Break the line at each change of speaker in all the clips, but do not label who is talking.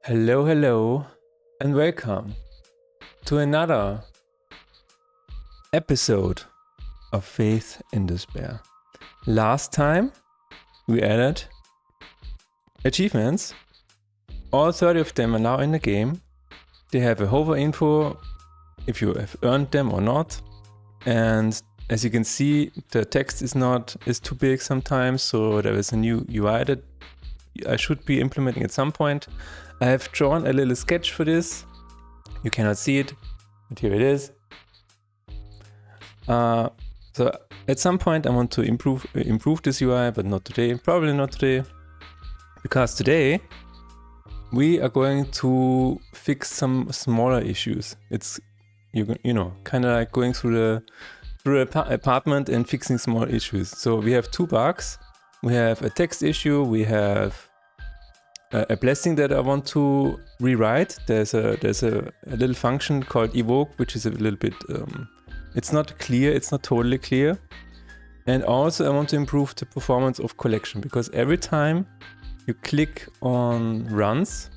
Hello, hello, and welcome to another episode of Faith in Despair. Last time we added achievements. All 30 of them are now in the game. They have a hover info if you have earned them or not. And as you can see, the text is too big sometimes, so there is a new UI that I should be implementing at some point. I have drawn a little sketch for this. You cannot see it, but here it is. So at some point I want to improve this UI, but not today. Probably not today, because today we are going to fix some smaller issues. It's you know, kind of like going through the apartment and fixing small issues. So we have two bugs. We have a text issue. We have a blessing that I want to rewrite. There's a little function called evoke, which is a little bit it's not clear. It's not totally clear. And also I want to improve the performance of collection, because every time you click on runs,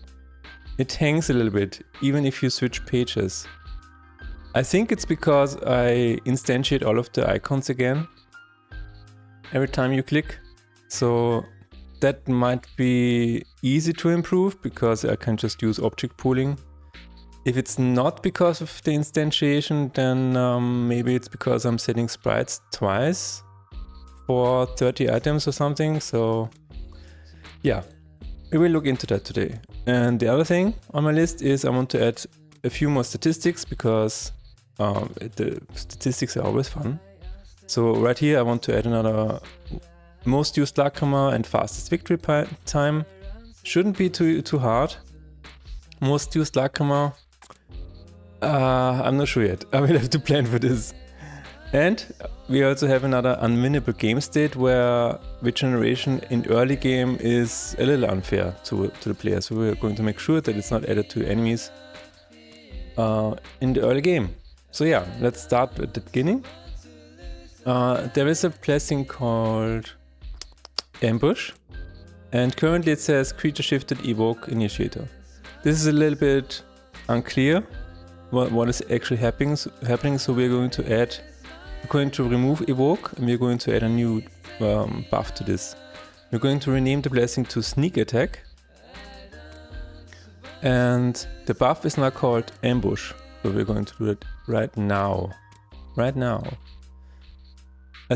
it hangs a little bit, even if you switch pages. I think it's because I instantiate all of the icons again every time you click. So that might be easy to improve, because I can just use object pooling. If it's not because of the instantiation, then maybe it's because I'm setting sprites twice for 30 items or something. So yeah, we will look into that today. And the other thing on my list is I want to add a few more statistics, because the statistics are always fun. So right here I want to add another most used lacrima and fastest victory time. Shouldn't be too hard. Most used lacrima, I'm not sure yet. I will have to plan for this. And we also have another unwinnable game state where regeneration in early game is a little unfair to the player. So we're going to make sure that it's not added to enemies in the early game. So yeah, let's start at the beginning. There is a blessing called Ambush, and currently it says creature shifted evoke initiator. This is a little bit unclear what is actually happening. So we're going to remove evoke, and we're going to add a new buff to this. We're going to rename the blessing to sneak attack, and the buff is now called ambush. So we're going to do it right now. I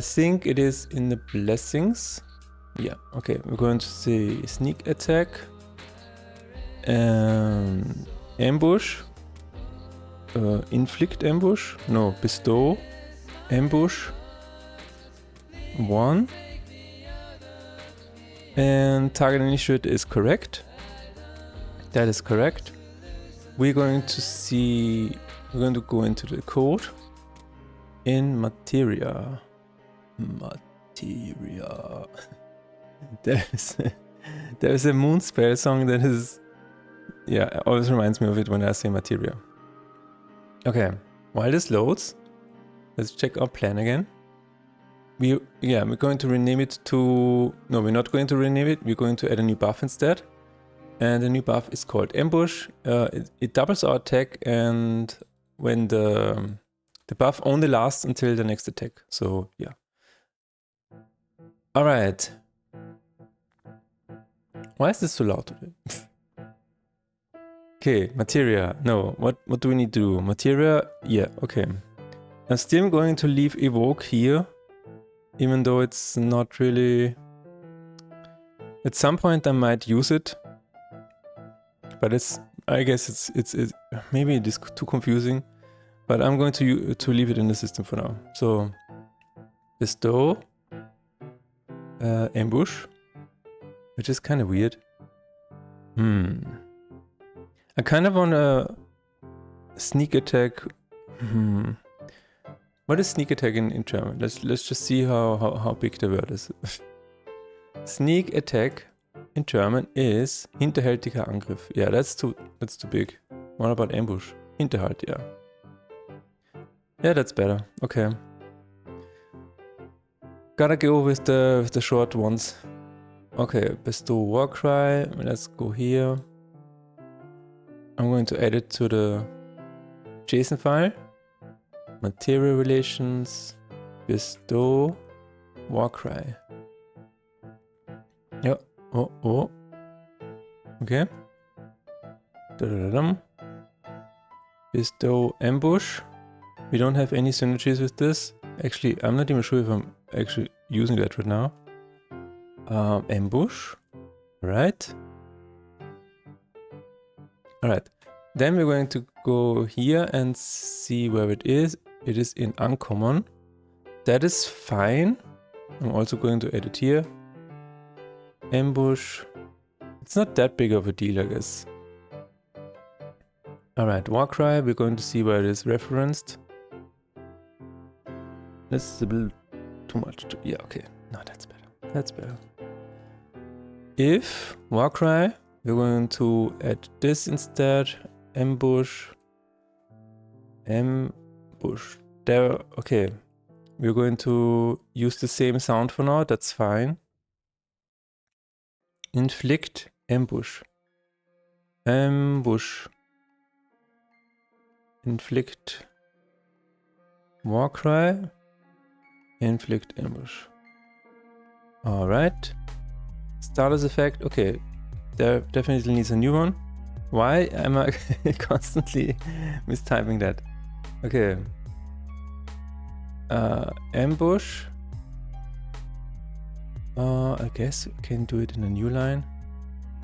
think it is in the blessings. Yeah, okay, we're going to say sneak attack, ambush, inflict ambush, no, bestow, ambush, 1, and target initiate is correct. That is correct. We're going to go into the code in materia. There's a moon spell song that is, yeah, always reminds me of it when I say materia. Okay, while this loads, let's check our plan again. We're going to rename it to, no, we're not going to rename it. We're going to add a new buff instead. And the new buff is called ambush. It doubles our attack, and when the buff only lasts until the next attack. So yeah. All right. Why is this so loud today? Okay, materia. No, what do we need to do? Materia, yeah, okay. I'm still going to leave evoke here, even though it's not really... At some point I might use it, but I guess it's maybe it is too confusing, but I'm going to leave it in the system for now. So bestow, ambush, which is kind of weird. I kind of want to sneak attack. What is sneak attack in German? Let's just see how big the word is. Sneak attack in German is hinterhältiger Angriff. Yeah, that's too big. What about ambush? Hinterhalt, yeah. Yeah, that's better. Okay. Gotta go with the short ones. Okay, bestow Warcry. Let's go here. I'm going to add it to the JSON file. Material relations, bestow, warcry. Yeah. Oh. Okay. Da-da-da-dum. Bestow ambush. We don't have any synergies with this. Actually, I'm not even sure if I'm actually using that right now. Ambush. Right. Alright. Then we're going to go here and see where it is. It is in uncommon. That is fine. I'm also going to add it here. Ambush. It's not that big of a deal, I guess. Alright, warcry. We're going to see where it is referenced. This is a little too much. Yeah, okay. No, that's better. That's better. If warcry, we're going to add this instead. Ambush. Ambush. There. Okay. We're going to use the same sound for now. That's fine. Inflict. Ambush. Ambush. Inflict. Warcry. Inflict ambush. Alright. Status effect. Okay. There definitely needs a new one. Why am I constantly mistyping that? Okay. Ambush. I guess we can do it in a new line.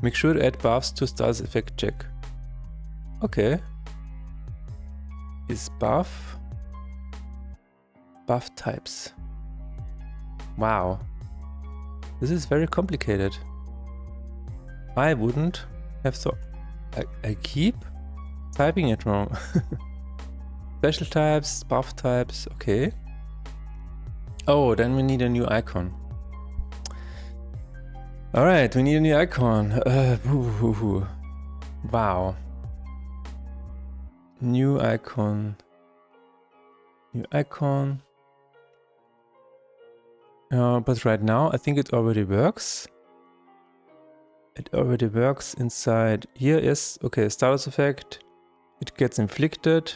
Make sure to add buffs to status effect check. Okay. Is buff types. Wow. This is very complicated. I wouldn't have thought. I keep typing it wrong. Special types, buff types, okay. Oh, then we need a new icon. Alright, we need a new icon. Wow. New icon. New icon. But right now, I think it already works. It already works inside here. Yes, okay, status effect. It gets inflicted.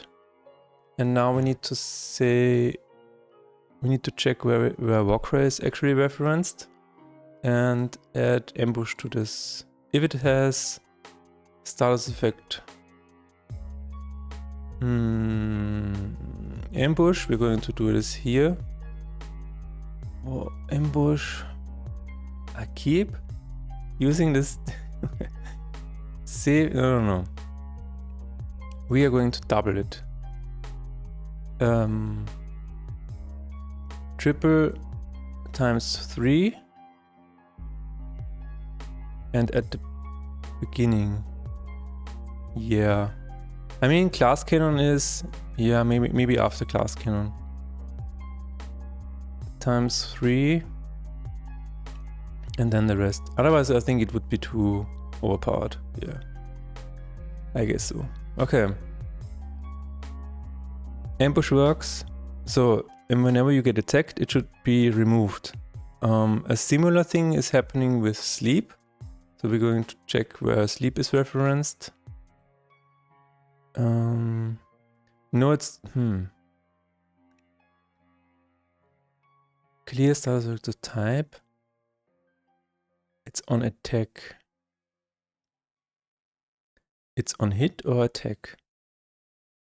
And now we need to say, we need to check where warcry is actually referenced and add ambush to this. If it has status effect ambush, we're going to do this here. Oh, ambush. I keep using this. Save. No. We are going to double it. Triple times 3. And at the beginning. Yeah. I mean, class canon is, yeah, maybe after class canon. Times 3. And then the rest. Otherwise, I think it would be too overpowered. Yeah. I guess so. Okay. Ambush works. So, and whenever you get attacked, it should be removed. A similar thing is happening with sleep. So we're going to check where sleep is referenced. No, it's clear status of the type. It's on attack. It's on hit or attack?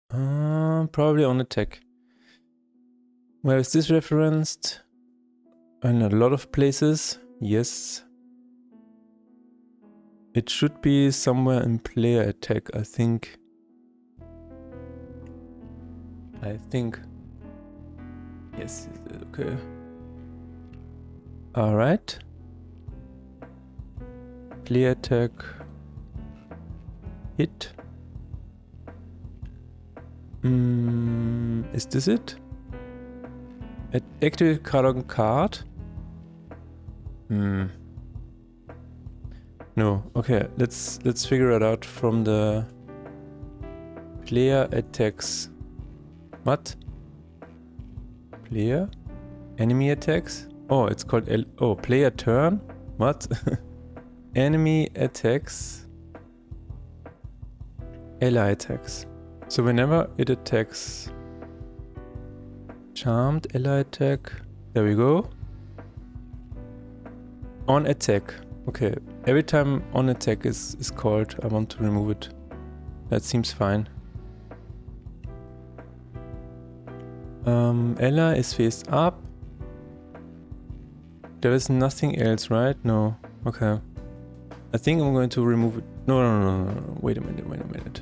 Probably on attack. Where is this referenced? In a lot of places. Yes. It should be somewhere in player attack, I think. Yes, okay. Alright. Player attack. Hit. Is this it? Activate card on card? No. Okay, let's figure it out from the player attacks. What? Player? Enemy attacks? Oh, it's called player turn? What? Enemy attacks. ally attacks. So whenever it attacks, charmed ally attack. There we go. On attack. Okay. Every time on attack is called, I want to remove it. That seems fine. Ella is faced up. There is nothing else, right? No. Okay. I think I'm going to remove it. No. Wait a minute.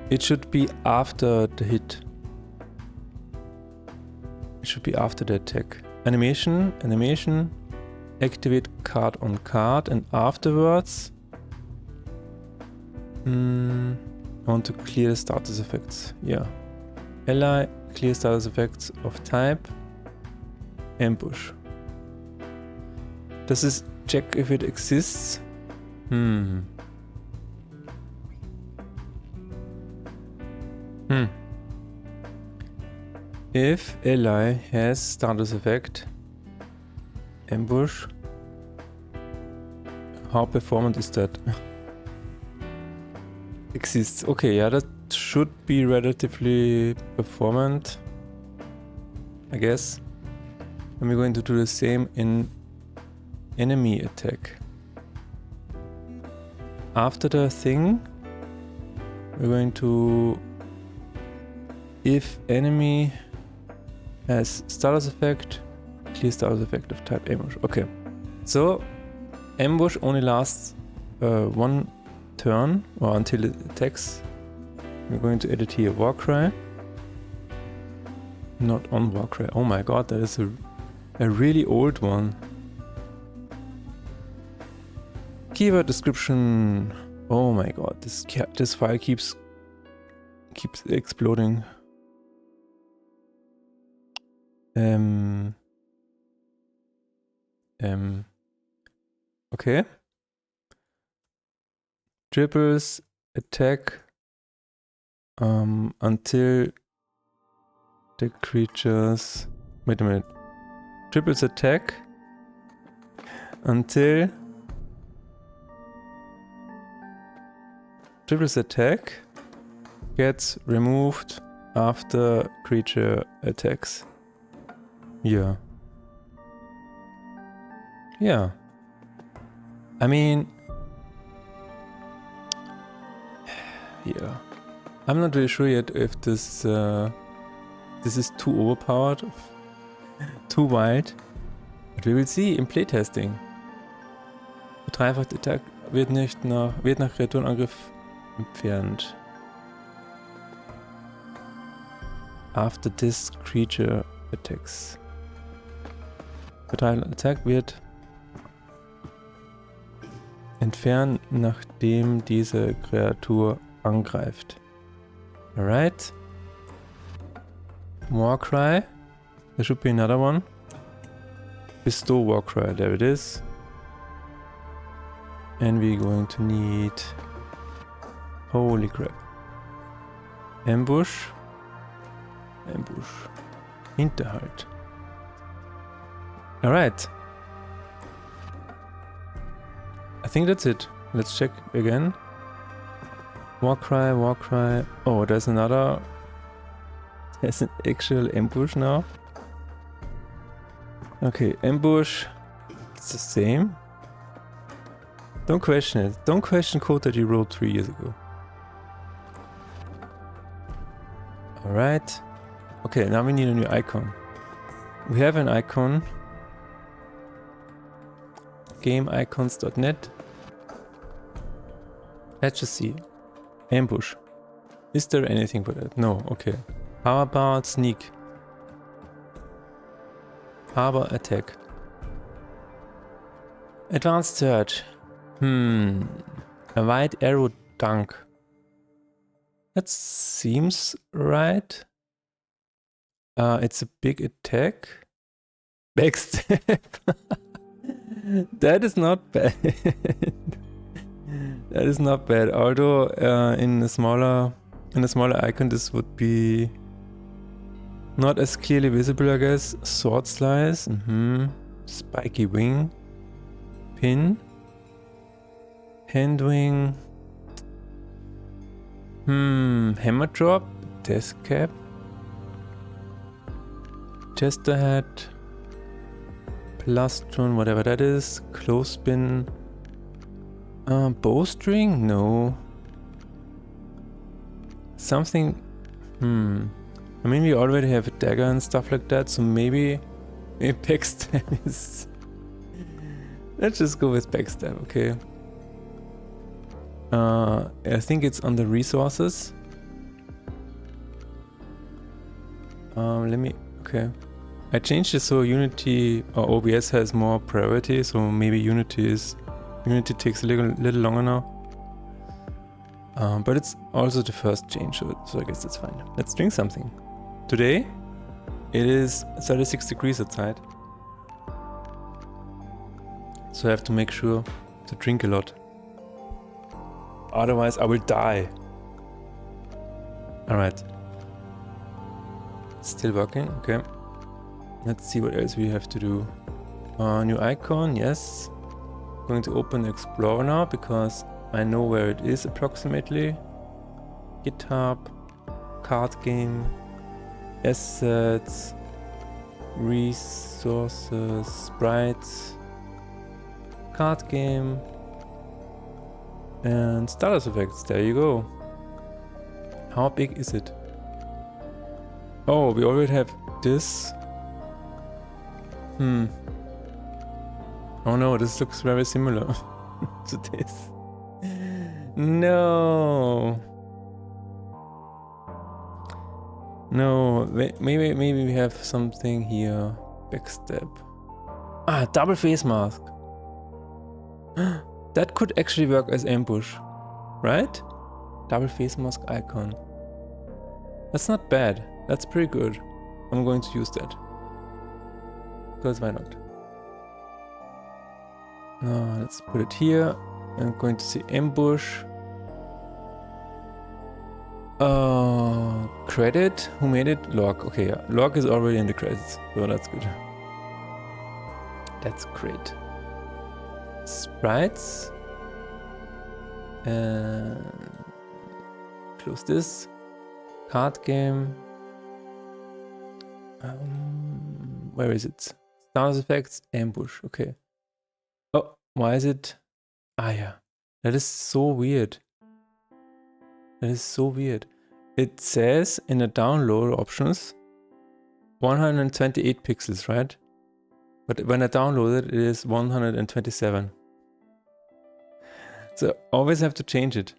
It should be after the hit. It should be after the attack. Animation. Activate card on card, and afterwards I want to clear the status effects. Yeah. Ally, clear status effects of type ambush. Does this check if it exists? If ally has status effect ambush, how performant is that? Exists. Okay, yeah, that should be relatively performant, I guess. And we're going to do the same in enemy attack. After the thing, we're going to, if enemy has status effect, clear status effect of type ambush. Okay, so ambush only lasts one turn, or until it attacks. We're going to edit here Warcry. Not on Warcry. Oh my god, that is a really old one. Keyword description. Oh my god, this file keeps exploding. Okay. Triples attack until the creatures. Wait a minute. Triples attack until triples attack gets removed after creature attacks. Yeah. Yeah. I mean, yeah. I'm not really sure yet if this is too overpowered, too wild. But we will see im Playtesting. Dreifacht Attack wird nach Kreaturenangriff entfernt. After this creature attacks. Verteilen Attack wird entfernen, nachdem diese Kreatur angreift. Alright. Warcry. There should be another one. Bestow Warcry. There it is. And we're going to need... Holy crap. Ambush. Ambush. Hinterhalt. Alright. I think that's it. Let's check again. Warcry, Warcry. Oh, there's another... There's an actual ambush now. Okay, ambush. It's the same. Don't question it. Don't question code that you wrote 3 years ago. Alright. Okay, now we need a new icon. We have an icon. GameIcons.net. Let's just see. Ambush. Is there anything for that? No, okay. How about sneak? Harbor attack. Advanced search. A white arrow dunk. That seems right. It's a big attack. Backstab. That is not bad. That is not bad. Although in a smaller icon this would be not as clearly visible, I guess. Sword slice. Spiky wing. Pin. Hand wing. Hammer drop, desk cap, chester hat, plastron, whatever that is, clothespin, bowstring, no. Something, I mean, we already have a dagger and stuff like that, so maybe backstab is... Let's just go with backstab, okay. I think it's on the resources. Okay. I changed it so Unity or OBS has more priority, so maybe Unity takes a little longer now. But it's also the first change, so I guess that's fine. Let's drink something. Today, it is 36 degrees outside. So I have to make sure to drink a lot. Otherwise, I will die. Alright. Still working, okay. Let's see what else we have to do. New icon, yes. Going to open the Explorer now because I know where it is approximately. GitHub, card game, assets, resources, sprites, card game, and status effects. There you go. How big is it? Oh, we already have this. Oh no, this looks very similar to this. No. No, maybe we have something here. Backstab. Ah, double face mask. That could actually work as ambush, right? Double face mask icon. That's not bad. That's pretty good. I'm going to use that. Because why not? Now let's put it here. I'm going to say ambush. Credit? Who made it? Log. Okay, yeah. Log is already in the credits, so that's good. That's great. Sprites. And close this. Card game. Where is it? Status effects, ambush. Okay. Oh, why is it? Ah, yeah. That is so weird. That is so weird. It says in the download options 128 pixels, right? But when I download it, it is 127. So always have to change it.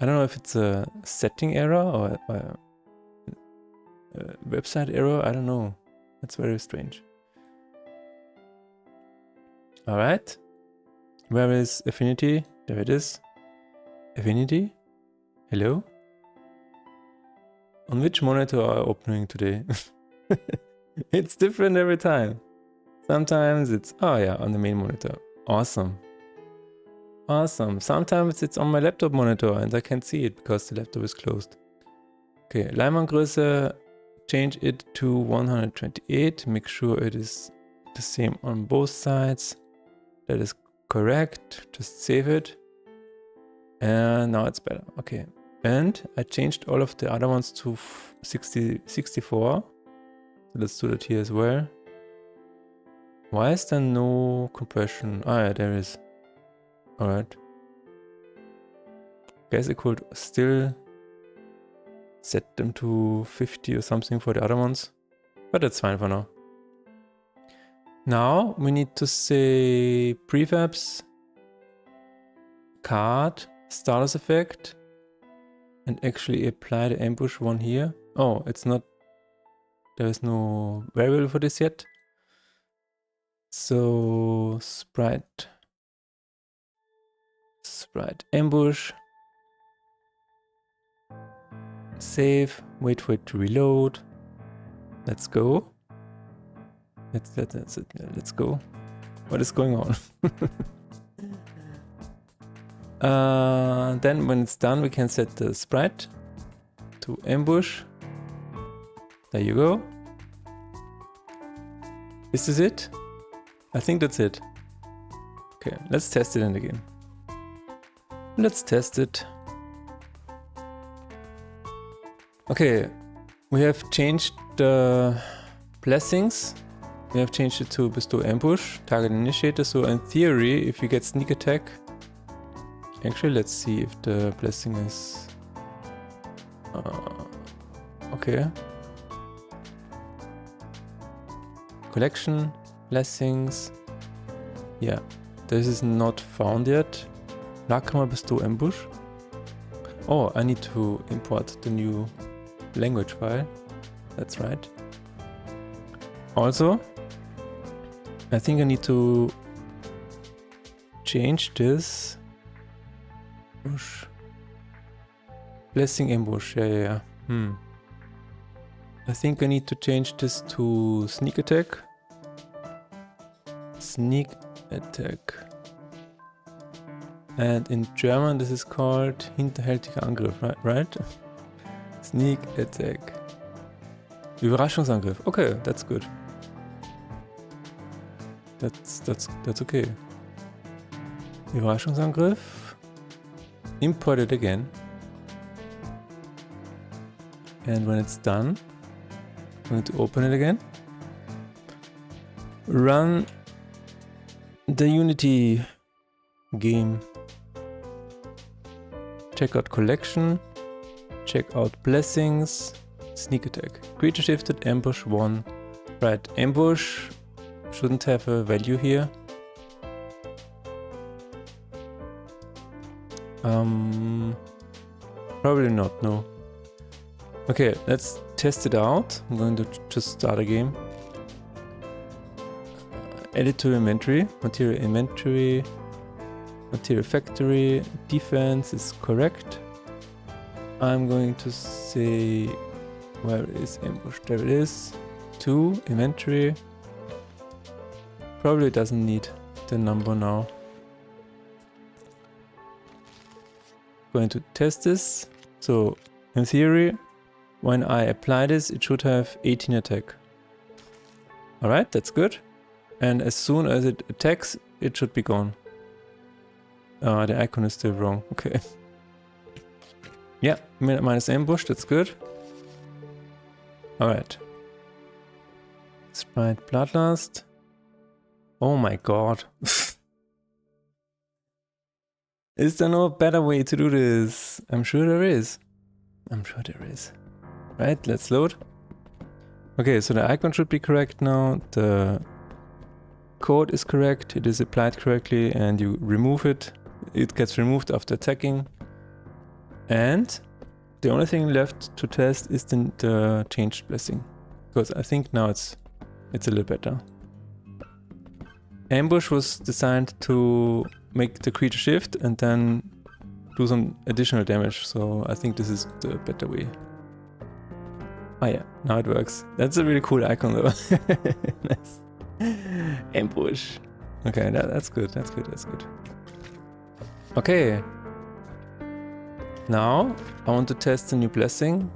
I don't know if it's a setting error or a website error. I don't know. That's very strange. Alright. Where is Affinity? There it is. Affinity? Hello? On which monitor are you opening today? It's different every time. Sometimes it's, oh yeah, on the main monitor. Awesome. Awesome. Sometimes it's on my laptop monitor and I can't see it because the laptop is closed. Okay, Leinwandgröße, change it to 128. Make sure it is the same on both sides. That is correct. Just save it. And now it's better. Okay. And I changed all of the other ones to 64. So let's do that here as well. Why is there no compression? Ah, yeah, there is. Alright. Guess I could still set them to 50 or something for the other ones. But that's fine for now. Now we need to say prefabs, card, status effect, and actually apply the ambush one here. Oh, it's not, there is no variable for this yet. So sprite ambush, save, wait for it to reload. Let's go. Let's go. What is going on? Then when it's done, we can set the sprite to ambush. There you go. Is this it? I think that's it. Okay, let's test it in the game. Let's test it. Okay, we have changed the blessings. We have changed it to bestow ambush, target initiator. So in theory, if we get sneak attack, actually let's see if the blessing is okay. Collection, blessings. Yeah, this is not found yet. Lacrima bestow ambush. Oh, I need to import the new language file. That's right. Also, I think I need to change this. Ambush. Blessing ambush. Yeah. I think I need to change this to sneak attack. Sneak attack. And in German this is called hinterhältiger Angriff, right? Sneak attack. Überraschungsangriff. Okay, that's good. That's okay. Überraschungsangriff. Import it again. And when it's done, I'm going to open it again. Run the Unity game. Check out collection. Check out blessings. Sneak attack. Creature shifted, ambush 1. Right, ambush shouldn't have a value here. Probably not, no. Okay, let's test it out. I'm going to just start a game. Add it to inventory. Material inventory. Material factory. Defense is correct. I'm going to say, where is ambush? There it is. 2 inventory. Probably doesn't need the number now. Going to test this. So in theory, when I apply this, it should have 18 attack. Alright, that's good. And as soon as it attacks, it should be gone. The icon is still wrong. Okay. Yeah, minus ambush, that's good. Alright. Sprite Bloodlust. Oh my god. Is there no better way to do this? I'm sure there is. I'm sure there is. Right, let's load. Okay, so the icon should be correct now. The code is correct. It is applied correctly and you remove it. It gets removed after attacking. And the only thing left to test is the changed blessing. Because I think now it's a little better. Ambush was designed to make the creature shift and then do some additional damage. So I think this is the better way. Oh yeah, now it works. That's a really cool icon though. Nice. Ambush. Okay, that's good, that's good, that's good. Okay. Now I want to test the new blessing.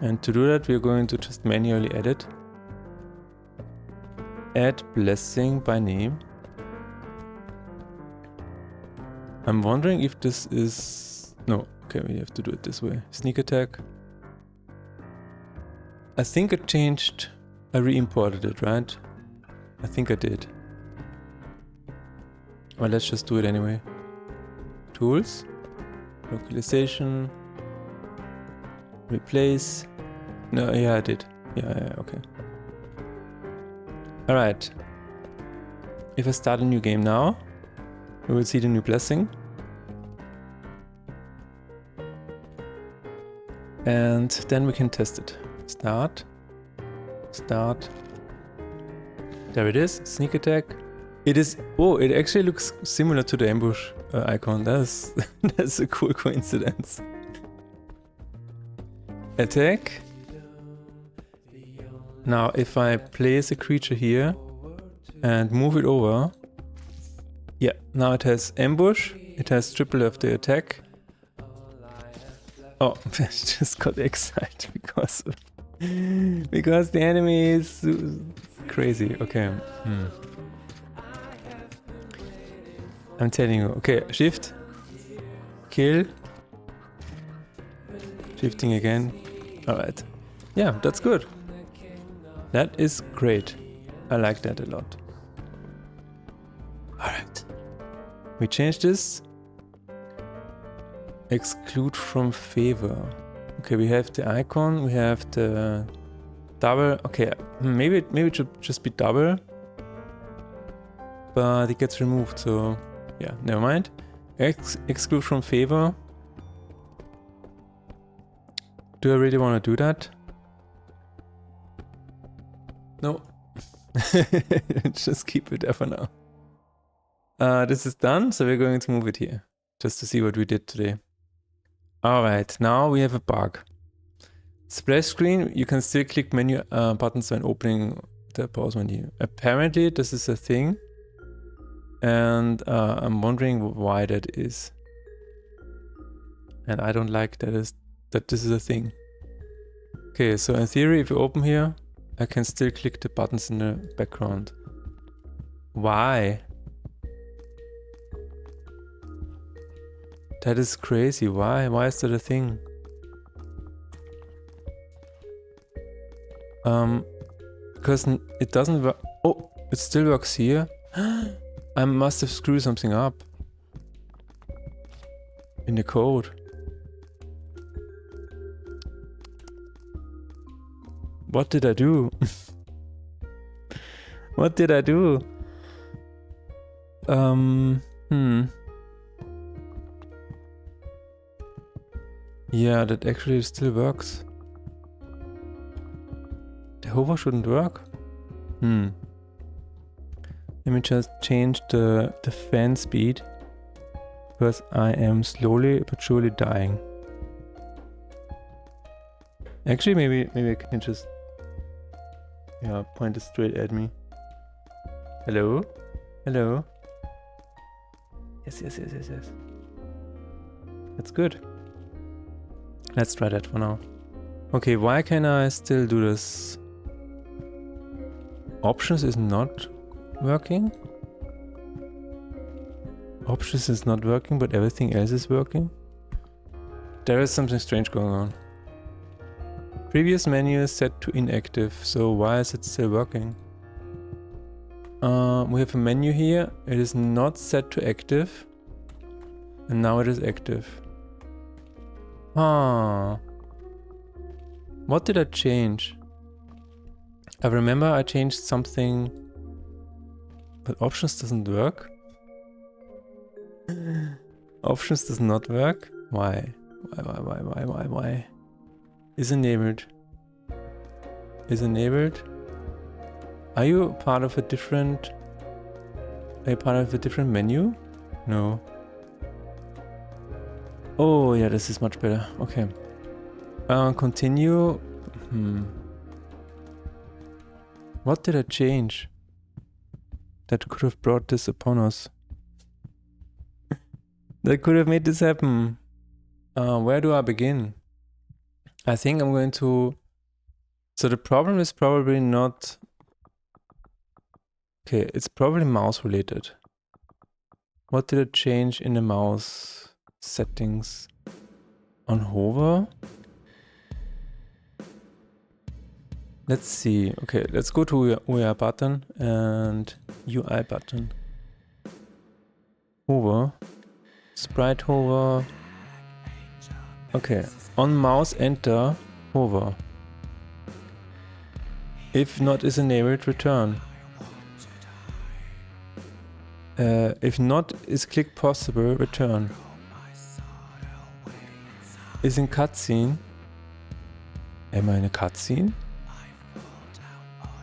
And to do that, we're going to just manually add it. Add blessing by name. I'm wondering if this is... No, okay, we have to do it this way. Sneak attack. I think I changed... I re-imported it, right? I think I did. Well, let's just do it anyway. Tools. Localization. Replace. No, yeah, I did. Yeah, okay. Alright. If I start a new game now, we will see the new blessing. And then we can test it. Start. Start. There it is. Sneak attack. It is... Oh, it actually looks similar to the ambush icon. That's a cool coincidence. Attack. Now, if I place a creature here and move it over, yeah, now it has ambush, it has triple of the attack. Oh, I just got excited because the enemy is crazy. Okay. I'm telling you. Okay, shift, kill, shifting again, Alright. Yeah, that's good. That is great. I like that a lot. Alright. We change this. Exclude from favor. Okay, we have the icon, we have the double. Okay, maybe it should just be double. But it gets removed, so yeah, never mind. Exclude from favor. Do I really want to do that? No. Just keep it there for now. This is done, so we're going to move it here. Just to see what we did today. Alright, now we have a bug. Splash screen, you can still click menu buttons when opening the pause menu. Apparently this is a thing. And I'm wondering why that is. And I don't like that this is a thing. Okay, so in theory, if you open here, I can still click the buttons in the background. Why? That is crazy. Why? Why is that a thing? Because it doesn't work. Oh, it still works here. I must have screwed something up in the code. What did I do? What did I do? Yeah, that actually still works. The hover shouldn't work. Let me just change the fan speed. Because I am slowly but surely dying. Actually, maybe I can just point it straight at me. Hello? Hello? Yes. That's good. Let's try that for now. Okay, why can I still do this? Options is not working. Options is not working, but everything else is working. There is something strange going on. Previous menu is set to inactive, so why is it still working? We have a menu here. It is not set to active. And now it is active. What did I change? I remember I changed something, but options doesn't work. Options does not work. Why? Why? Is enabled. Is enabled. Are you part of a different? Are you part of a different menu? No. Oh yeah, this is much better. Okay. Continue. What did I change that could have brought this upon us? That could have made this happen. Where do I begin? I think I'm going to... So the problem is probably not... Okay, it's probably mouse related. What did I change in the mouse settings? On hover? Let's see. Okay, let's go to UI button and UI button. Hover. Sprite hover. Okay, on mouse enter, hover. If not is enabled, return. If not is click possible, return. Is in cutscene. Am I in a cutscene?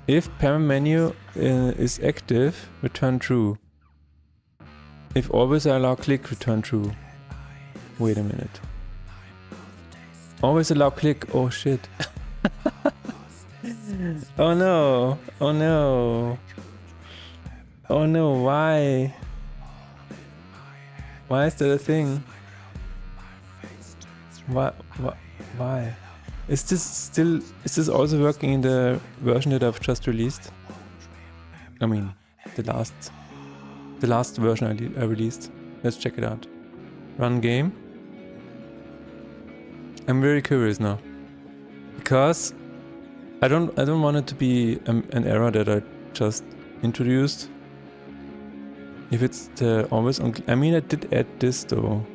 If parent menu is active, return true. If always allow click, return true. Wait a minute. Always allow click. Oh shit. Oh no. Oh no. Oh no, why? Why is that a thing? Why? Is this also working in the version that I've just released? I mean, the last version I released. Let's check it out. Run game. I'm very curious now. Because I don't want it to be an error that I just introduced. If it's the always on, I mean, I did add this though.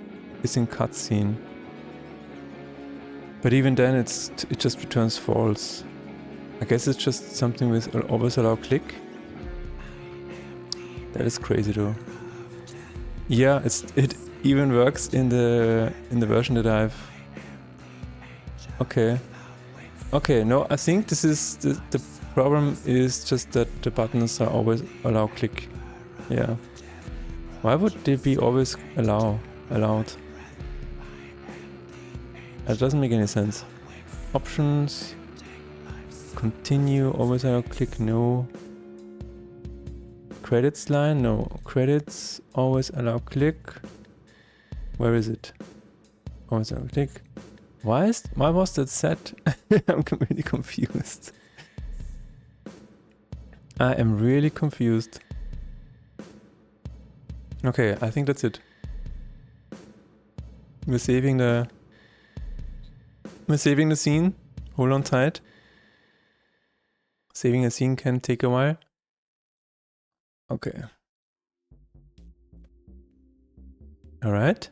It's in cutscene. But even then it just returns false. I guess it's just something with always allow click. That is crazy though. Yeah, it even works in the version that I've. Okay. Okay, no, I think this is the problem is just that the buttons are always allow click. Yeah. Why would they be always allowed? That doesn't make any sense. Options. Continue, always allow click, no. Credits line, no. Credits, always allow click. Where is it? Always allow click. Why was that set? I'm really confused. I am really confused. Okay, I think that's it. We're saving the scene. Hold on tight. Saving a scene can take a while. Okay. Alright.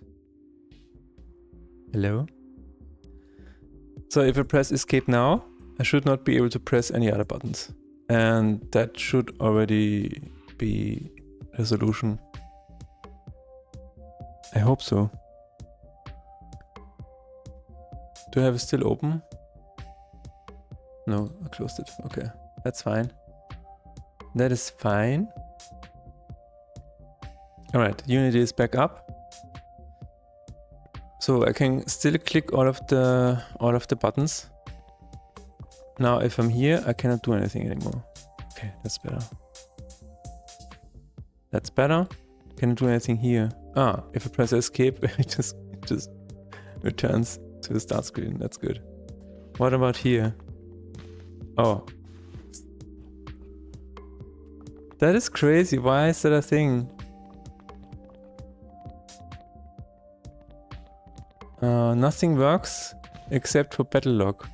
Hello. So if I press escape now, I should not be able to press any other buttons. And that should already be a solution. I hope so. Do I have it still open? No, I closed it. Okay, that's fine. That is fine. Alright, Unity is back up. So I can still click all of the buttons. Now if I'm here, I cannot do anything anymore. Okay, that's better. That's better. Can I do anything here? Ah, if I press escape, it just returns to the start screen. That's good. What about here? Oh. That is crazy. Why is that a thing? Nothing works except for battle log.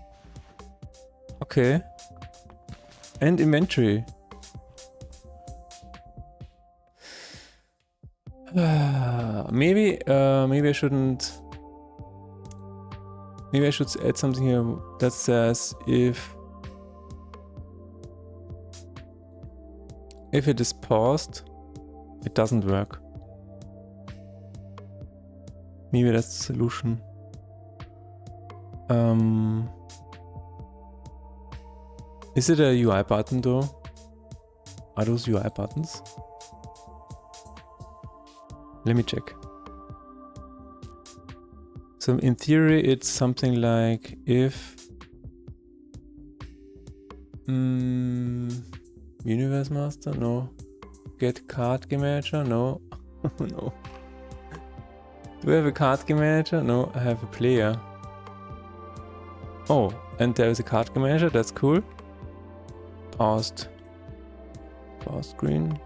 Okay. And inventory. Maybe I shouldn't. Maybe I should add something here that says if it is paused, it doesn't work. Maybe that's the solution. Is it a UI button though? Are those UI buttons? Let me check. So in theory it's something like if Universe Master? No. Get card game manager? No. No. Do I have a card game manager? No, I have a player. Oh, and there is a card game manager, that's cool. Paused. Pause screen.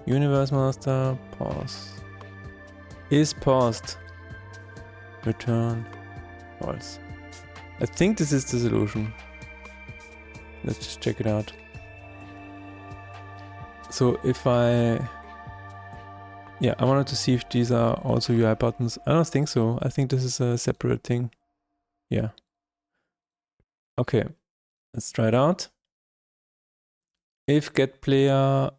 Universe Master, pause. Is paused. Return. False. I think this is the solution. Let's just check it out. So if I wanted to see if these are also UI buttons. I don't think so. I think this is a separate thing. Yeah. Okay. Let's try it out. If get player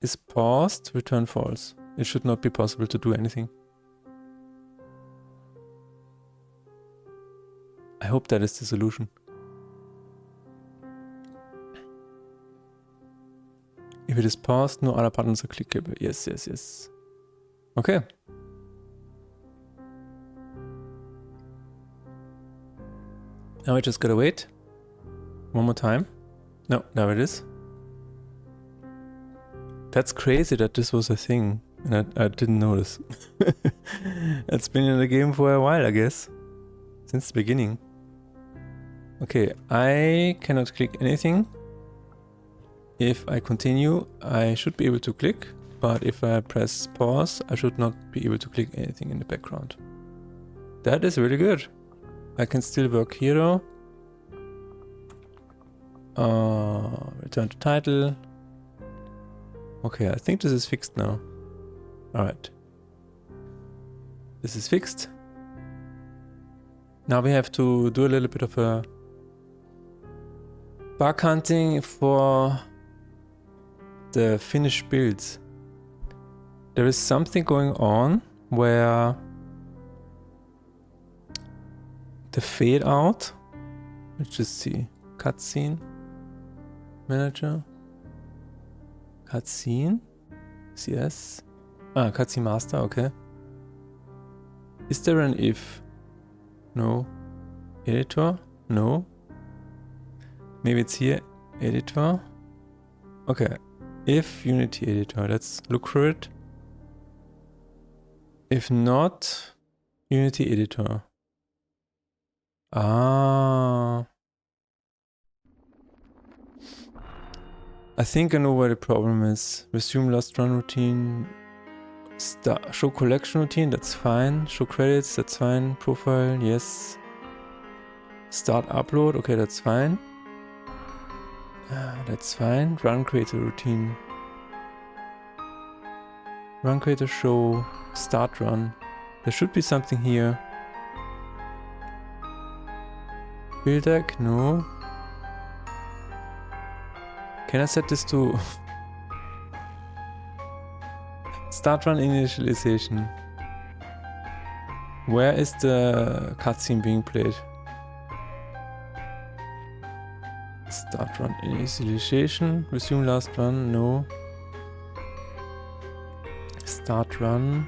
is paused, return false. It should not be possible to do anything. I hope that is the solution. If it is paused, no other buttons are clickable. Yes, yes, yes. Okay. Now I just gotta wait. One more time. No, there it is. That's crazy that this was a thing. And I didn't notice. It's been in the game for a while, I guess. Since the beginning. Okay, I cannot click anything. If I continue, I should be able to click. But if I press pause, I should not be able to click anything in the background. That is really good. I can still work here though. Return to title. Okay, I think this is fixed now. Alright. This is fixed. Now we have to do a little bit of a bug hunting for the finished builds. There is something going on where the fade out, let's just see, cutscene, manager, cutscene, CS, cutscene master, okay. Is there an if? No. Editor? No. Maybe it's here, editor. Okay, if Unity editor, let's look for it. If not, Unity editor. Ah. I think I know where the problem is. Resume last run routine. Show collection routine, that's fine. Show credits, that's fine. Profile, yes. Start upload, okay, that's fine. That's fine. Run creator routine. Run creator show. Start run. There should be something here. Build deck? No. Can I set this to start run initialization? Where is the cutscene being played? Start run initialization. Resume last run. No. Start run.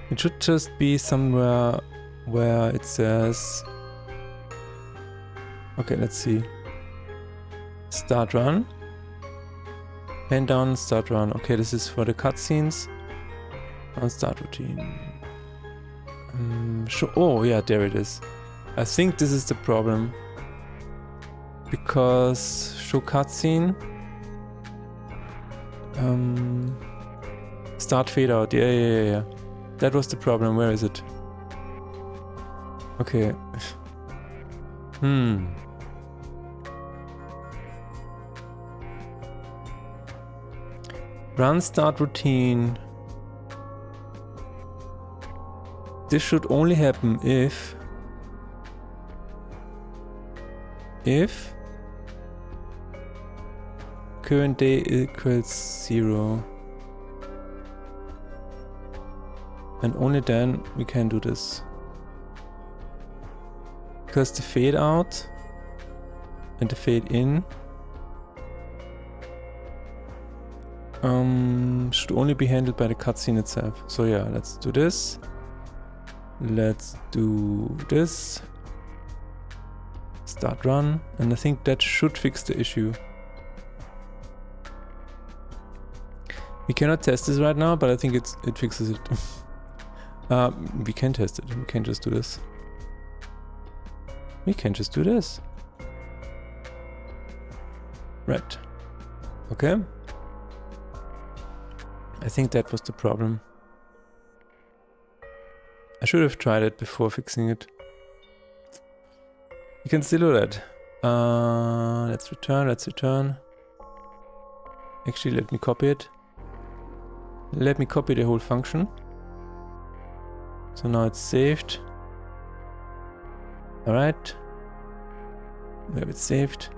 It should just be somewhere where it says. Okay, let's see. Start run. Pen down, start run. Okay, this is for the cutscenes. On start routine. Oh, yeah, there it is. I think this is the problem. Because show cutscene. Start fade out. Yeah. That was the problem. Where is it? Okay. Run start routine. This should only happen if current day equals 0. And only then we can do this. Because the fade out and the fade in should only be handled by the cutscene itself. So yeah, let's do this. Let's do this. Start run. And I think that should fix the issue. We cannot test this right now, but I think it fixes it. We can test it. We can just do this. We can just do this. Right. Okay. I think that was the problem. I should have tried it before fixing it. You can still do that. Let's return. Actually, let me copy it. Let me copy the whole function. So now it's saved. Alright. We have it saved.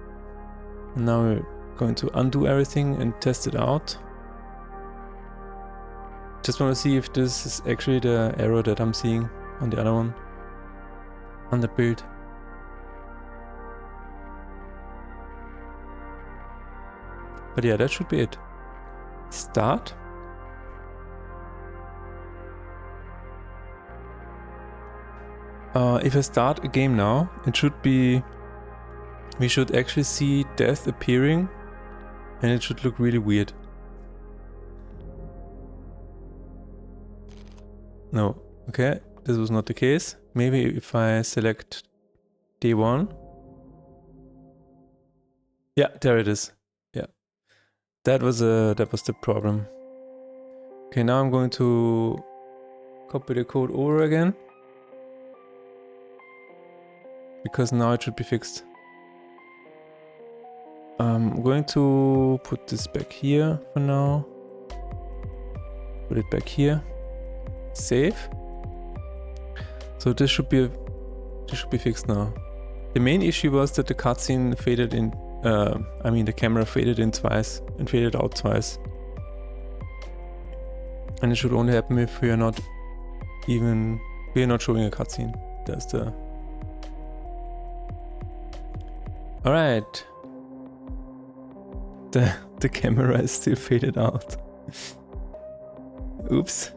And now we're going to undo everything and test it out. Just want to see if this is actually the error that I'm seeing on the other one. On the build. But yeah, that should be it. Start. If I start a game now, it should be... We should actually see death appearing. And it should look really weird. No. Okay, this was not the case. Maybe if I select day 1. Yeah, there it is. Yeah. That was the problem. Okay, now I'm going to copy the code over again. Because now it should be fixed. I'm going to put this back here for now. Put it back here. Save. So this should be fixed now. The main issue was that the cutscene faded in. I mean, the camera faded in twice and faded out twice. And it should only happen if we are not showing a cutscene. That's the. All right. The camera is still faded out. Oops.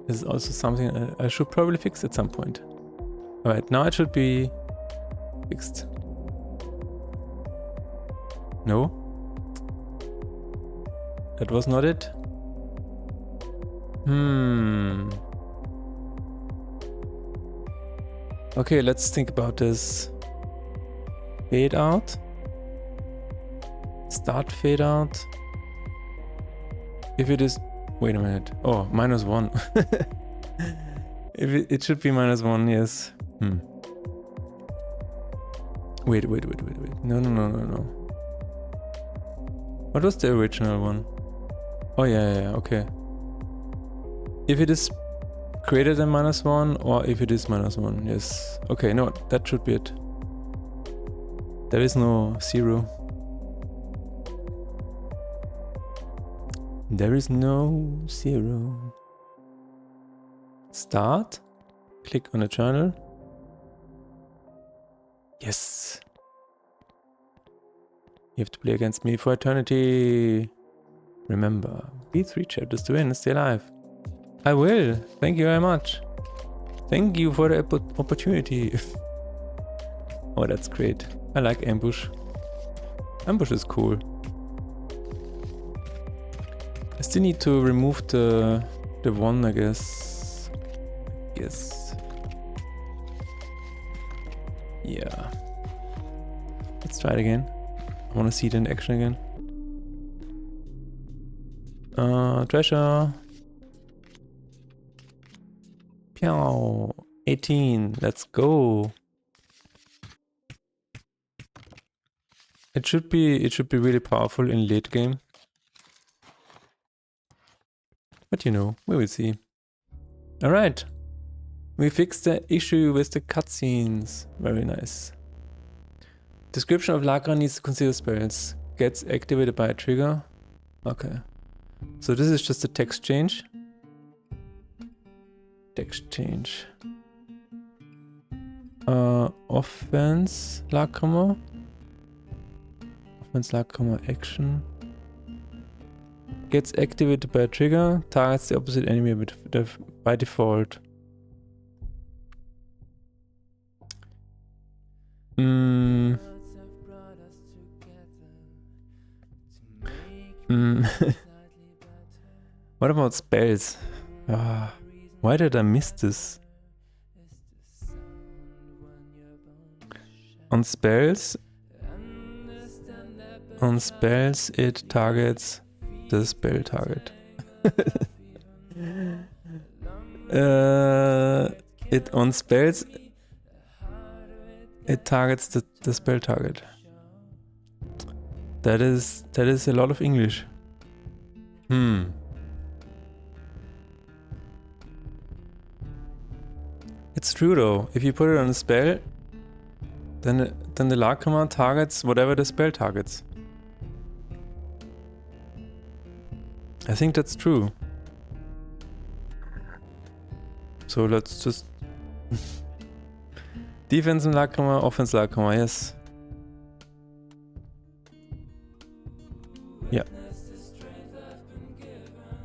This is also something I should probably fix at some point. Alright, now it should be fixed. No? That was not it? Okay, let's think about this. Fade out. Start fade out. If it is... Wait a minute. Oh, -1. If it should be -1, yes. Wait. No. What was the original one? Oh, yeah, okay. If it is greater than -1 or if it is -1, yes. Okay, no, that should be it. There is no 0. There is no 0. Start. Click on the journal. Yes. You have to play against me for eternity. Remember, beat 3 chapters to win and stay alive. I will. Thank you very much. Thank you for the opportunity. Oh, that's great. I like ambush. Ambush is cool. I still need to remove the one, I guess. Yes. Yeah. Let's try it again. I want to see it in action again. Treasure. Pew. 18. Let's go. It should be really powerful in late game. But you know, we will see. Alright. We fixed the issue with the cutscenes. Very nice. Description of Lagra needs to consider spells. Gets activated by a trigger. Okay. So this is just a text change. Text change. Offense Lagrama. Offense Lagrama action. Gets activated by a trigger. Targets the opposite enemy by default. What about spells? Why did I miss this? On spells, it targets the spell target. On spells, it targets the spell target. That is a lot of English. It's true though. If you put it on a spell, then the Lagrama targets whatever the spell targets. I think that's true. So let's just defense and Lagrama, offense Lagrama, yes. Yeah.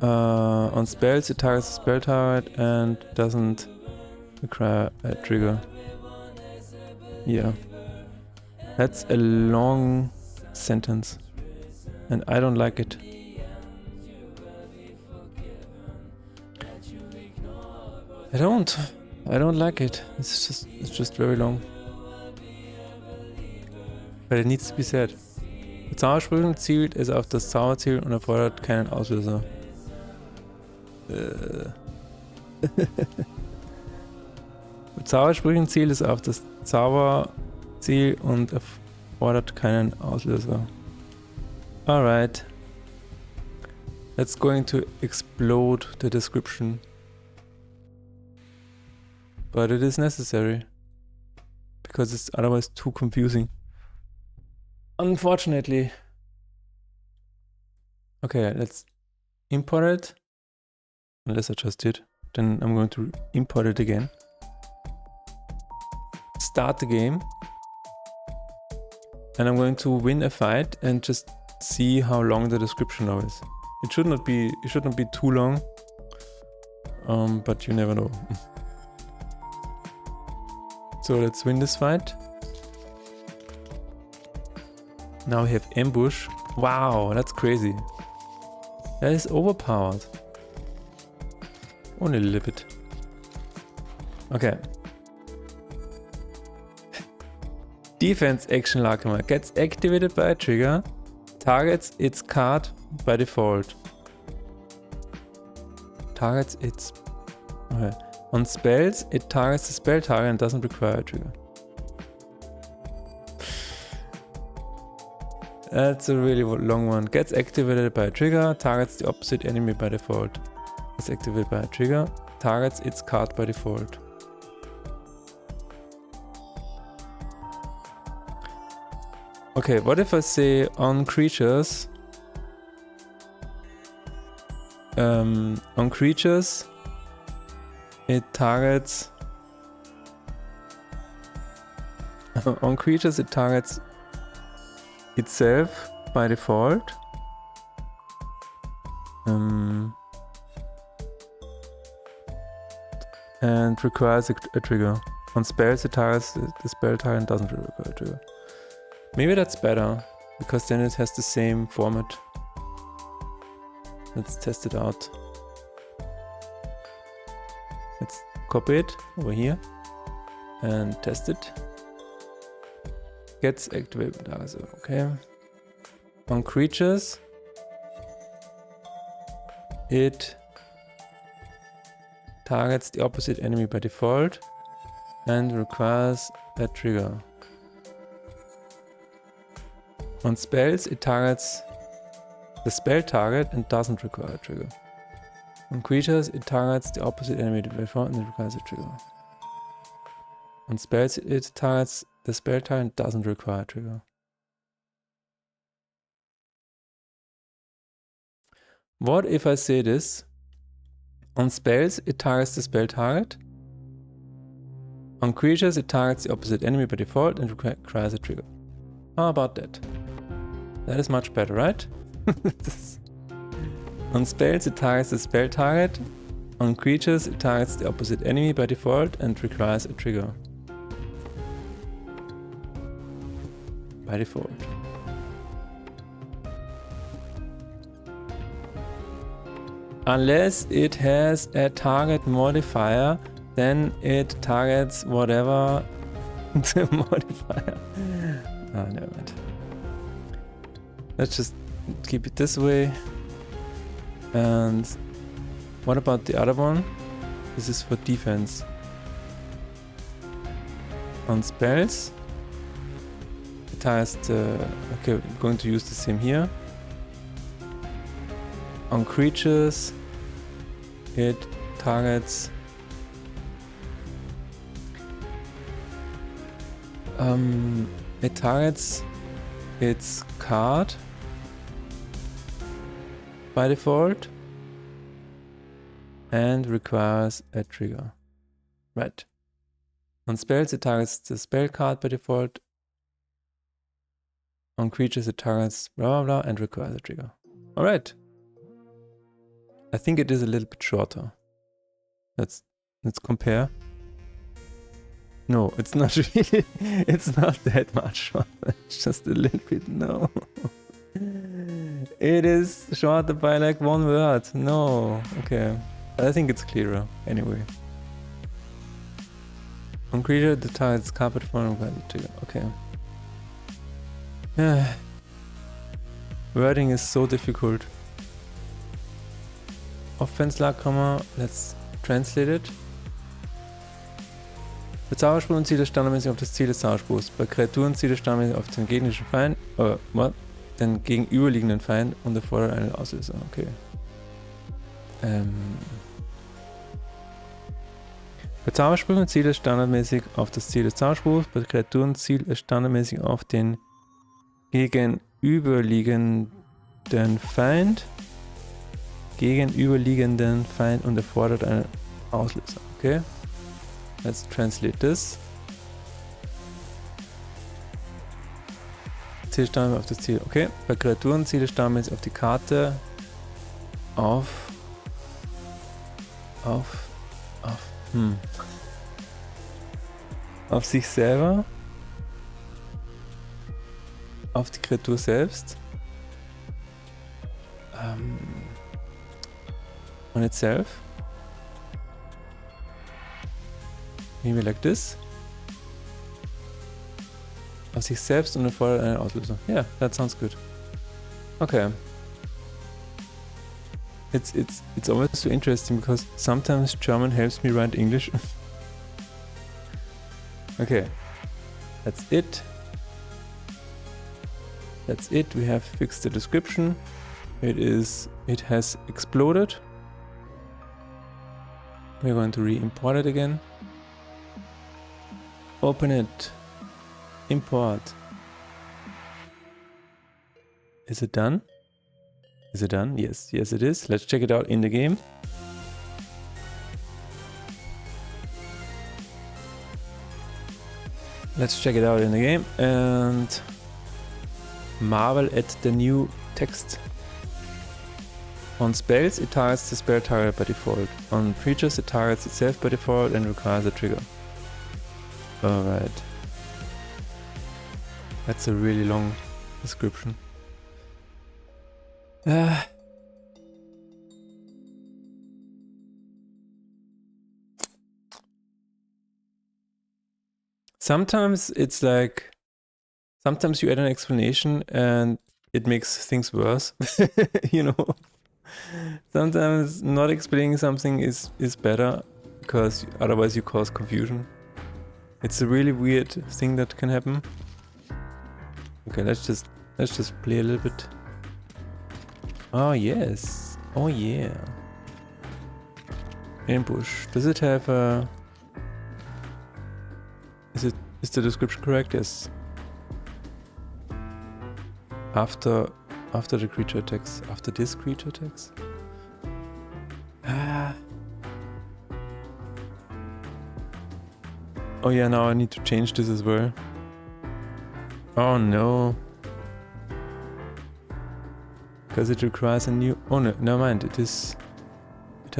On spells it targets the spell target and doesn't require a trigger. Yeah. That's a long sentence. And I don't like it. I don't like it. It's just very long. But it needs to be said. Mit Zaubersprüchen zielt es auf das Zauberziel und erfordert keinen Auslöser. Mit Zaubersprüchen zielt es auf das Zauberziel und Fordert keinen Auslöser. Alright. That's going to explode the description. But it is necessary. Because it's otherwise too confusing. Unfortunately. Okay, let's import it. Unless I just did. Then I'm going to import it again. Start the game. And I'm going to win a fight and just see how long the description now is. It should not be too long. But you never know. So let's win this fight. Now we have ambush. Wow, that's crazy. That is overpowered. Only a little bit. Okay. Defense action Lakima gets activated by a trigger. Targets its card by default. Targets its... Okay. On spells, it targets the spell target and doesn't require a trigger. That's a really long one. Gets activated by a trigger, targets the opposite enemy by default. Gets activated by a trigger, targets its card by default. Okay, what if I say on creatures? On creatures, it targets... on creatures, it targets itself by default. And requires a trigger. On spells, it targets the spell target and doesn't require a trigger. Maybe that's better, because then it has the same format. Let's test it out. Let's copy it over here and test it. Gets activated. Okay. On creatures, it targets the opposite enemy by default and requires a trigger. On spells, it targets the spell target and doesn't require a trigger. On creatures, it targets the opposite enemy by default and it requires a trigger. On spells, it targets the spell target and doesn't require a trigger. What if I say this? On spells, it targets the spell target. On creatures, it targets the opposite enemy by default and requires a trigger. How about that? That is much better, right? On spells, it targets the spell target. On creatures, it targets the opposite enemy by default and requires a trigger. By default. Unless it has a target modifier, then it targets whatever the modifier. Oh, never mind. Let's just keep it this way. And what about the other one? This is for defense. On spells, it targets the... Okay, we're going to use the same here. On creatures, it targets... it targets its card by default and requires a trigger. Right. On spells, it targets the spell card by default. On creatures, it targets blah blah blah and requires a trigger. Alright. I think it is a little bit shorter. Let's compare. No, it's not really. It's not that much shorter. It's just a little bit. No. It is shorter by like one word. No. Okay. I think it's clearer. Anyway. On creature, the target's carpet for trigger. Okay. Yeah. Wording is so difficult. Offense lag comma. Let's translate it. Bei Zaubersprüchen zieht er standardmäßig auf das Ziel des Zauberspruchs. Bei Kreaturen zieht er standardmäßig auf den gegnerischen Feind, den gegenüberliegenden Feind und erfordert einen Auslöser. Okay. Bei Zaubersprüchen zielt er standardmäßig auf das Ziel des Zauberspruchs. Bei Kreaturen zielt er standardmäßig auf den gegenüberliegenden Feind. Und erfordert einen Auslöser. Okay. Let's translate this. Ziel standardmäßig auf das Ziel. Okay. Bei Kreaturen zielt er standardmäßig auf die Karte. Auf sich selber. Auf die Kreatur selbst. On itself. Maybe like this. Auf sich selbst und erfordert eine Auslösung. Yeah, that sounds good. Okay. It's always so interesting because sometimes German helps me write English. Okay. That's it. We have fixed the description. It has exploded. We're going to re-import it again. Open it. Import. Is it done? Is it done? Yes, it is. Let's check it out in the game. Let's check it out in the game and marvel at the new text. On spells, it targets the spell target by default. On creatures, it targets itself by default and requires a trigger. Alright. That's a really long description. Sometimes it's like, sometimes you add an explanation and it makes things worse, you know. Sometimes not explaining something is better because otherwise you cause confusion. It's a really weird thing that can happen. Okay, let's just play a little bit. Oh yes. Oh yeah. Ambush. Does it have a... Is the description correct? Yes. After the creature attacks. After this creature attacks? Oh yeah, now I need to change this as well. Oh no. Because it requires a new... Oh no, never mind. It has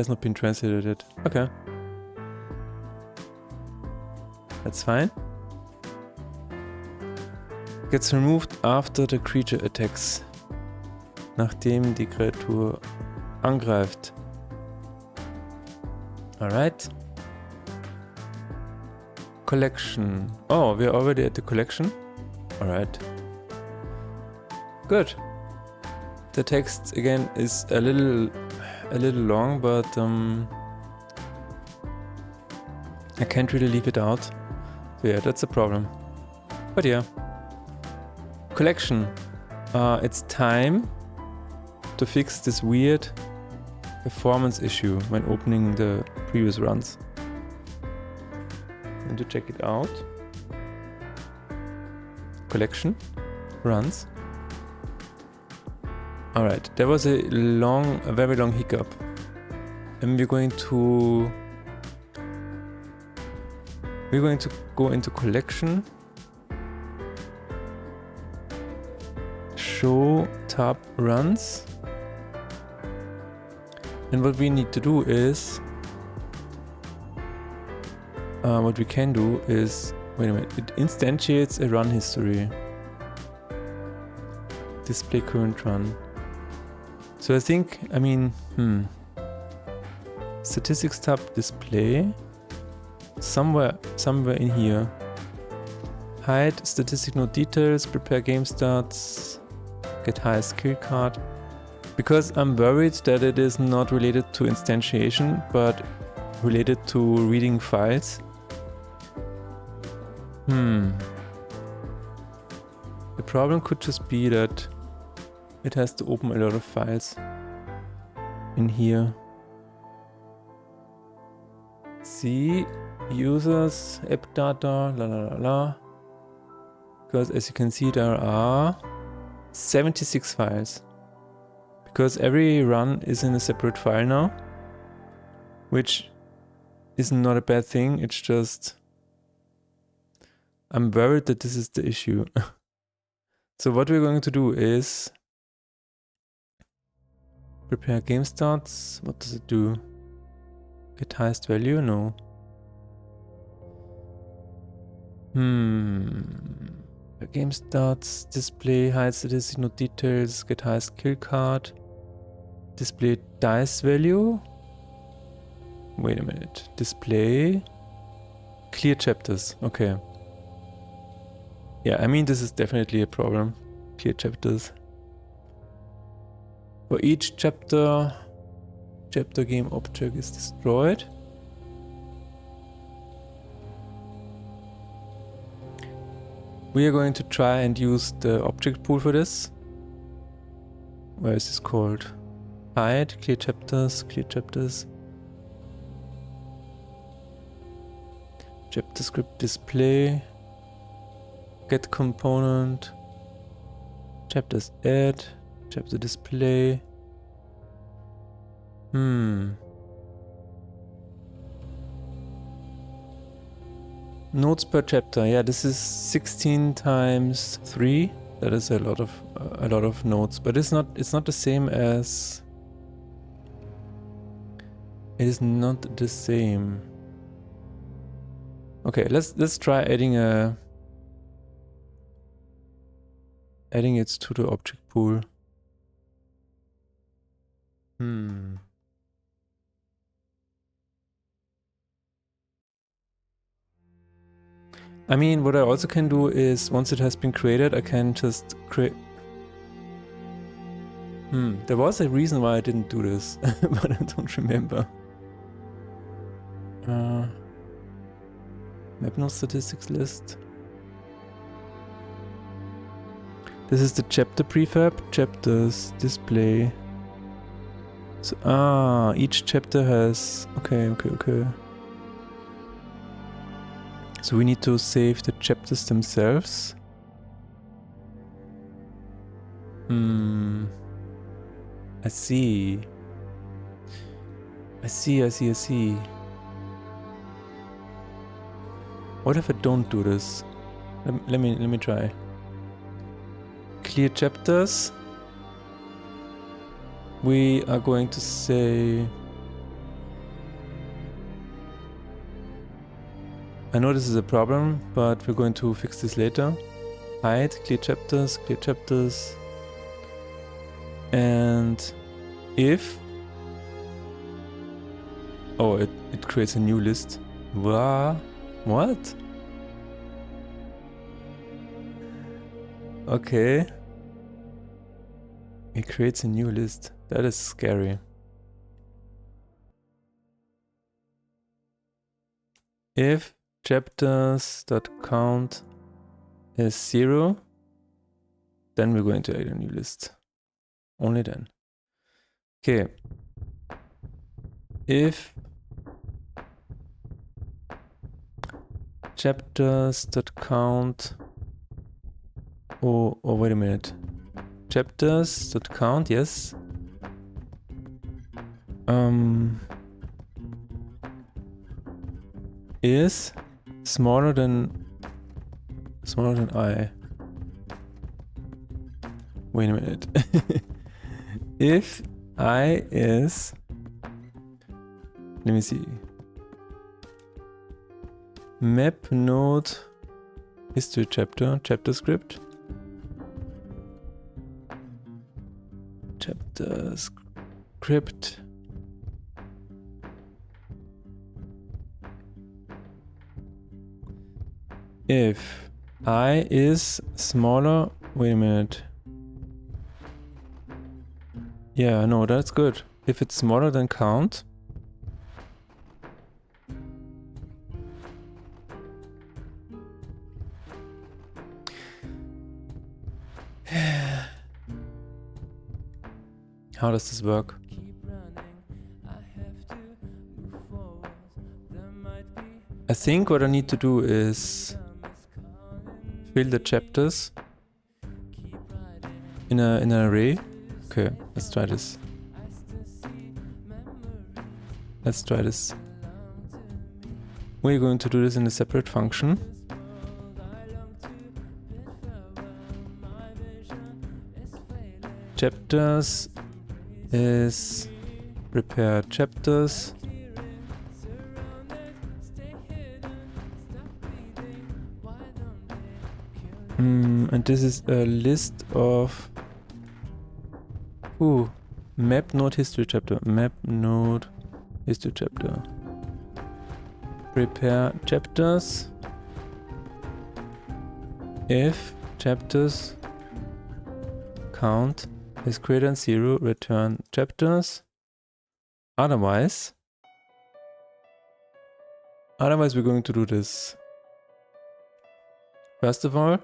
not been translated yet. Okay. That's fine. Gets removed after the creature attacks. Nachdem die Kreatur angreift. Alright. Collection. Oh, we're already at the collection. Alright. Good. The text again is a little long, but I can't really leave it out. So yeah, that's a problem. But yeah. Collection. It's time to fix this weird performance issue when opening the previous runs. And to check it out. Collection. Runs. Alright, there was a very long hiccup. And we're going to go into collection. Show tab runs. And what we need to do is, what we can do is, wait a minute, it instantiates a run history. Display current run. So I think, statistics tab display, somewhere in here. Hide statistic node details, prepare game stats, get highest skill card. Because I'm worried that it is not related to instantiation, but related to reading files. The problem could just be that it has to open a lot of files in here. See, users, app data, la la la la. Because as you can see, there are 76 files. Because every run is in a separate file now, which is not a bad thing. It's just, I'm worried that this is the issue. So what we're going to do is prepare game starts. What does it do? Get highest value? No. Game starts, display high statistic, no details, get highest kill card, display dice value. Wait a minute. Display clear chapters. Okay. Yeah, I mean, this is definitely a problem. Clear chapters. For each chapter game object is destroyed. We are going to try and use the object pool for this. Where is this called? Hide, clear chapters, clear chapters. Chapter script display. Get component. Chapters add. Chapter display. Notes per chapter. Yeah, this is 16 times 3. That is a lot of notes, but it's not the same as. It is not the same. Okay, let's try adding it to the object pool. I mean, what I also can do is, once it has been created, I can just create... There was a reason why I didn't do this, but I don't remember. Map node statistics list. This is the chapter prefab, chapters, display. So, each chapter has... Okay. So we need to save the chapters themselves. I see. What if I don't do this? Let me try. Clear chapters. We are going to say... I know this is a problem, but we're going to fix this later. Hide, clear chapters, and if... Oh, it creates a new list. What? Okay. It creates a new list. That is scary. If chapters.count is 0, then we're going to add a new list. Only then. Okay. If chapters.count... Oh, wait a minute. Chapters.count, yes. Is smaller than I. Wait a minute. If I is... Let me see. Map node history chapter script. Chapter script. If I is smaller... Wait a minute. Yeah, no, that's good. If it's smaller than count... How does this work? I think what I need to do is fill the chapters in an array. Okay, let's try this. Let's try this. We're going to do this in a separate function. Chapters is prepare chapters. And this is a list of map node history chapter. Map node history chapter. Prepare chapters. If chapters count is greater than 0, return chapters. Otherwise we're going to do this. First of all,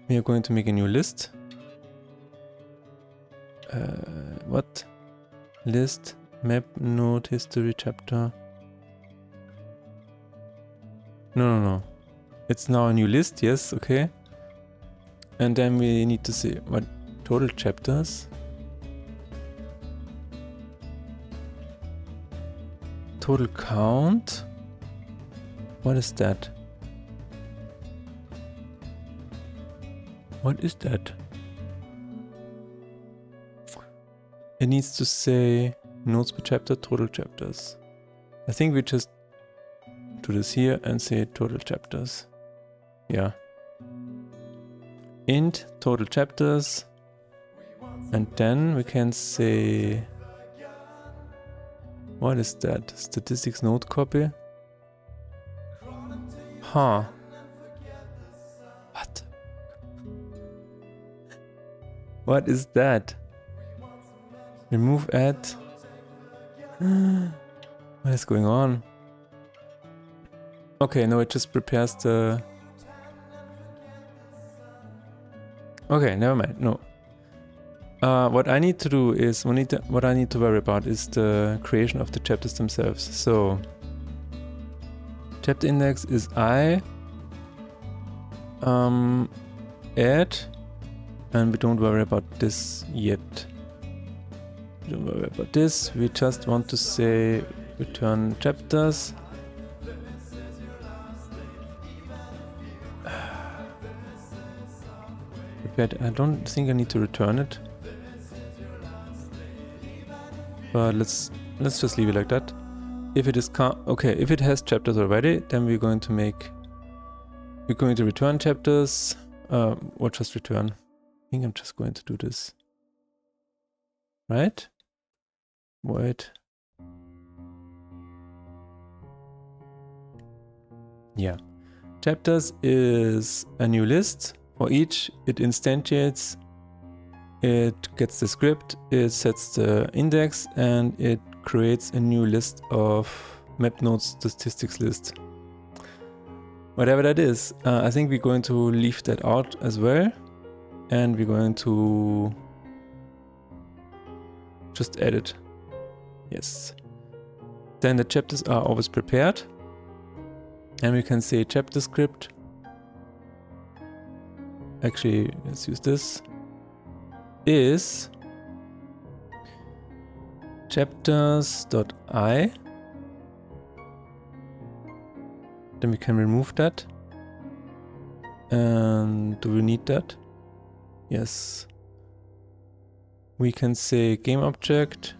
we are going to make a new list. What? List, map, node, history, chapter. No. It's now a new list, yes, okay. And then we need to see what total chapters. Total count. What is that? What is that? It needs to say nodes per chapter, total chapters. I think we just do this here and say total chapters. Yeah. Int total chapters. And then we can say, what is that? Statistics node copy? Huh. What? What is that? Remove add. What is going on? Okay, no, it just prepares the... Okay, never mind, no. What I need to do is, what I need to worry about is the creation of the chapters themselves. So, chapter index is I, add, and we don't worry about this yet. We don't worry about this, we just want to say return chapters. I don't think I need to return it. But let's just leave it like that. If it is if it has chapters already, then we're going to return chapters. Or just return. I think I'm just going to do this. Right? Void. Yeah. Chapters is a new list. For each, it instantiates, it gets the script, it sets the index, and it creates a new list of map node statistics list. Whatever that is, I think we're going to leave that out as well, and we're going to just add it. Yes. Then the chapters are always prepared, and we can say chapter script. Actually, let's use this. Is chapters.I. Then we can remove that. And do we need that? Yes. We can say game object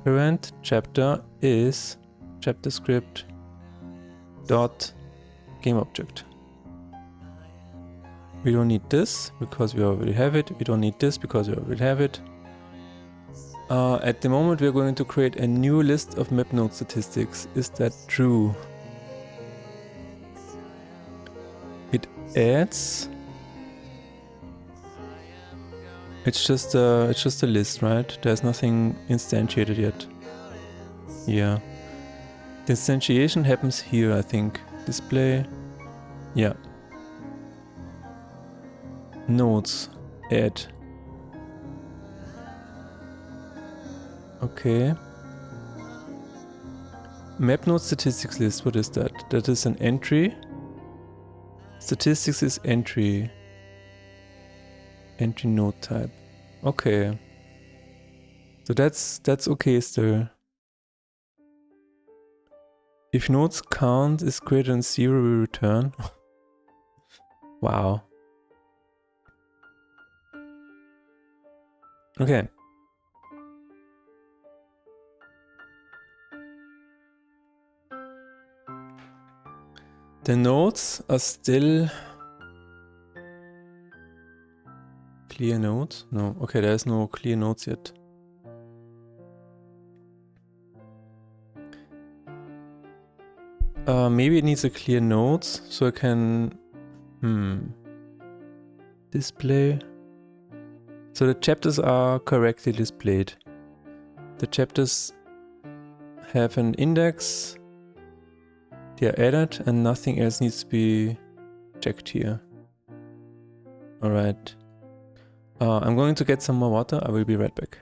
parent chapter is chapter script dot game object. We don't need this because we already have it. We don't need this because we already have it. At the moment we're going to create a new list of map node statistics. Is that true? It adds. It's just a list, right? There's nothing instantiated yet. Yeah. The instantiation happens here, I think. Display. Yeah. Nodes, add. Okay. Map node statistics list, what is that? That is an entry. Statistics is entry. Entry node type. Okay. So that's okay still. If nodes count is greater than 0, we return. Wow. Okay. The nodes are still clear nodes? No. Okay, there's no clear nodes yet. Maybe it needs a clear nodes so I can display. So the chapters are correctly displayed. The chapters have an index. They are added and nothing else needs to be checked here. Alright. I'm going to get some more water. I will be right back.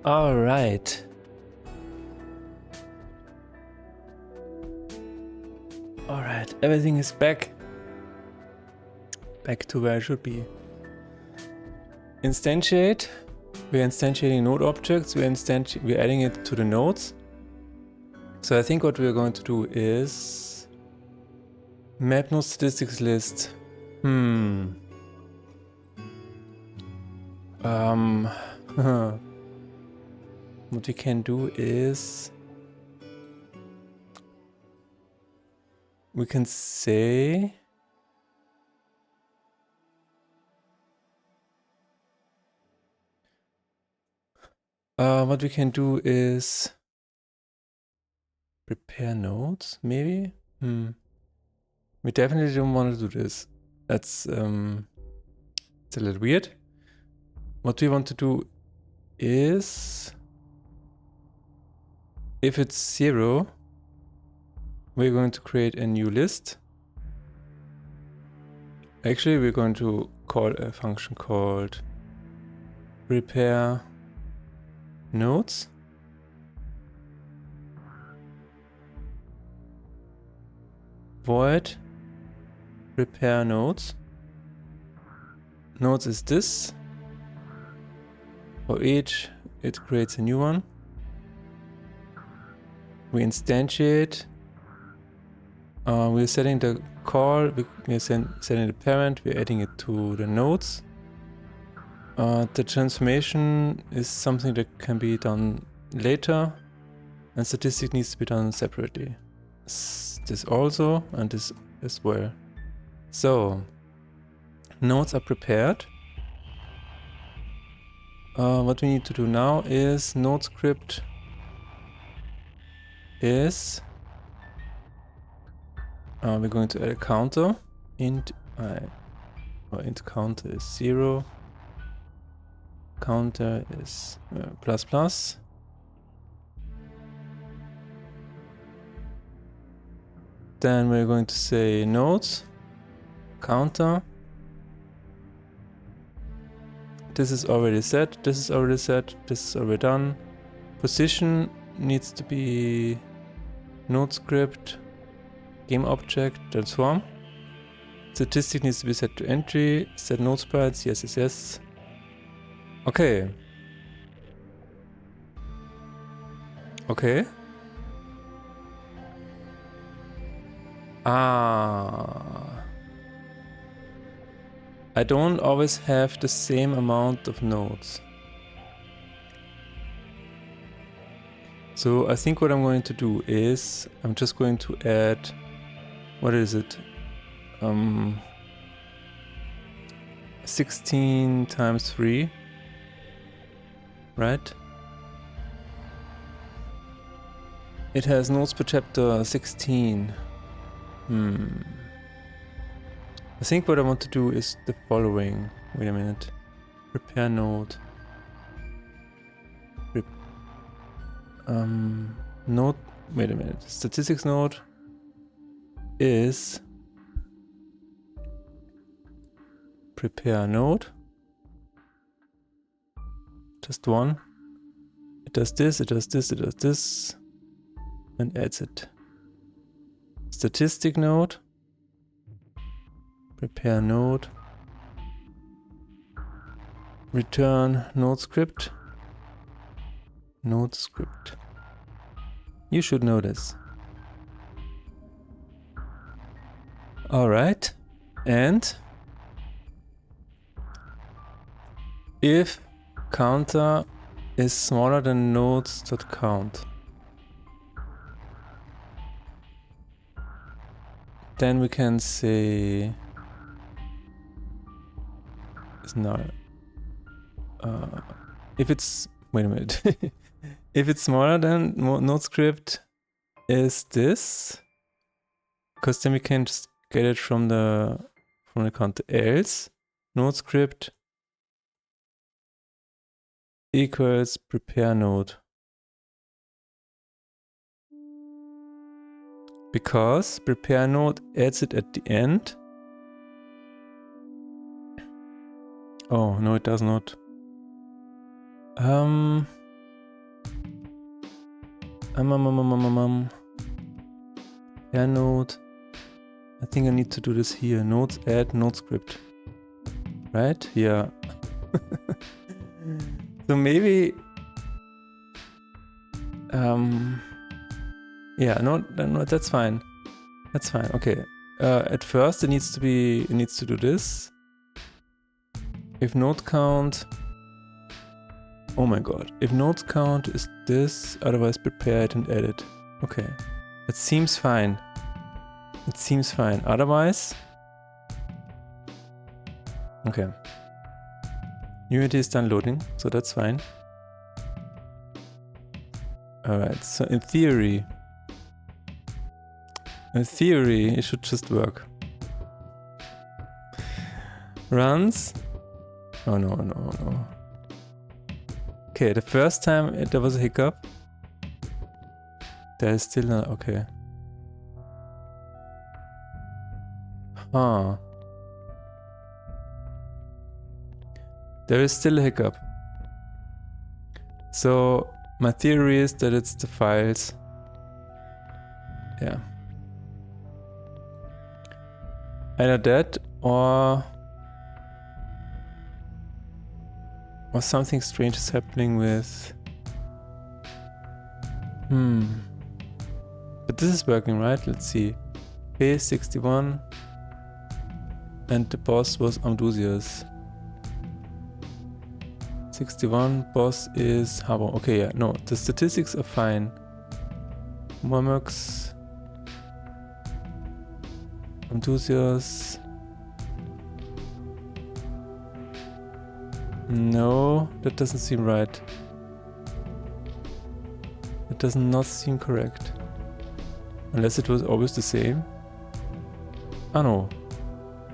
All right. All right, everything is back. Back to where it should be. Instantiate. We're instantiating node objects. We're adding it to the nodes. So I think what we're going to do is map node statistics list. What we can do is we can say what we can do is prepare nodes, maybe? We definitely don't want to do this. That's it's a little weird. What we want to do is if it's 0, we're going to create a new list. Actually, we're going to call a function called prepare nodes. Void prepare nodes. Nodes is this. For each, it creates a new one. We instantiate. We're setting the call. We're setting the parent. We're adding it to the nodes. The transformation is something that can be done later, and statistic needs to be done separately. This also, and this as well. So, nodes are prepared. What we need to do now is node script is we're going to add a counter. Int counter is 0. Counter is plus plus. Then we're going to say nodes counter. This is already set. This is already set. This is already done. Position needs to be node script, game object, transform. Statistic needs to be set to entry. Set node sprites. Yes, yes, yes. Okay. Okay. I don't always have the same amount of nodes. So I think what I'm going to do is I'm just going to add, what is it? 16 times 3, right? It has nodes per chapter 16. I think what I want to do is the following. Wait a minute. Prepare node. Node. Wait a minute. Statistics node is prepare node. Just one. It does this, it does this, it does this, and adds it. Statistic node. Prepare node. Return node script. Node script. You should know this. Alright. And if counter is smaller than nodes.count, then we can say no. If it's, wait a minute. If it's smaller than node script is this, because then we can just get it from the counter. Else node script equals prepare node, because prepare node adds it at the end. Oh no, it does not. Yeah, node. I think I need to do this here. Nodes, add node script. Right? Yeah. So maybe yeah, no, that's fine. That's fine. Okay. At first it needs to do this. If node count, oh my god. If node count is this, otherwise prepare it and edit. Okay. It seems fine. It seems fine. Otherwise, okay. Unity is done loading, so that's fine. Alright, so in theory, it should just work. Runs. Oh no, no, no. Okay, the first time there was a hiccup. There is still not, okay. Huh. There is still a hiccup. So my theory is that it's the files. Yeah. Either that or something strange is happening with... But this is working, right? Let's see. Base 61 and the boss was Amdusias. 61, boss is Harbor. Okay, yeah, no, the statistics are fine. Momux, Amdusias. No, that doesn't seem right. It does not seem correct. Unless it was always the same. Ah, no.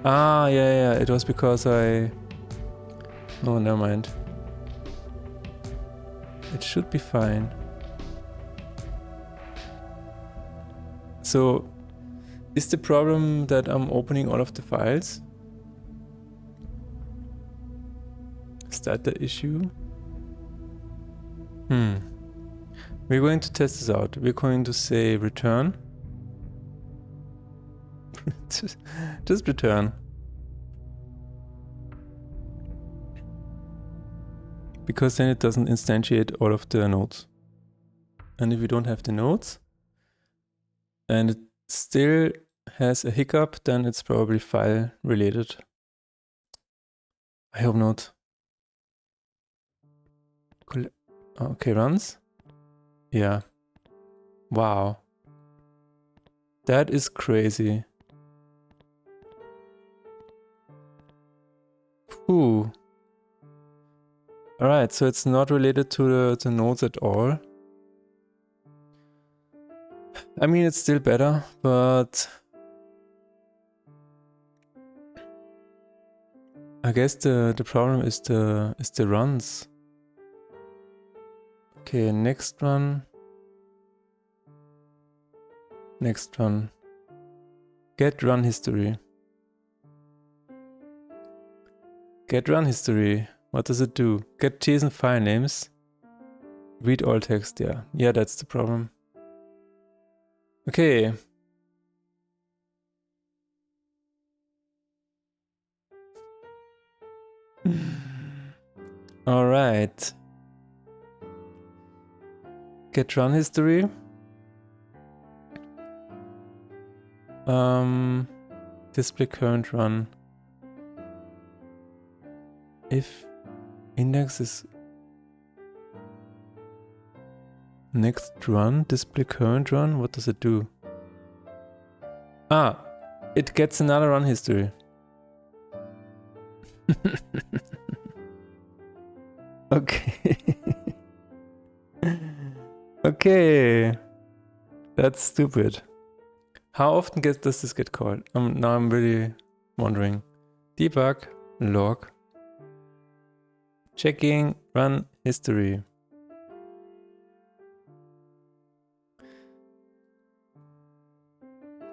Ah, yeah, it was because I... No, never mind. It should be fine. So, is the problem that I'm opening all of the files? Is that the issue? We're going to test this out. We're going to say return. Just return. Because then it doesn't instantiate all of the nodes. And if you don't have the nodes, and it still has a hiccup, then it's probably file related. I hope not. Okay, runs. Yeah. Wow. That is crazy. Ooh. Alright, so it's not related to the nodes at all. I mean, it's still better, but I guess the problem is the runs. Okay, next one. Next one. Get run history. Get run history. What does it do? Get JSON file names. Read all text, yeah. Yeah, that's the problem. Okay. All right. Get run history. Display current run. If index is next run, display current run, what does it do? Ah, it gets another run history. Okay. Okay. That's stupid. How often does this get called? Now I'm really wondering. Debug, log, checking, run history.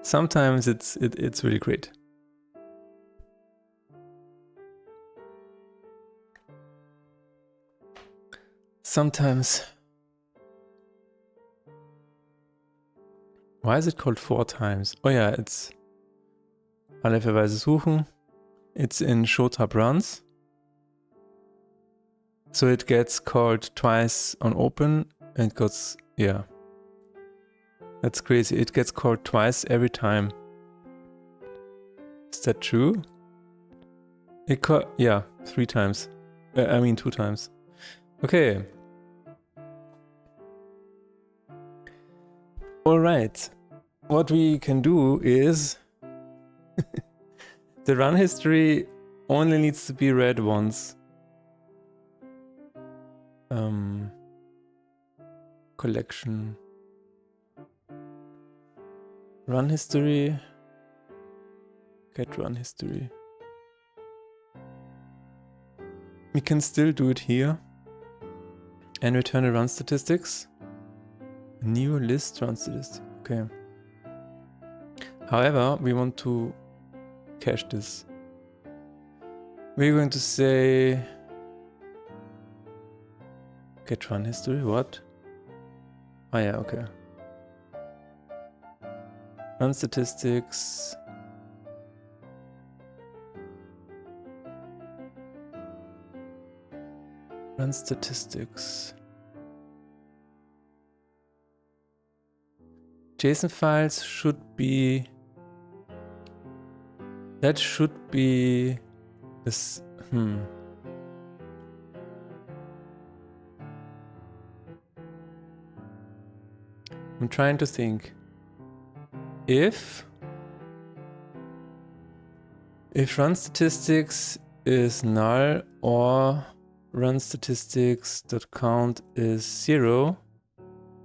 Sometimes it's really great. Sometimes Why is it called 4 times? Oh yeah, it's aleph-weise suchen. It's in showtab runs. So it gets called twice on open and goes, yeah. That's crazy. It gets called twice every time. Is that true? Yeah, 3 times. I mean 2 times. Okay. Alright. What we can do is the run history only needs to be read once. Collection. Run history. Get run history. We can still do it here. And return the run statistics. New list run statistics. Okay. However, we want to cache this. We're going to say get run history. What? Oh yeah, okay. Run statistics. Run statistics. JSON files should be. That should be this. I'm trying to think. If run statistics is null or run statistics.count is 0,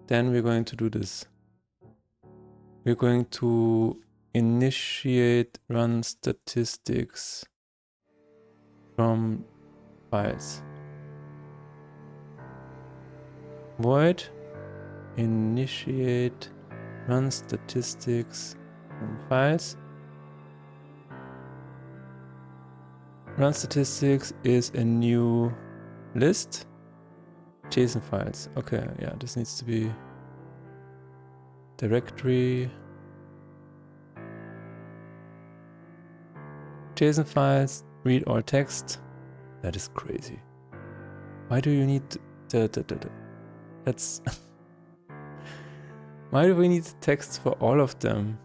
then we're going to do this. We're going to initiate run statistics from files. Void initiate run statistics from files. Run statistics is a new list. JSON files. Okay, yeah, this needs to be directory. JSON files, read all text. That is crazy. Why do you need that's why do we need text for all of them?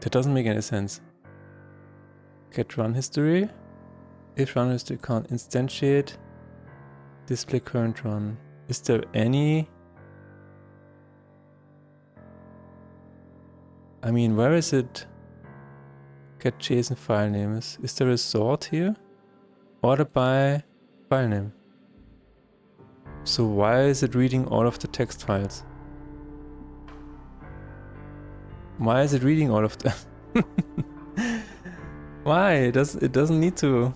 That doesn't make any sense. Get run history. If run history can't instantiate, display current run. Is there any? I mean, where is it? Get JSON file names. Is there a sort here? Order by file name. So why is it reading all of the text files? Why is it reading all of them? Why? It doesn't need to.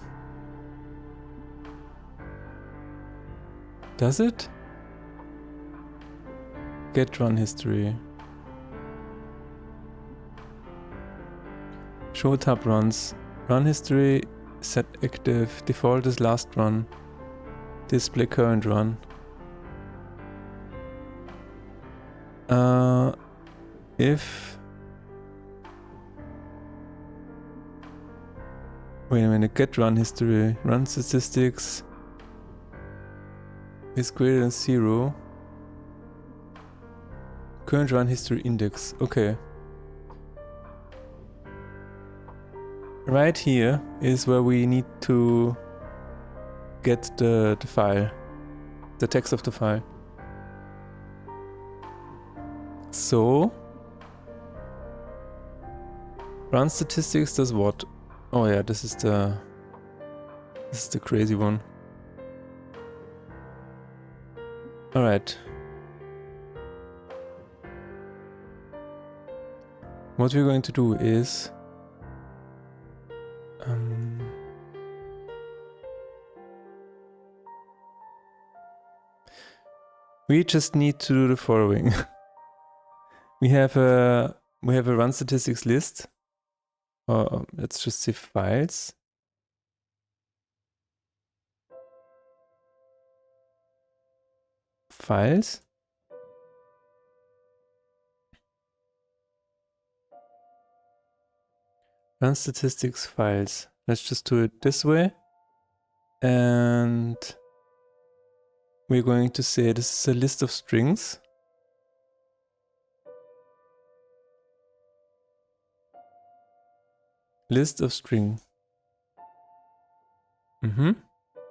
Does it? Get run history. Show tab runs. Run history set active. Default is last run. Display current run. If wait a minute, get run history. Run statistics is greater than 0. Current run history index. Okay. Right here is where we need to get the file, the text of the file. So run statistics does what? Oh yeah, this is the crazy one. All right. What we're going to do is we just need to do the following. we have a run statistics list. Let's just say files. Files. Run statistics files. Let's just do it this way. And we're going to say this is a list of strings. List of string.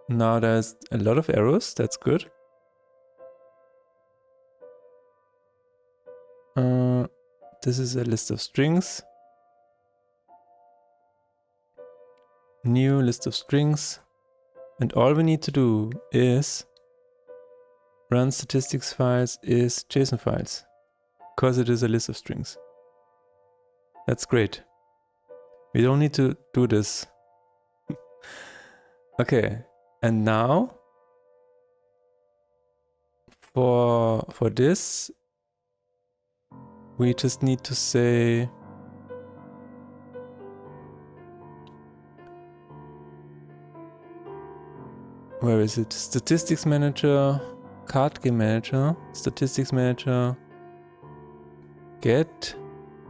Now there's a lot of arrows. That's good. This is a list of strings. New list of strings. And all we need to do is run statistics files is JSON files. Because it is a list of strings. That's great. We don't need to do this. Okay. And now for this we just need to say where is it? Statistics manager, card game manager, statistics manager, get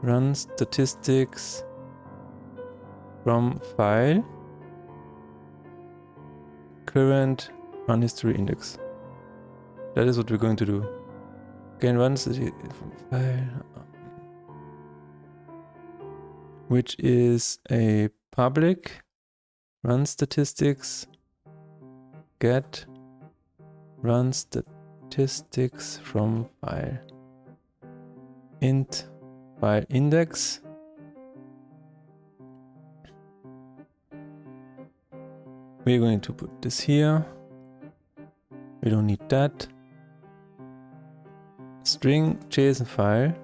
run statistics from file current run history index. That is what we're going to do. Again, run statistics from file, which is a public run statistics get run statistics from file int file index. We're going to put this here. We don't need that. String JSON file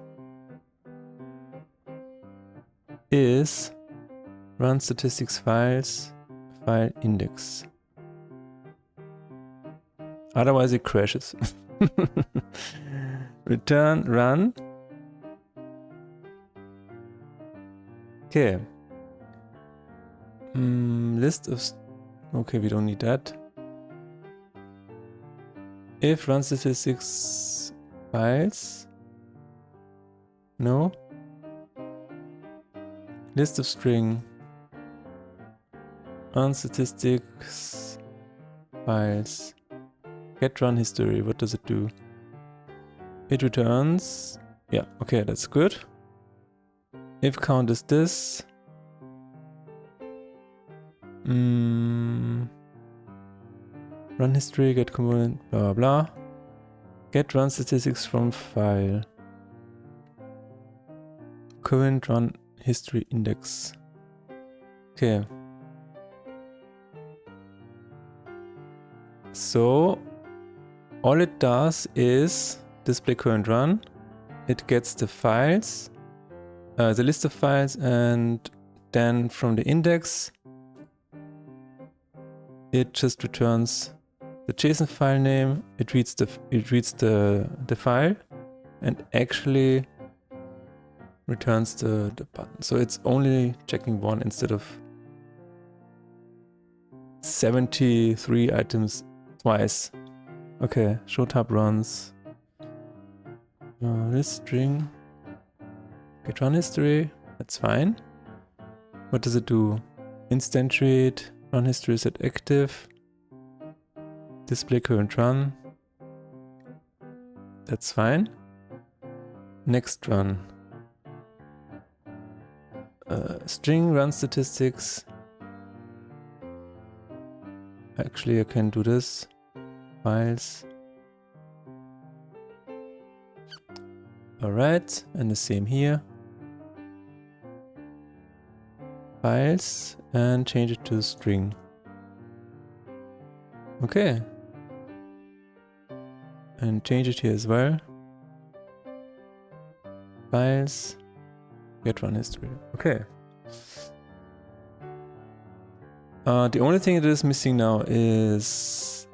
is run statistics files file index. Otherwise it crashes. Return run. Okay. List of okay, we don't need that. If run statistics files. No. List of string. Run statistics files. Get run history. What does it do? It returns. Yeah, okay, that's good. If count is this. Run history, get component, blah blah blah. Get run statistics from file. Current run history index. Okay. So all it does is display current run. It gets the files, the list of files, and then from the index it just returns the JSON file name. It reads the file and actually returns the button. So it's only checking one instead of 73 items twice. Okay, show tab runs. This string. Get run history. That's fine. What does it do? Instantiate. Run history set active. Display current run. That's fine. Next run. String run statistics. Actually, I can do this. Files. Alright, and the same here. Files, and change it to string. Okay. And change it here as well. Files, get run history. Okay. The only thing that is missing now is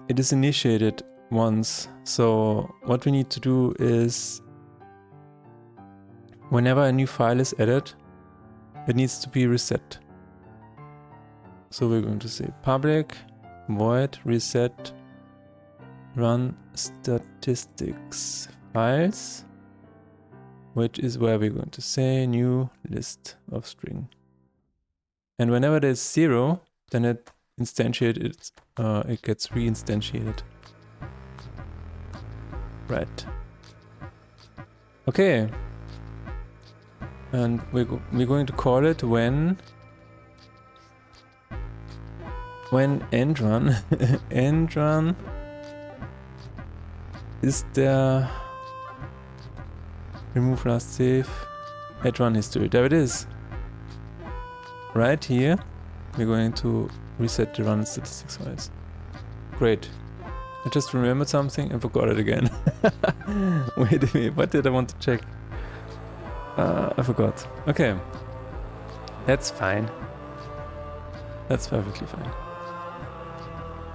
it is initiated once. So what we need to do is whenever a new file is added, it needs to be reset. So we're going to say public void reset run statistics files which is where we're going to say new list of string. And whenever there's 0, then it instantiates, it gets re-instantiated. Right. Okay. And we're going to call it when end run end run is there. Remove last save at run history. There it is. Right here, we're going to reset the run statistics files. Great. I just remembered something and forgot it again. Wait a minute, what did I want to check? I forgot. Okay. That's fine. That's perfectly fine.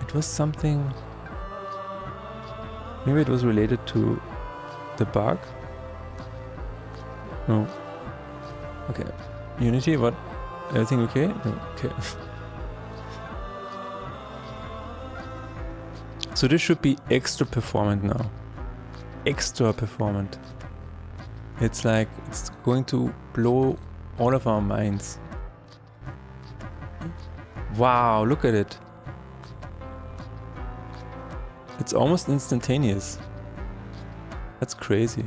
It was something... Maybe it was related to the bug? No. Okay. Unity, what? Everything okay? No, okay. So this should be extra performant now. Extra performant. It's like, it's going to blow all of our minds. Wow, look at it. It's almost instantaneous. That's crazy.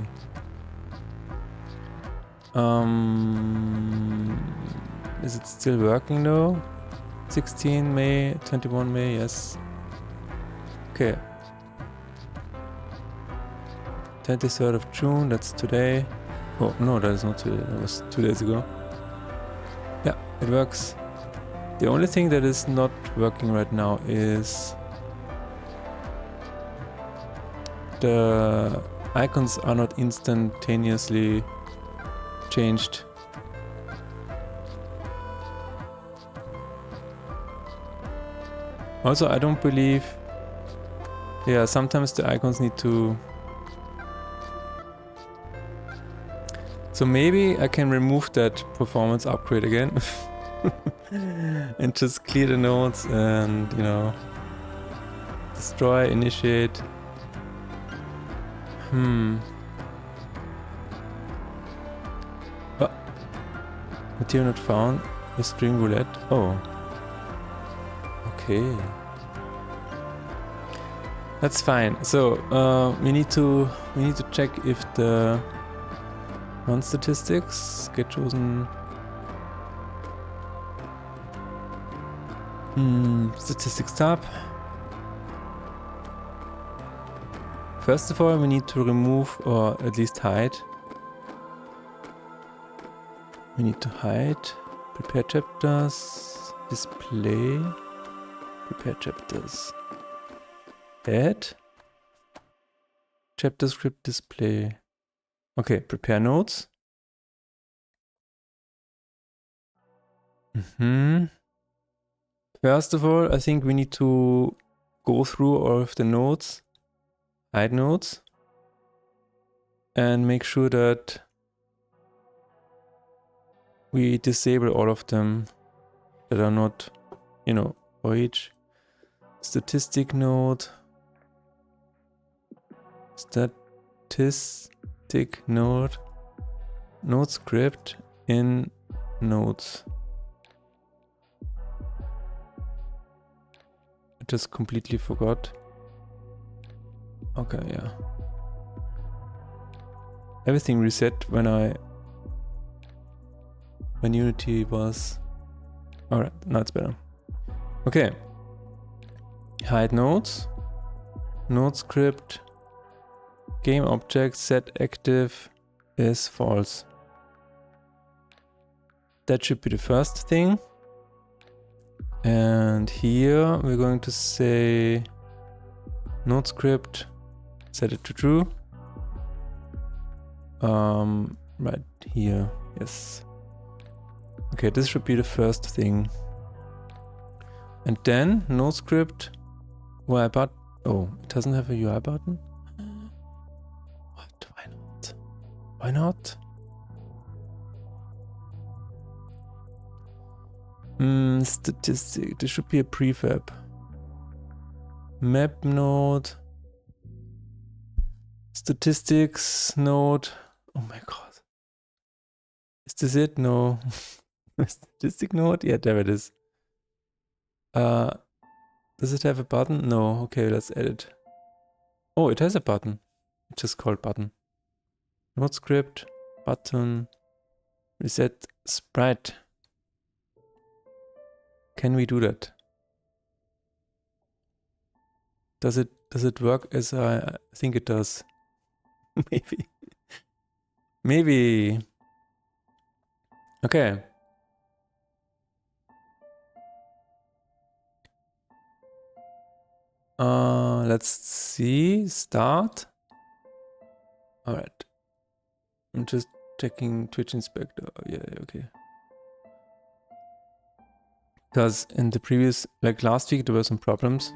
Is it still working though? 16 May, 21 May, yes. Okay. 23rd of June, that's today. Oh, no, that is not today, that was 2 days ago. Yeah, it works. The only thing that is not working right now is the icons are not instantaneously changed. Also, I don't believe... Yeah, sometimes the icons need to... So maybe I can remove that performance upgrade again. And just clear the nodes and, you know... Destroy, initiate... Oh. Material not found. A string roulette. Oh. Okay. That's fine. So we need to check if the run statistics get chosen. Statistics tab. First of all, we need to remove or at least hide. We need to hide. Prepare chapters. Display. Prepare chapters. Add. Chapter script display. Okay, prepare notes. First of all, I think we need to go through all of the nodes. Hide nodes. And make sure that we disable all of them that are not, you know, for each statistic node. Statistic node. Node script in nodes. I just completely forgot. Okay, yeah. Everything reset when Unity was... Alright, now it's better. Okay. Hide nodes. Node script. Game object set active is false. That should be the first thing. And here we're going to say node script, set it to true. Right here, yes. Okay, this should be the first thing. And then node script UI button. Oh, it doesn't have a UI button? What? Why not? Why not? Statistic. This should be a prefab. Map node. Statistics node. Oh my god. Is this it? No. Statistic node? Yeah, there it is. Does it have a button? No. Okay, let's add it. Oh, it has a button. It's just called button. Node script, button, reset sprite. Can we do that? Does it work as I think it does? Maybe. Maybe. Okay. Let's see. Start. All right. I'm just checking Twitch Inspector. Yeah, okay. Because in the previous, like last week, there were some problems.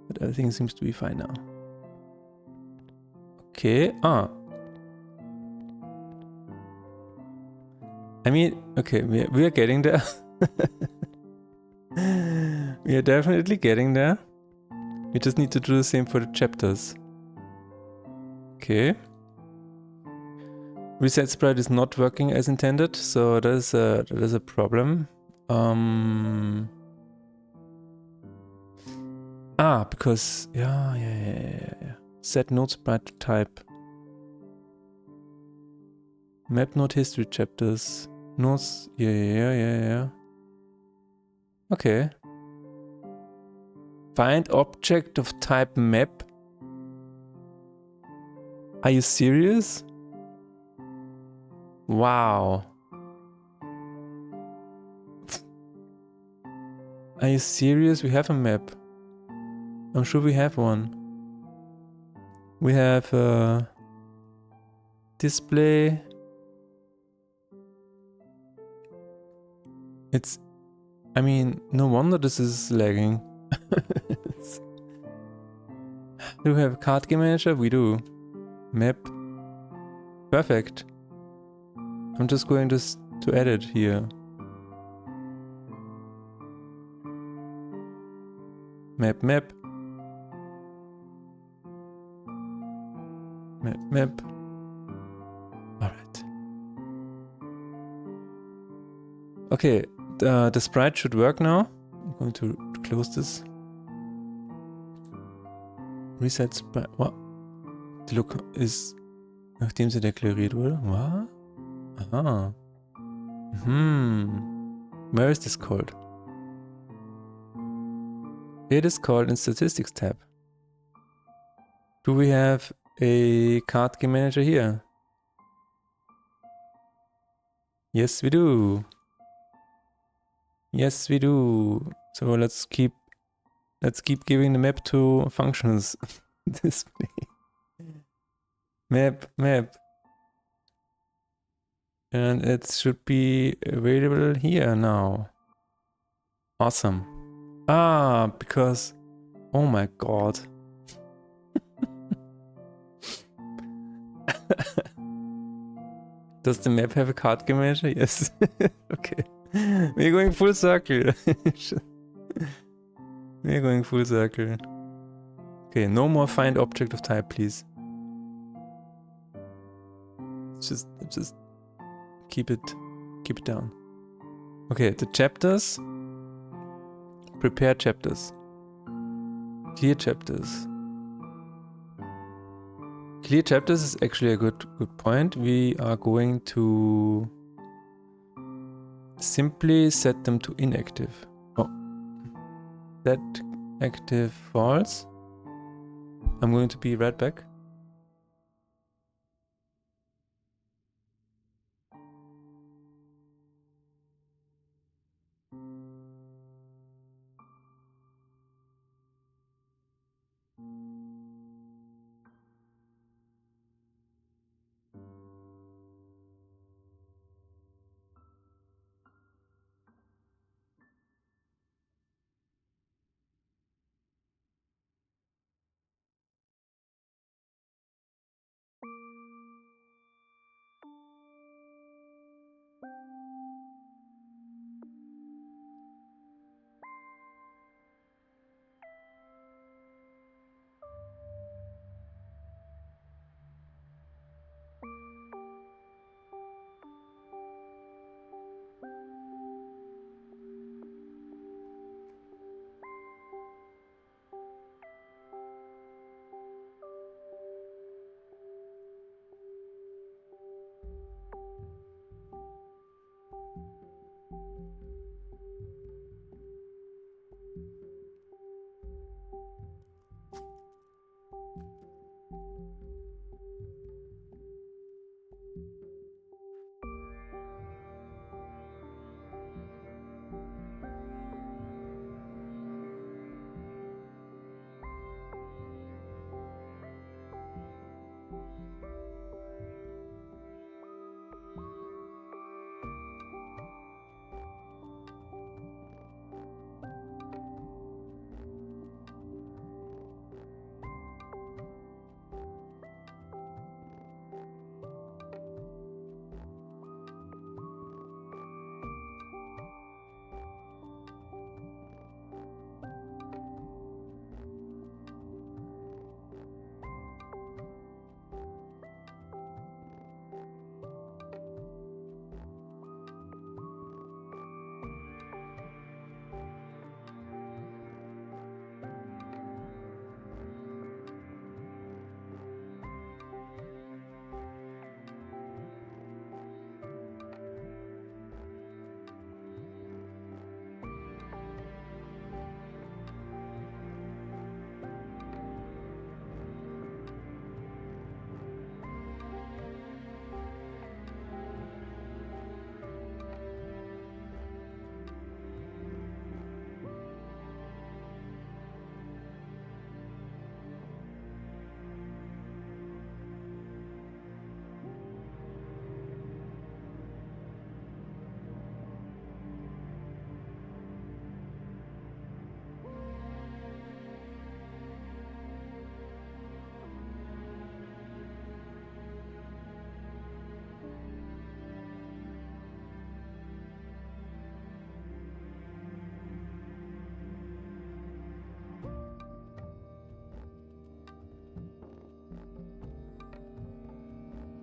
But everything seems to be fine now. Okay. I mean, okay, we are getting there. We are definitely getting there. We just need to do the same for the chapters. Okay. Reset sprite is not working as intended, so that is a problem. Because yeah. Set node sprite to type. Map node history chapters. Nodes. Yeah. Okay. Find object of type map. Are you serious? Wow. Are you serious? We have a map. I'm sure we have one. We have display. I mean, no wonder this is lagging. Do we have a card game manager? We do. Map. Perfect. I'm just going to edit here. Map. Alright. Okay, the sprite should work now. I'm going to close this. Reset sprite. What? Die Look ist, nachdem sie deklariert wurde. What? Aha. Where is this called? It is called in Statistics tab. Do we have a card game manager here? Yes, we do. Yes, we do. So let's keep giving the map to functions. Display. Map. And it should be available here now. Awesome. Because... Oh my god. Does the map have a card game manager? Yes. Okay. We're going full circle. We're going full circle. Okay, no more find object of type, please. Just keep it down. Okay, the chapters. Prepare chapters. Clear chapters. Clear chapters is actually a good point. We are going to simply set them to inactive. Oh. Set active false. I'm going to be right back.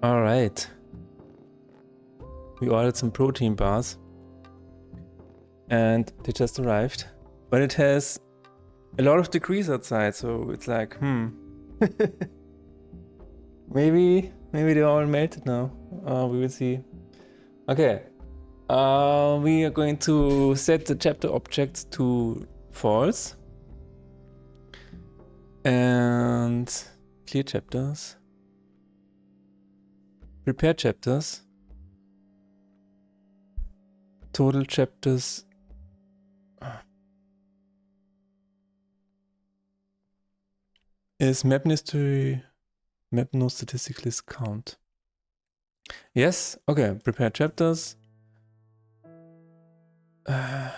All right. We ordered some protein bars and they just arrived. But it has a lot of degrees outside, so it's like, maybe they're all melted now. We will see. Okay. We are going to set the chapter objects to false. And clear chapters. Prepare chapters. Total chapters. Is map history, map no statistic list count? Yes, okay, prepare chapters. The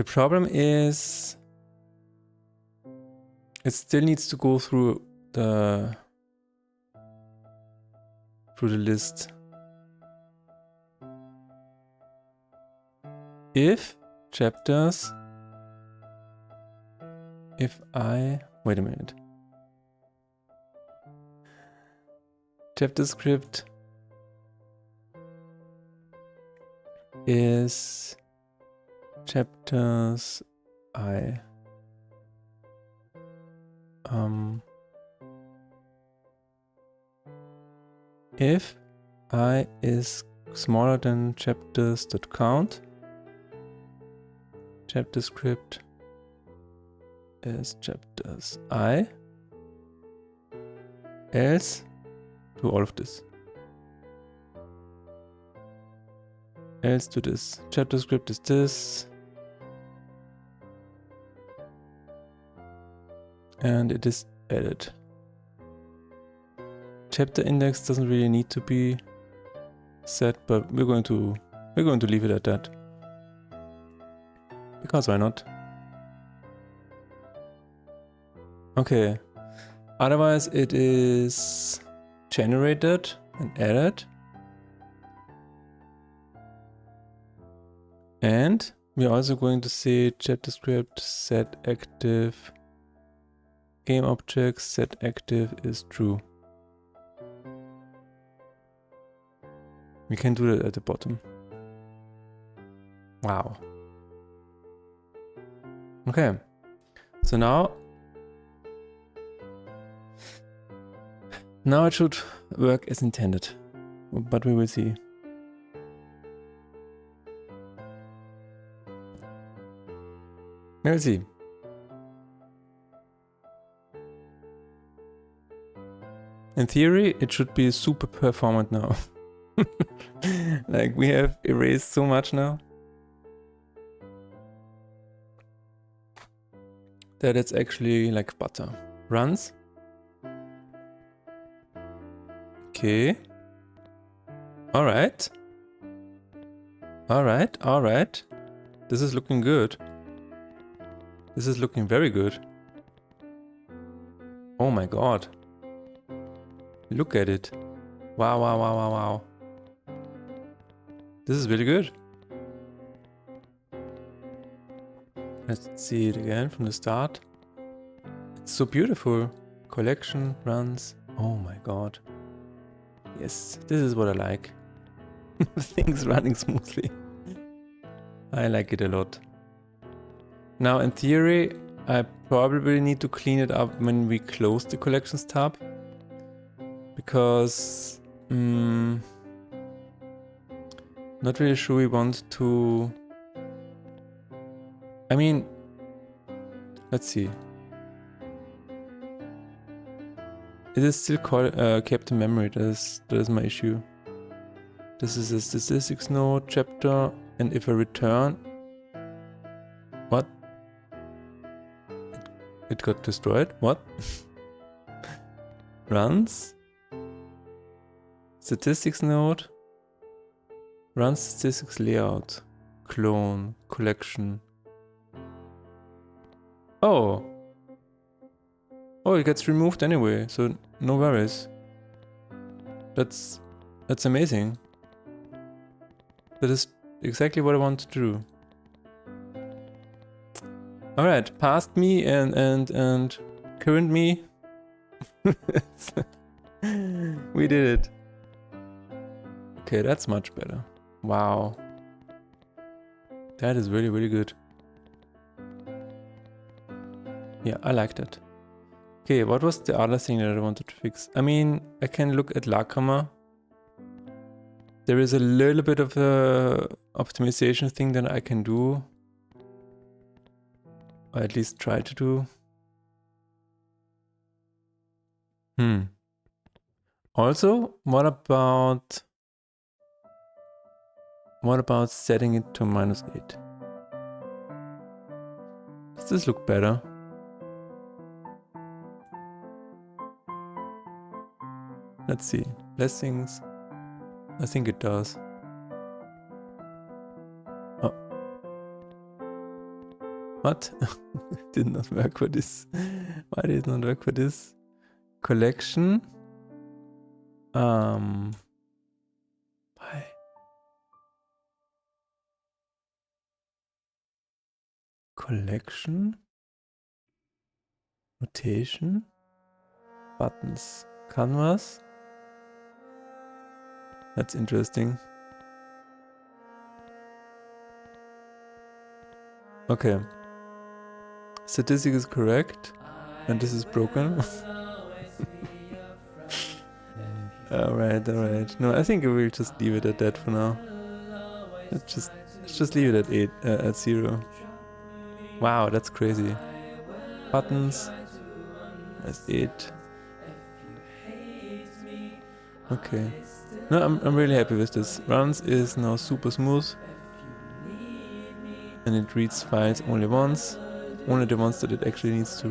problem is it still needs to go through the list. If chapters, if I, wait a minute. Chapter script is chapters I. If I is smaller than chapters.count, chapter script is chapters I, else do all of this. Else do this. Chapter script is this. And it is added. Chapter index doesn't really need to be set, but we're going to leave it at that. Because why not? Okay. Otherwise it is generated and added. And we're also going to say chapter script set active game objects set active is true. We can do that at the bottom. Wow. Okay. So now it should work as intended, but we will see. We'll see. In theory, it should be super performant now. Like, we have erased so much now that it's actually like butter. Runs. Okay. Alright. Alright. This is looking good. This is looking very good. Oh my god. Look at it. Wow. This is really good. Let's see it again from the start. It's so beautiful. Collection runs. Oh my god. Yes, this is what I like. Things running smoothly. I like it a lot. Now in theory, I probably need to clean it up when we close the collections tab. Because not really sure we want to. I mean, let's see. It is still kept in memory. That is my issue. This is a statistics node chapter, and if I return, what? It got destroyed. What? Runs. Statistics node. Run statistics layout. Clone. Collection. Oh. Oh, it gets removed anyway, so no worries. That's amazing. That is exactly what I want to do. Alright, past me and current me. We did it. Okay, that's much better. Wow. That is really, really good. Yeah, I like that. Okay, what was the other thing that I wanted to fix? I mean, I can look at Lacama. There is a little bit of a optimization thing that I can do. Or at least try to do. Also, what about setting it to -8? Does this look better? Let's see. Blessings. I think it does. Oh. What? It did not work for this. Why did it not work for this? Collection. Why? Collection. Rotation. Buttons. Canvas. That's interesting. Okay. Statistic is correct. And this is broken. Alright, alright. No, I think I will just leave it at that for now. Let's just leave it at 8, at 0. Wow, that's crazy. Buttons. That's 8. Okay. No, I'm really happy with this. Runs is now super smooth. And it reads files only once. Only the ones that it actually needs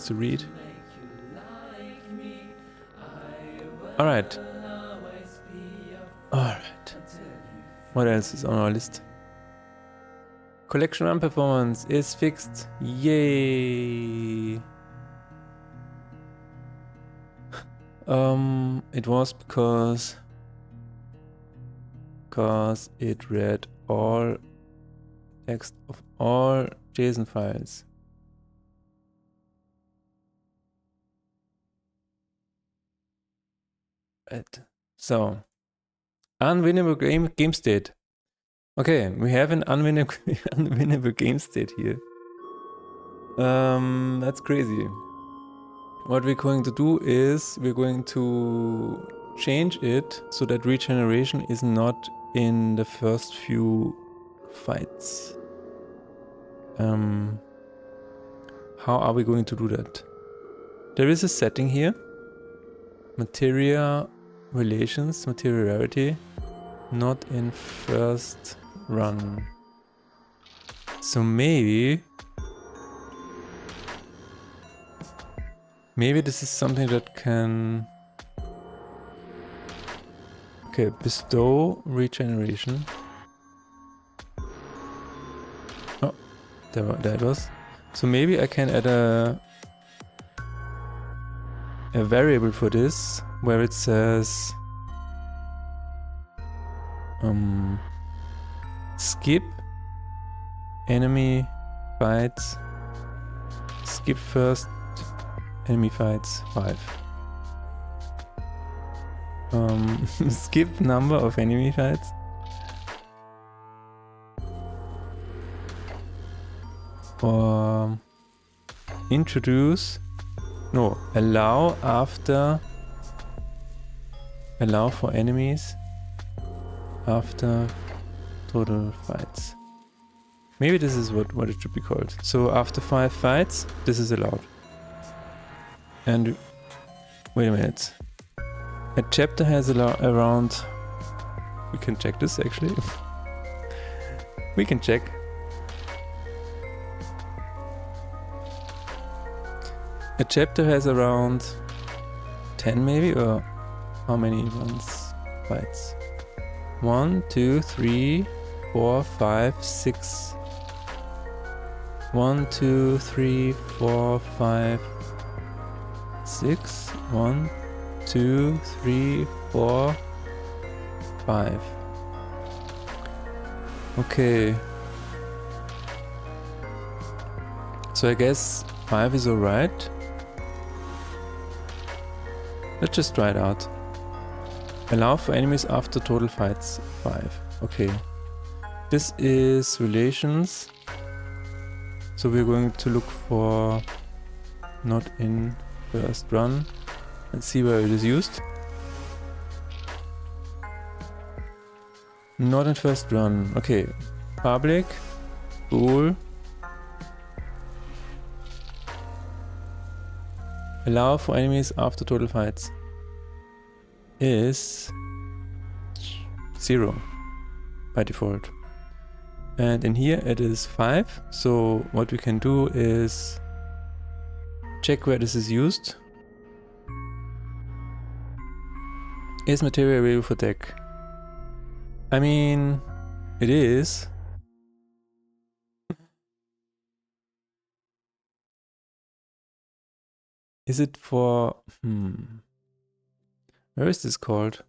to read. Alright. Alright. What else is on our list? Collection run performance is fixed. Yay! It was because it read all text of all JSON files. Right. So, unwinnable game state. Okay, we have an unwinnable game state here. That's crazy. What we're going to do is we're going to change it so that regeneration is not in the first few fights. How are we going to do that? There is a setting here. Materia relations, material rarity, not in first run. So maybe this is something that can... Okay, bestow regeneration. Oh, there it was. So maybe I can add a variable for this where it says skip enemy fights, skip first enemy fights 5. Skip number of enemy fights. Or introduce, no, allow for enemies after total fights. Maybe this is what it should be called. So after 5 fights, this is allowed. And wait a minute. A chapter has around... We can check this actually. We can check. A chapter has around 10 maybe, or how many ones? Fights? 1, 2, 3, 4, 5, 6. 1, 2, 3, 4, 5, 6. 1, 2, 3, 4, 5. Okay. So I guess 5 is alright. Let's just try it out. Allow for enemies after total fights 5. Okay. This is relations. So we're going to look for not in first run. Let's see where it is used. Not in first run. Okay. Public. Cool. Allow for enemies after total fights is 0 by default. And in here it is 5. So what we can do is check where this is used. Is material available for deck? I mean, it is. Is it for... Where is this called?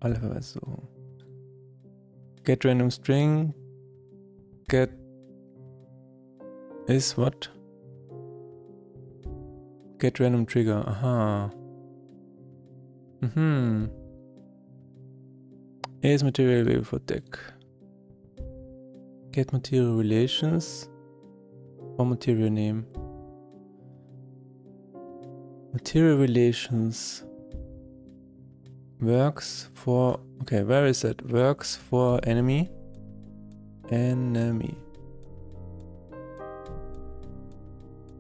Also. Get random string. Get... Is what? Get random trigger. Aha. Is material available for deck? Get material relations. Or material name. Material relations works for... Okay, where is that? Works for enemy. Enemy.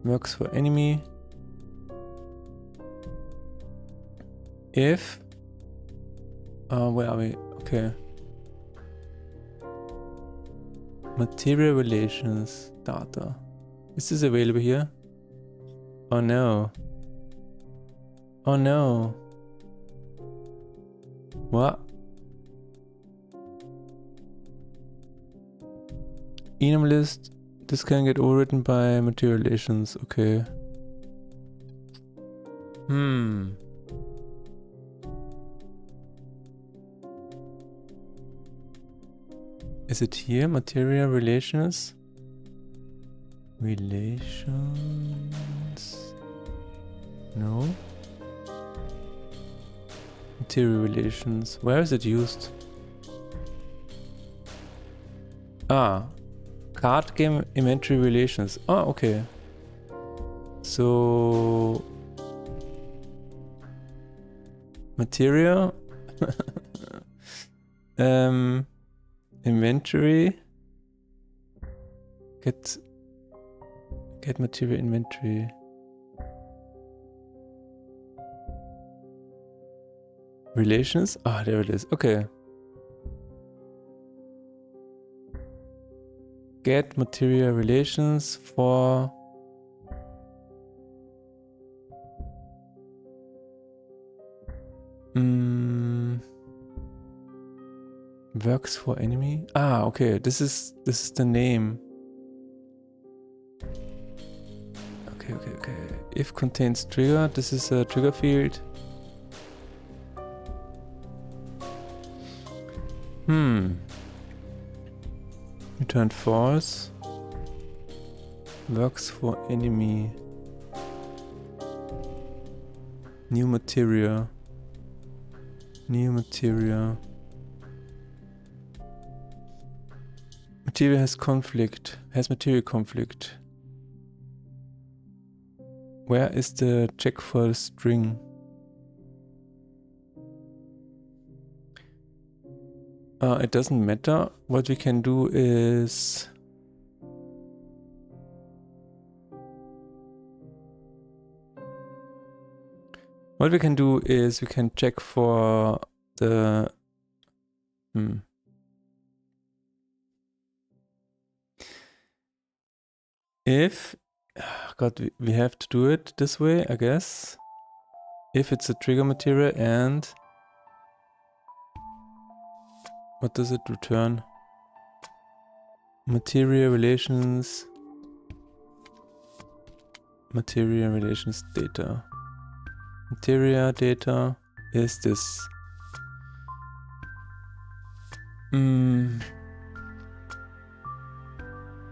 Works for enemy. If... where are we? Okay. Material relations data. Is this available here? Oh no. Oh no. What? Enum list. This can get overwritten by material relations. Okay. Is it here? Material relations? Relations? No. Material relations. Where is it used? Ah. Card game inventory relations. Oh, okay. So... Material. Inventory. Get material inventory. Relations? Ah, there it is. Okay. Get material relations for... Works for enemy? Ah, okay. This is the name. Okay. If contains trigger, this is a trigger field. Return false. Works for enemy. New material. New material. Material has conflict. Has material conflict. Where is the check for the string? It doesn't matter. What we can do is... What we can do is we can check for the... If... God, we have to do it this way, I guess. If it's a trigger material and... What does it return? Material relations... Material relations data. Material data is this.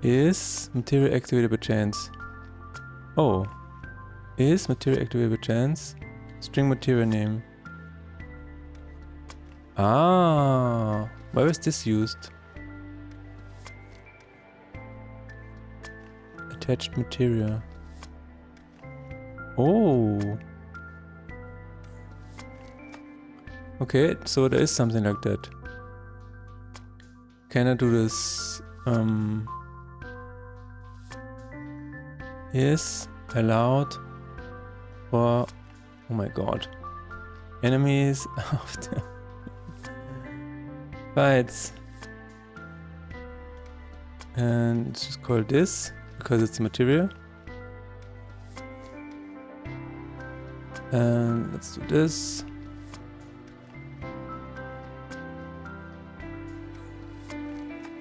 Is material activated by chance? Oh. Is material activated by chance? String material name. Ah, where is this used? Attached material. Oh. Okay, so there is something like that. Can I do this? Is allowed for, oh my god, enemies after fights. And let's just call this because it's material. And let's do this.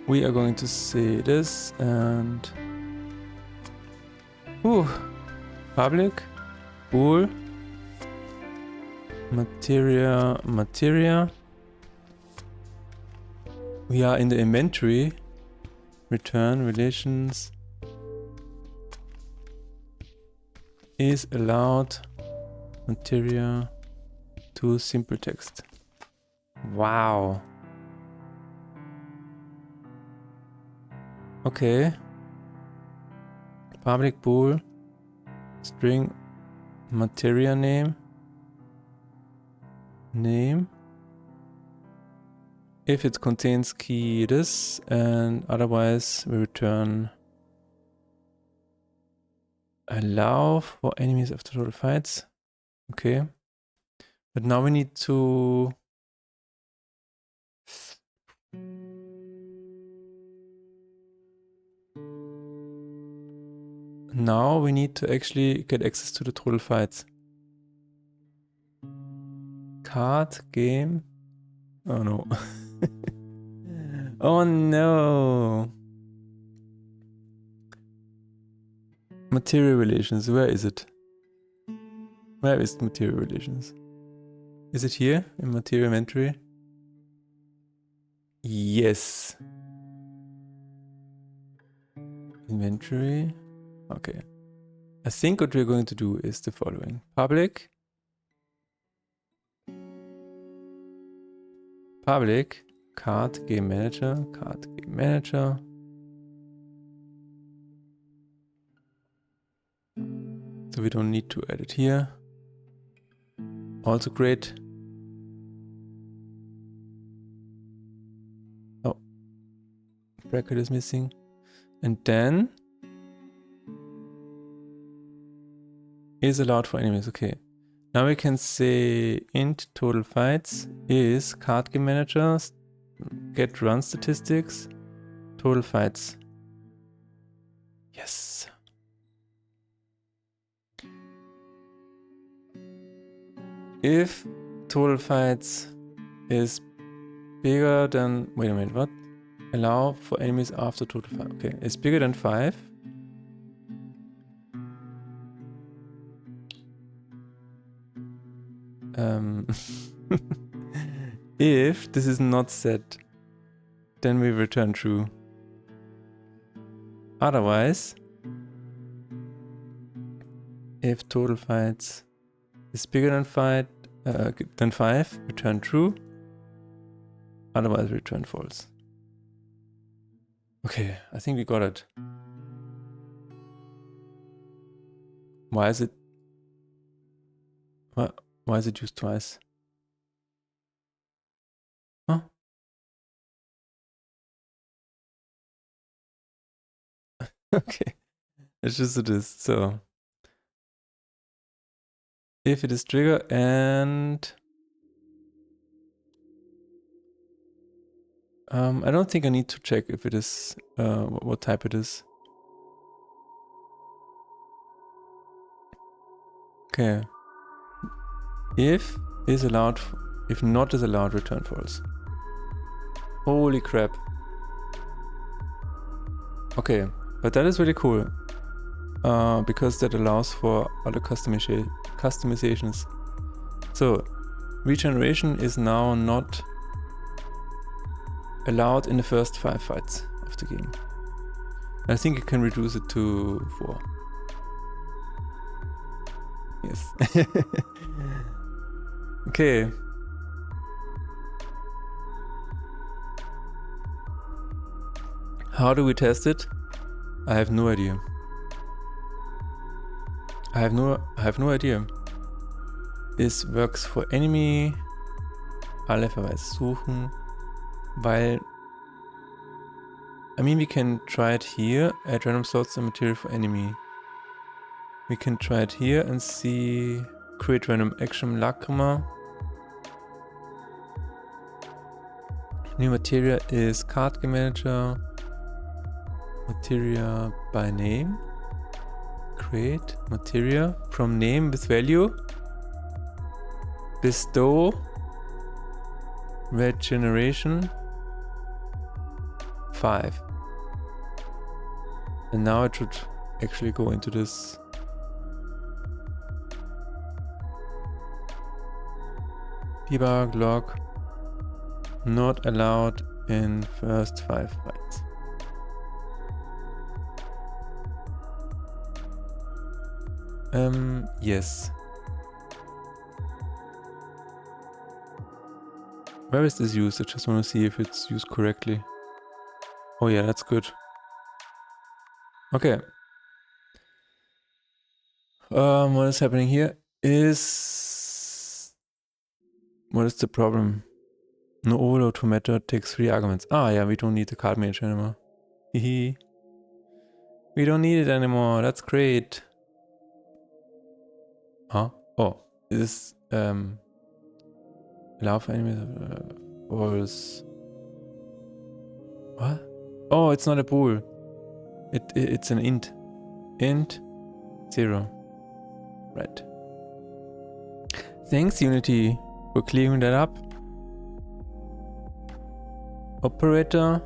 We are going to say this and public bool materia. We are in the inventory. Return relations is allowed materia to simple text. Wow. Okay. Public bool string materia name if it contains key this, and otherwise we return allow for enemies after total fights. Okay, but now we need to actually get access to the total fights. Card game. Oh no. Oh no. Material relations, where is it? Where is material relations? Is it here in material inventory? Yes. Inventory. Okay. I think what we're going to do is the following. Public card game manager. So we don't need to add it here. Also great. Oh, bracket is missing. And then is allowed for enemies. Okay. Now we can say int total fights is card game manager get run statistics total fights. Yes. If total fights is bigger than, wait a minute, what? Allow for enemies after total fight. Okay, it's bigger than 5. If this is not set, then we return true. Otherwise, if total fights is bigger than 5, return true. Otherwise, return false. Okay, I think we got it. Why is it? Why is it used twice? Huh? Okay, it's just it is. So if it is trigger and I don't think I need to check if it is what type it is. Okay. If is allowed, if not is allowed, return false. Holy crap. Okay, but that is really cool. Because that allows for other customizations. So, regeneration is now not allowed in the first 5 fights of the game. I think you can reduce it to 4. Yes. Okay. How do we test it? I have no idea. I have no idea. This works for enemy. Alle Verweise suchen. Weil... I mean, we can try it here. Add random slots and material for enemy. We can try it here and see... Create random action lacrima. New materia is card game manager. Materia by name. Create materia from name with value. Bestow. Regeneration. 5. And now it should actually go into this. Debug log. Not allowed in first 5 fights. Yes. Where is this used? I just want to see if it's used correctly. Oh yeah, that's good. Okay. What is happening here is... What is the problem? No overload to method takes 3 arguments. Ah yeah, we don't need the card manager anymore. Hehe. We don't need it anymore. That's great. Huh? Oh, is allow for enemies false. What? Oh, it's not a bool. It's an int. Int 0. Right. Thanks, Unity, for clearing that up. Operator.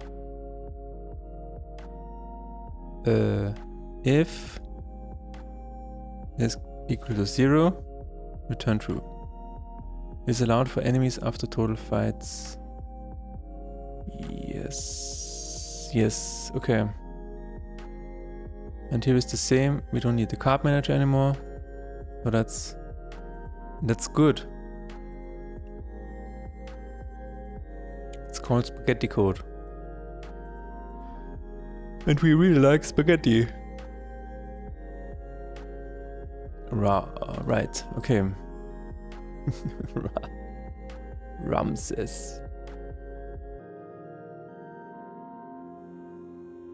If is equal to 0, return true. Is allowed for enemies after total fights. Yes. Yes, okay. And here is the same. We don't need the card manager anymore. So that's good. It's called spaghetti code. And we really like spaghetti. Right, okay. Ramses.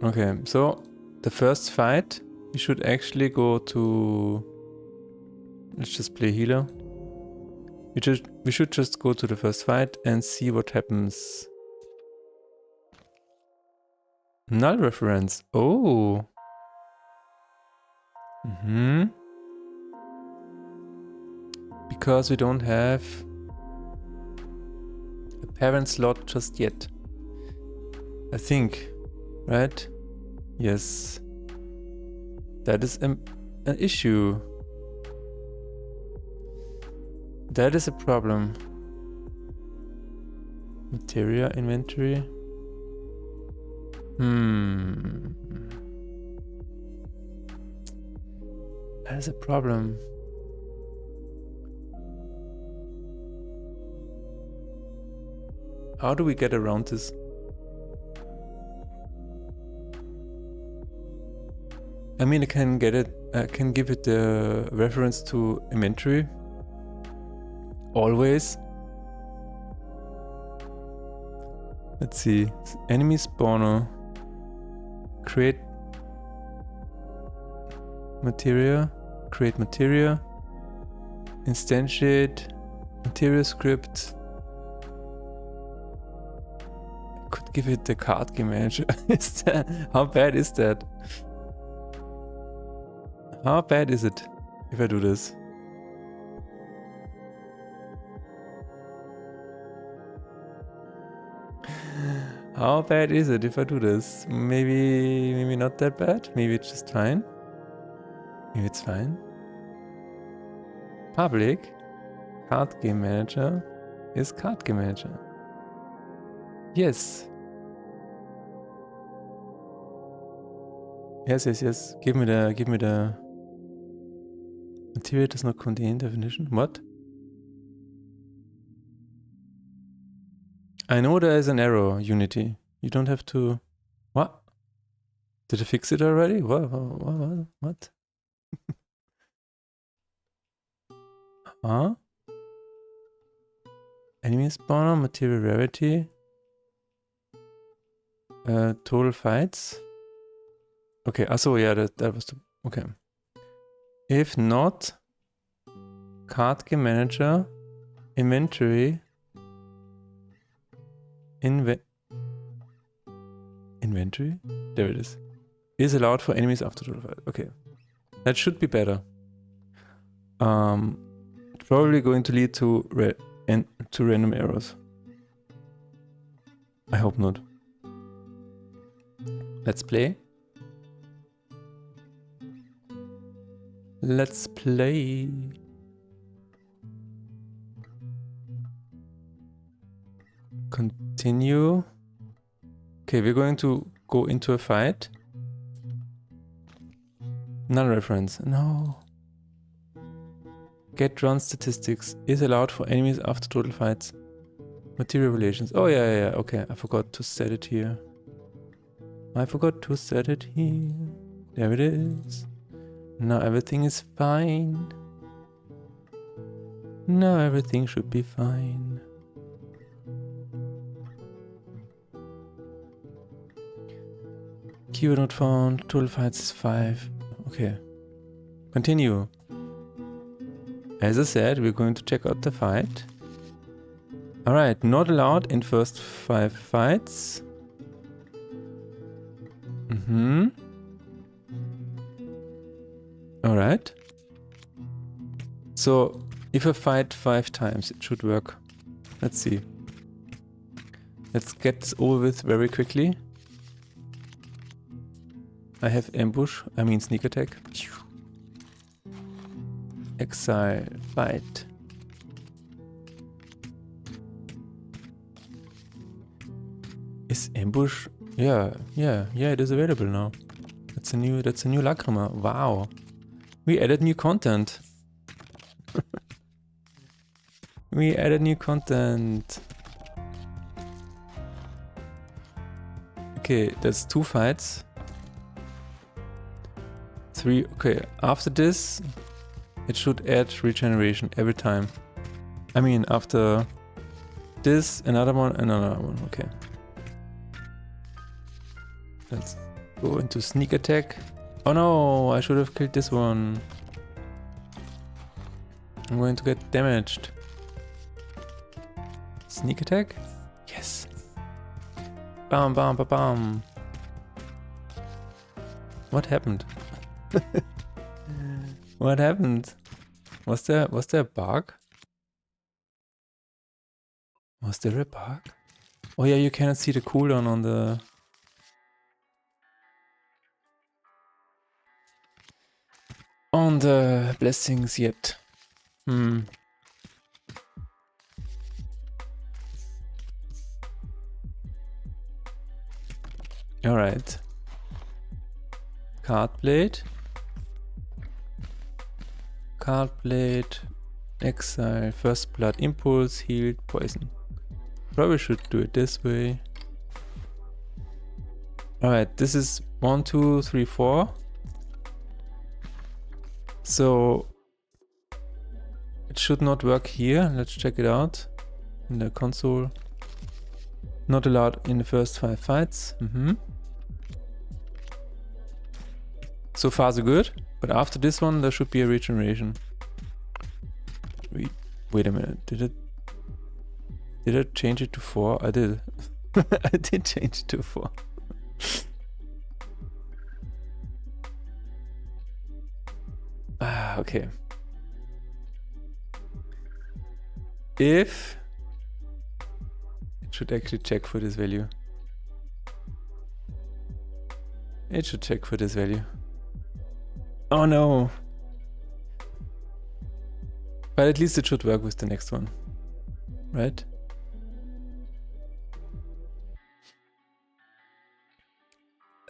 Okay, so the first fight, we should actually go to... Let's just play healer. We should just go to the first fight and see what happens. Null reference. Oh. Because we don't have a parent slot just yet. I think. Right? Yes. That is an issue. That is a problem. Materia inventory. That is a problem. How do we get around this? I mean, I can get it. I can give it the reference to inventory. Always. Let's see. Enemy spawner. Create materia. Create materia. Instantiate materia script. I could give it the card game manager. How bad is that? How bad is it if I do this? How bad is it if I do this? Maybe not that bad. Maybe it's just fine. Maybe it's fine. Public card game manager is card game manager. Yes. Yes. Give me the material does not contain definition. What? I know there is an error, Unity. You don't have to... What? Did I fix it already? What? Huh? Enemy spawner, material rarity. Total fights. Okay, also yeah, that was the... Okay. If not, card game manager, inventory, inventory? There it is allowed for enemies after total fight. Okay. That should be better. Probably going to lead to random errors. I hope not. Let's play. Let's play. Continue. Okay, we're going to go into a fight. Null reference. No. Get run statistics is allowed for enemies after total fights. Material relations. Oh yeah. Okay, I forgot to set it here. There it is. Now everything is fine. Now everything should be fine. Keyword not found. Total fights is 5. Okay. Continue. As I said, we're going to check out the fight. Alright, not allowed in first 5 fights. Alright. So, if I fight 5 times, it should work. Let's see. Let's get this over with very quickly. I have ambush, I mean sneak attack. Exile, fight. Is ambush? Yeah, it is available now. That's a new Lacrima. Wow. We added new content. We added new content. Okay, that's 2 fights. 3, okay, after this, it should add regeneration every time. I mean, after this, another one, okay. Let's go into sneak attack. Oh no, I should have killed this one. I'm going to get damaged. Sneak attack? Yes. Bam, bam, bam, bam. What happened? What happened? Was there a bug? Was there a bug? Oh yeah, you cannot see the cooldown on the... on the blessings yet. Alright. Card blade. Card blade. Exile. First blood impulse. Healed. Poison. Probably should do it this way. Alright, this is 1, 2, 3, 4. So it should not work here. Let's check it out in the console. Not allowed in the first 5 fights. So far so good, but after this one there should be a regeneration. Wait a minute, did I change it to 4? I did. I did change it to 4. Okay. If it should actually check for this value. It should check for this value. Oh no. But at least it should work with the next one. Right?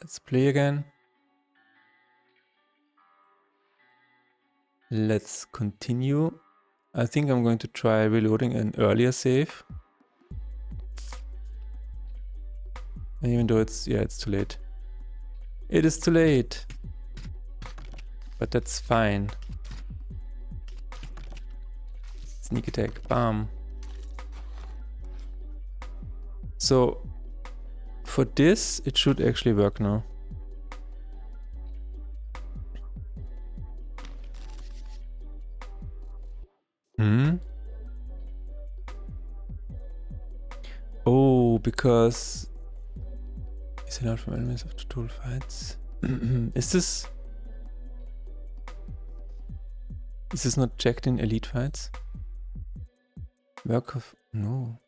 Let's play again. Let's continue. I think I'm going to try reloading an earlier save. Even though it's, yeah, it's too late. It is too late. But that's fine. Sneak attack, bam. So for this, it should actually work now. Oh, because is allowed from enemies of total fights. Is this not checked in elite fights? Work of no.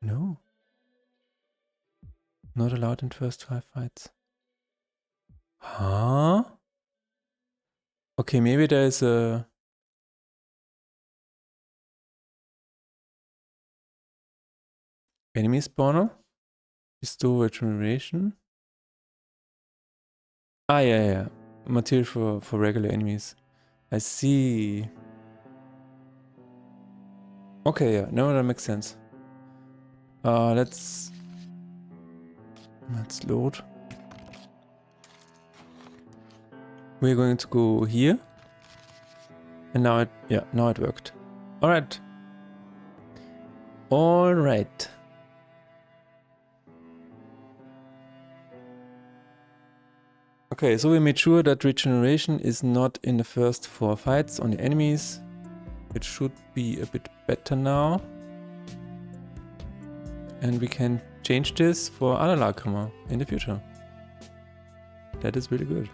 No. Not allowed in first 5 fights. Huh? Okay, maybe there is a enemy spawner. Restore regeneration. Ah, yeah. Material for regular enemies. I see. Okay, yeah. No, that makes sense. Let's load. We're going to go here. And now it worked. Alright. Alright. Okay, so we made sure that regeneration is not in the first 4 fights on the enemies. It should be a bit better now. And we can change this for other Lackhammer in the future. That is really good.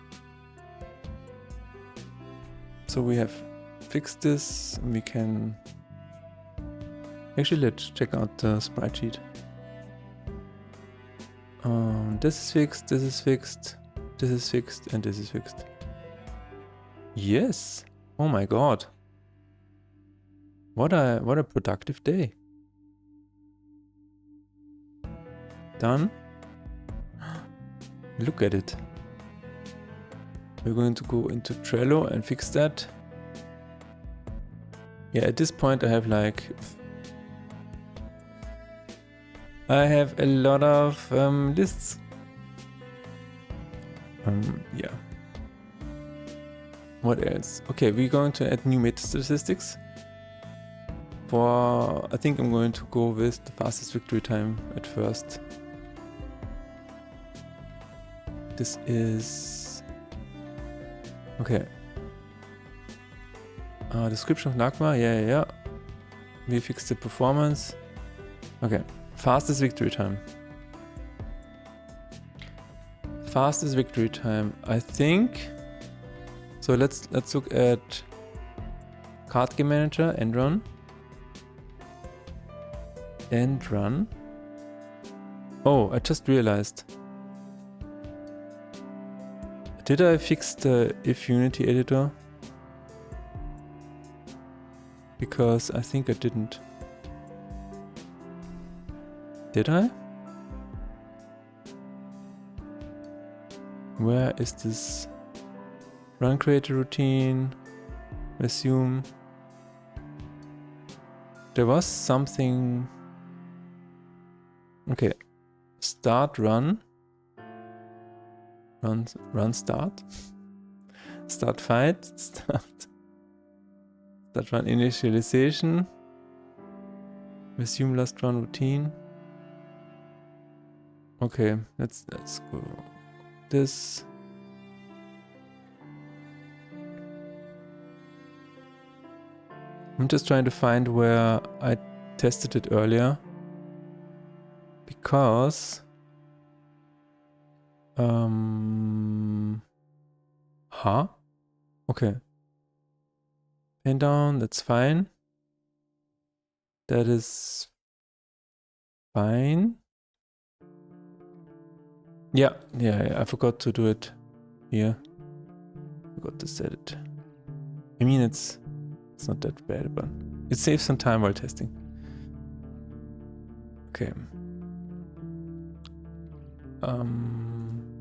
So we have fixed this. We can... Actually, let's check out the sprite sheet. This is fixed, this is fixed, this is fixed, and this is fixed. Yes! Oh my god. What a productive day. Done. Look at it. We're going to go into Trello and fix that. Yeah, at this point I have like... I have a lot of lists. Yeah. What else? Okay, we're going to add new meta statistics. I think I'm going to go with the fastest victory time at first. This is... Okay. Description of Nagma, yeah. We fixed the performance. Okay. Fastest victory time. Fastest victory time, I think. So let's look at card game manager, end run. End run. Oh, I just realized. Did I fix the if Unity editor? Because I think I didn't. Did I? Where is this? Run creator routine. Resume. There was something. Okay. Start run. Run start. Start fight. Start run initialization. Resume last run routine. Okay, let's go this. I'm just trying to find where I tested it earlier. Because okay. Pen down, that's fine. That is fine. Yeah, I forgot to do it here. Forgot to set it. I mean, it's not that bad, but it saves some time while testing. Okay.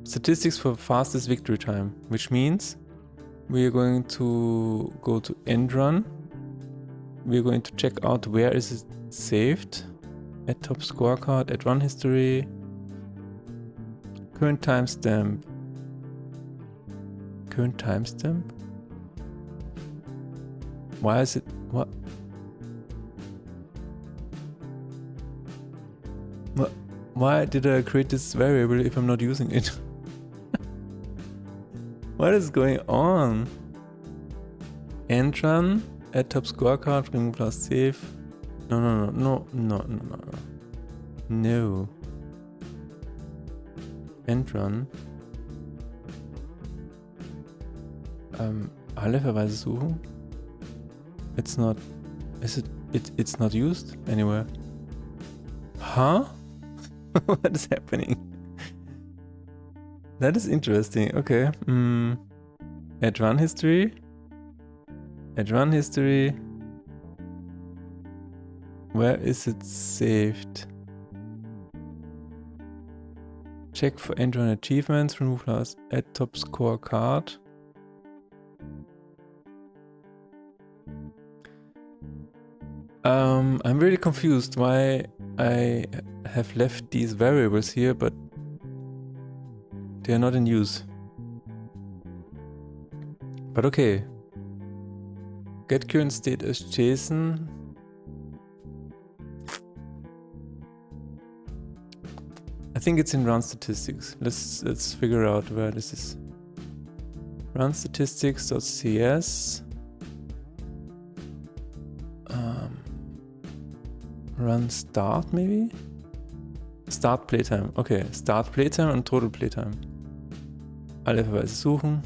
Statistics for fastest victory time, which means we are going to go to end run. We are going to check out where is it saved. At top scorecard, at run history. Current timestamp. Current timestamp? Why is it... What? Why did I create this variable if I'm not using it? What is going on? End run, add top scorecard, remove last save. No. No. End run. Alle Verweise suchen. It's not. Is it? It's not used anywhere. Huh? What is happening? That is interesting. Okay. Add run history. Add run history. Where is it saved? Check for end run achievements. Remove last. Add top scorecard. I'm really confused why I have left these variables here, but they are not in use. But okay. Get current state as JSON. I think it's in run statistics. Let's figure out where this is. Run statistics.cs. Run start maybe? Start playtime. Okay, start playtime und total playtime. Alle Verweise suchen.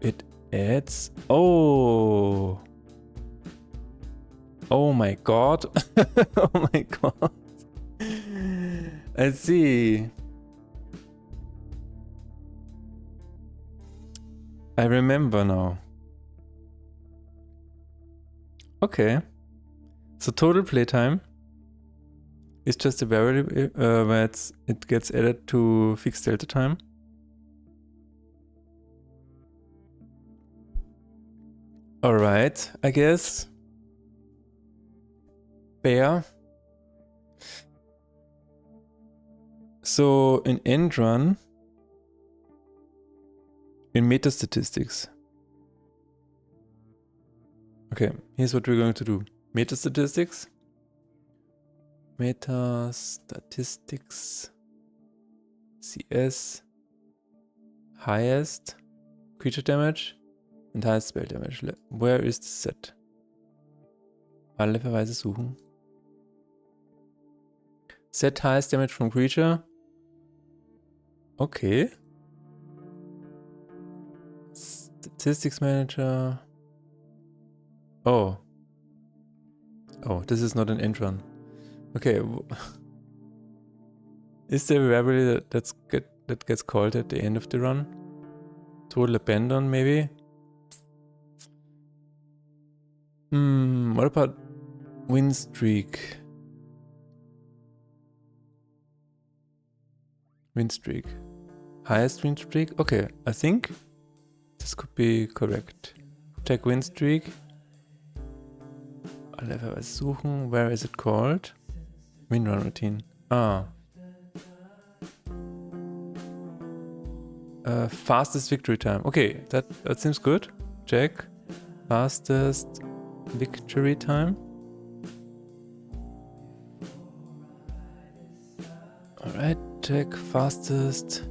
It adds. Oh. Oh my god. Oh my god. I see. I remember now. Okay. So total playtime is just a variable where it gets added to fixed delta time. Alright, I guess. Fair. So in end run, in meta statistics. Okay, here's what we're going to do. Meta statistics. Meta statistics. CS. Highest creature damage and highest spell damage. Where is the set? Alle Verweise suchen. Set highest damage from creature. Okay. Statistics manager. Oh. Oh, this is not an end run. Okay. Is there a variable that gets called at the end of the run? Total abandon, maybe? What about win streak? Win streak. Highest win streak? Okay, I think this could be correct. Check win streak. Alle Verweise suchen. Where is it called? Win run routine. Ah. Fastest victory time. Okay, that seems good. Check. Fastest victory time. Alright, check fastest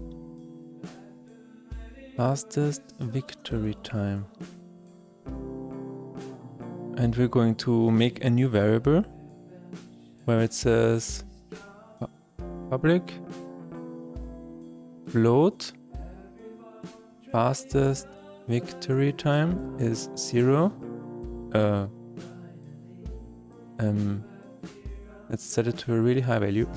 victory time. And we're going to make a new variable where it says public float fastest victory time is 0. Let's set it to a really high value.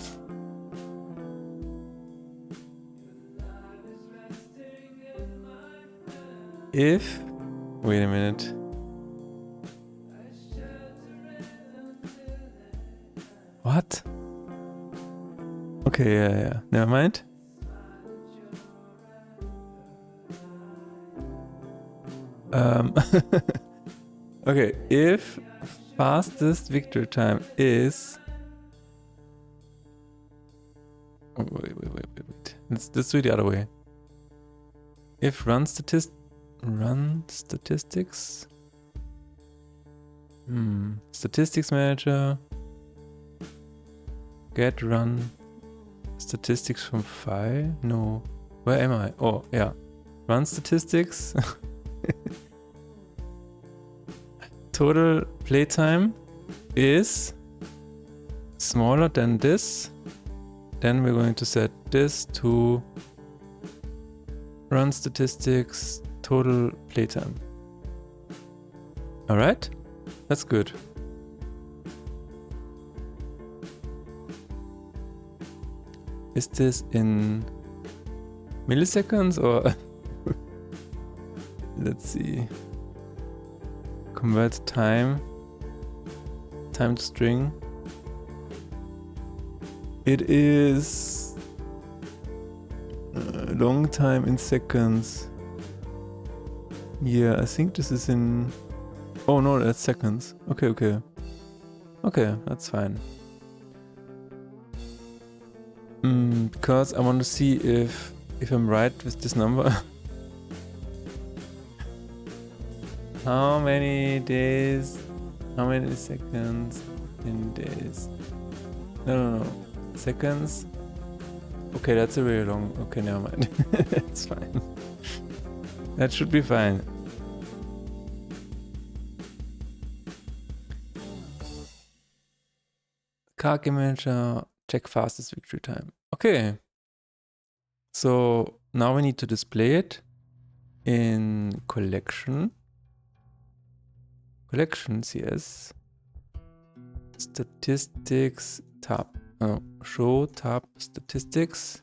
If, wait a minute. What? Okay, yeah, never mind. Okay, if fastest victory time is... let's do it the other way. If run statistics. Statistics manager. Get run statistics from file. No. Where am I? Oh, yeah. Run statistics. Total playtime is smaller than this. Then we're going to set this to run statistics total playtime. All right, that's good. Is this in milliseconds or let's see. Convert time to string. It is long time in seconds. Yeah, I think this is in... Oh no, that's seconds. Okay, that's fine. Because I want to see if I'm right with this number. How many days? How many seconds in days? No. Seconds? Okay, that's a really long... Okay, never mind. It's fine. That should be fine. Card game manager, check fastest victory time. Okay. So now we need to display it in collection. Collections, yes. Statistics tab. Oh, show tab statistics.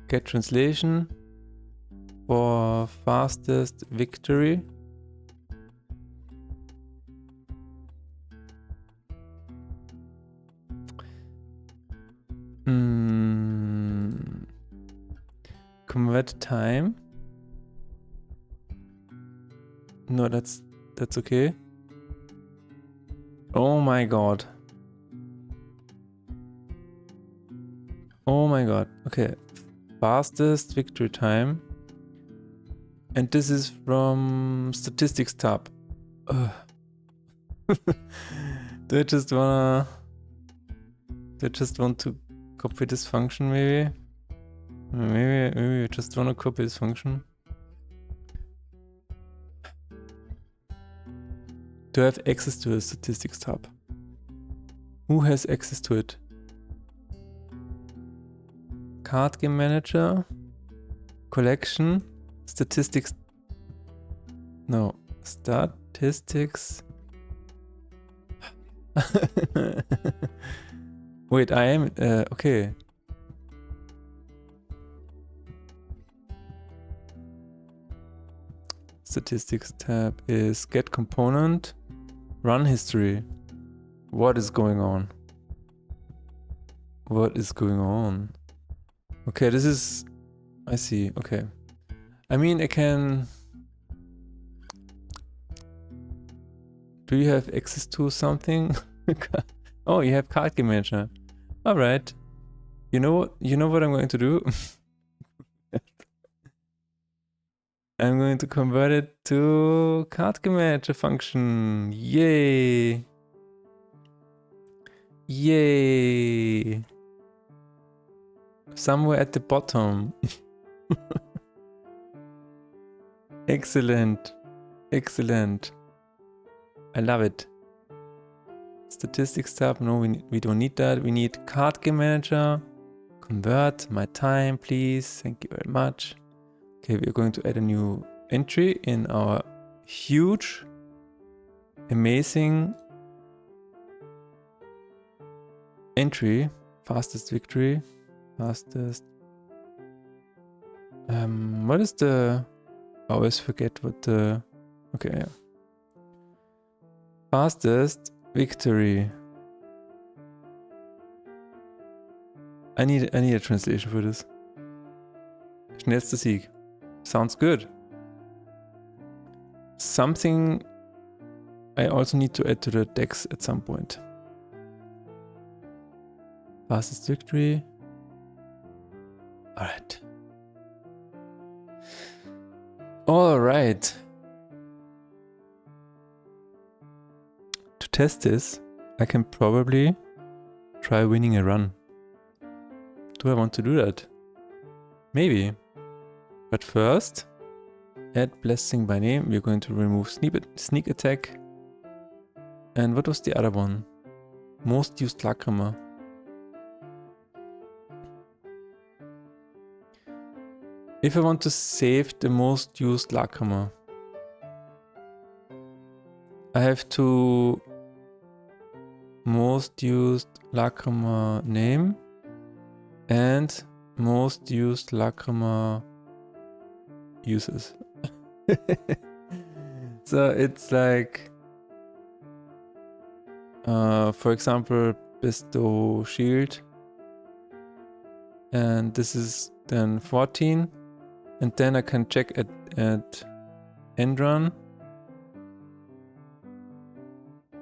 Get translation for fastest victory. Convert time. No, that's okay. Oh my god. Oh my god. Okay. Fastest victory time. And this is from statistics tab. Do I just want to copy this function maybe? Maybe I just want to copy this function. Do I have access to the statistics tab? Who has access to it? Card game manager, collection, statistics. No, statistics. Wait, I am okay. Statistics tab is get component, run history. What is going on? What is going on? Okay, this is... I see, okay. I mean, I can... Do you have access to something? Oh, you have card game manager. Alright. You know what I'm going to do? I'm going to convert it to card game manager function. Yay! Yay! Somewhere at the bottom. Excellent. Excellent. I love it. Statistics tab. No, we don't need that. We need card game manager. Convert my time, please. Thank you very much. Okay, we're going to add a new entry in our huge, amazing entry. Fastest victory. Fastest. What is the... I always forget what the... Okay, yeah. Fastest victory. I need a translation for this. Schnellster Sieg. Sounds good. Something I also need to add to the decks at some point. Fastest victory. Alright. Alright. To test this, I can probably try winning a run. Do I want to do that? Maybe. But first, add blessing by name. We're going to remove sneak attack. And what was the other one? Most used Lacrima. If I want to save the most used Lacrima, I have to most used Lacrima name and most used Lacrima uses. So it's like, for example, bestow shield, and this is then 14, and then I can check at end run.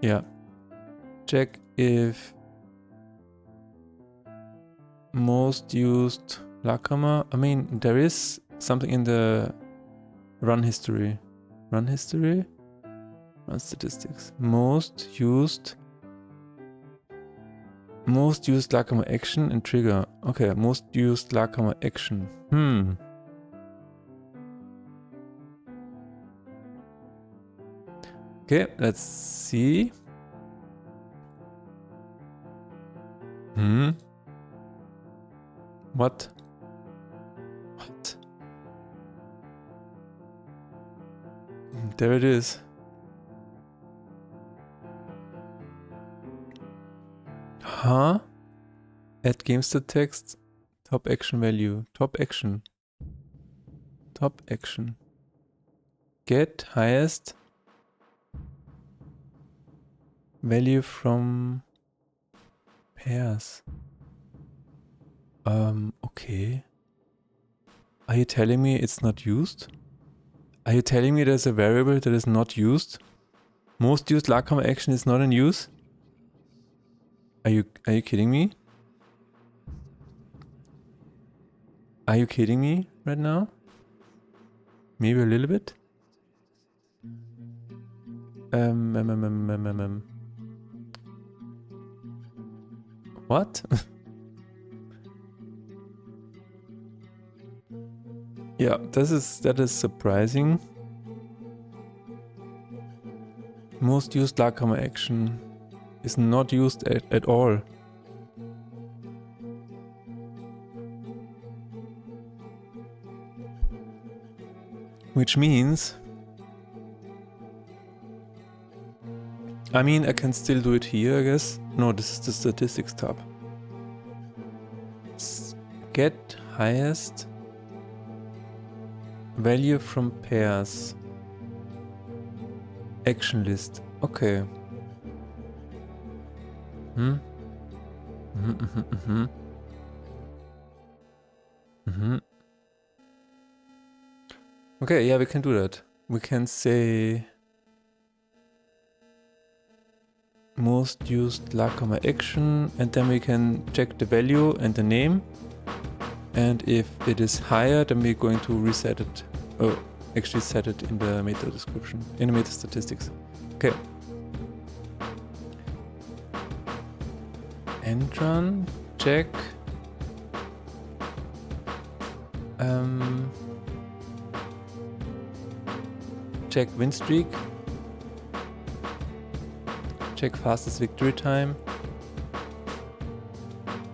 Yeah, check if most used Lacrima. I mean, there is something in the run history. Run history? Run statistics. Most used Lacrima action and trigger. Okay, most used Lacrima action. Okay, let's see. What? What? There it is. Huh? Add GameStat text. Top action value. Top action. Top action. Get highest value from pairs. Okay. Are you telling me it's not used? Are you telling me there's a variable that is not used? Most used Lacrima action is not in use? Are you kidding me? Are you kidding me right now? Maybe a little bit? What? Yeah, that is surprising. Most used Lacrima action is not used at all. Which means, I mean, I can still do it here, I guess. No, this is the statistics tab. Get highest value from pairs. Action list. Okay. Okay, yeah, we can do that. We can say most used Lacrima action, and then we can check the value and the name. And if it is higher, then we're going to reset it. Oh, actually set it in the meta description, in the meta statistics. Okay. End run, check. Check win streak. Check fastest victory time.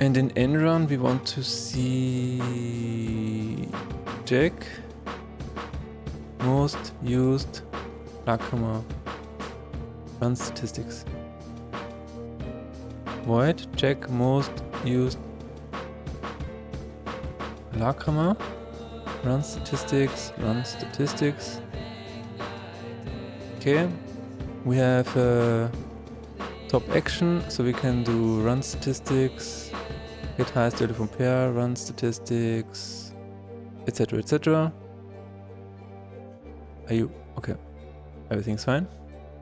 And in end run we want to see check most used Lacrima run statistics. Void check most used Lacrima run statistics. Okay, we have top action, so we can do run statistics, get highest value from pair, run statistics, etc. etc. Are you okay? Everything's fine.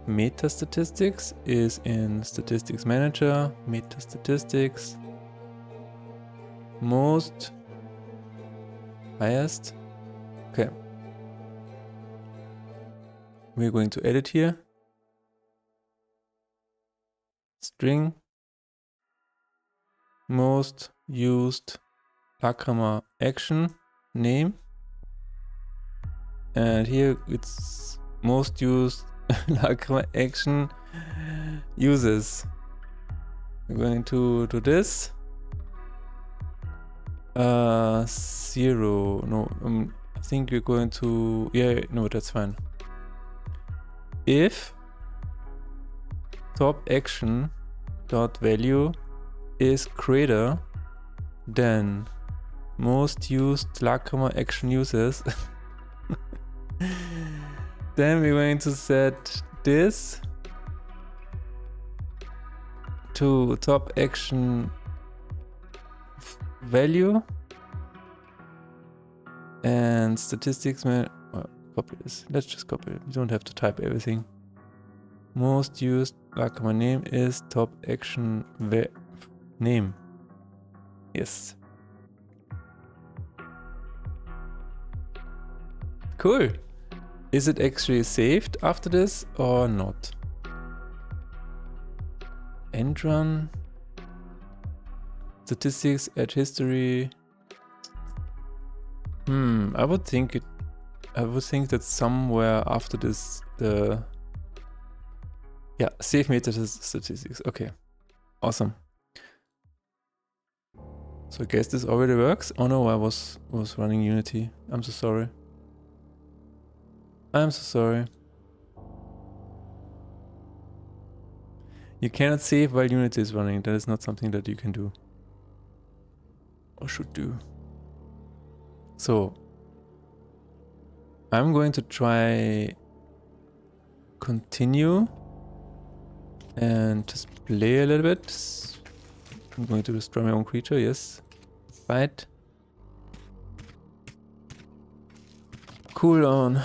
Meta statistics is in statistics manager. Meta statistics. most highest. Okay. We're going to edit here. String most used Lacrima action name. And here it's most used Lacrima action uses. We're going to do this. 0. No, I think we're going to, yeah, no, that's fine. If top action dot value is greater than most used Lacrima action uses, then we're going to set this to top action value and statistics. Copy this. Let's just copy it. We don't have to type everything. Most used Lacrima name is top action name. Yes. Cool. Is it actually saved after this or not? End run. Statistics, add history. I would think that somewhere after this save meta statistics. Okay. Awesome. So I guess this already works. Oh no, I was running Unity. I'm so sorry. I'm so sorry. You cannot save while Unity is running. That is not something that you can do. Or should do. So I'm going to try continue and just play a little bit. I'm going to destroy my own creature, yes. Fight. Cooldown.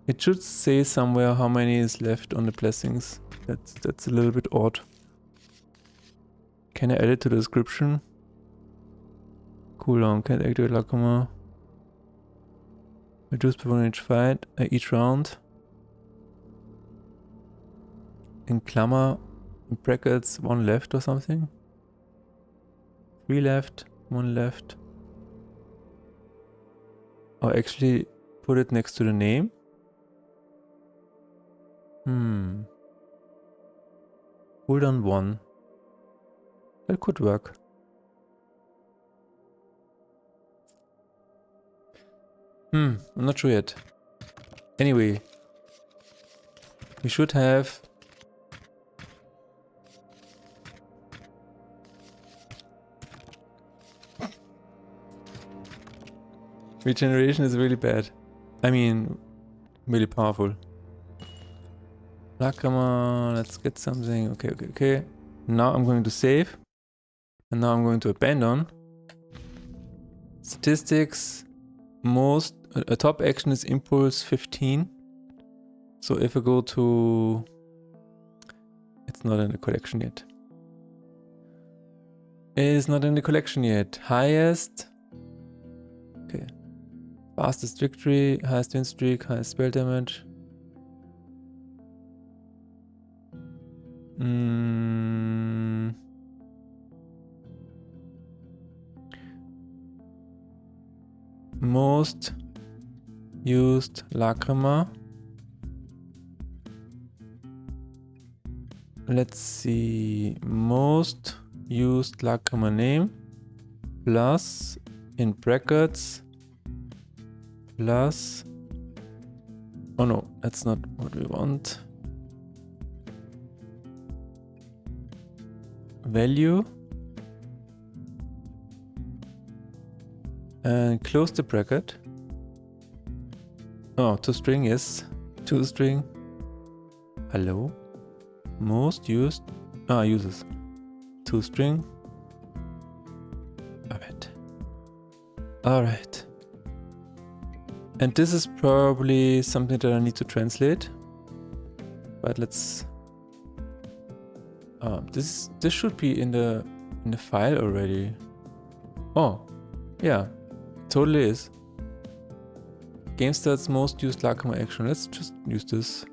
It should say somewhere how many is left on the blessings. That's a little bit odd. Can I add it to the description? Cooldown, can't activate Lacrima. Reduce performance each round. In Klammer, in brackets, 1 left or something. 3 left, 1 left. Or actually put it next to the name. Cooldown 1. That could work. I'm not sure yet. Anyway, we should have regeneration is really bad. I mean, really powerful. Lacrima, let's get something. Okay. Now I'm going to save. And now I'm going to abandon. Statistics. Most a top action is impulse 15. So if I go to, it's not in the collection yet. It is not in the collection yet. Highest. Okay. Fastest victory, highest win streak, highest spell damage. Most used Lacrima. Let's see. Most used Lacrima name plus in brackets plus. Oh no, that's not what we want. Value. And close the bracket. Oh, toString, yes. toString. Hello. Most used. Uses. toString. Alright. And this is probably something that I need to translate. But let's. This should be in the file already. Oh, yeah, totally is. Game starts most used Lakama action. Let's just use this.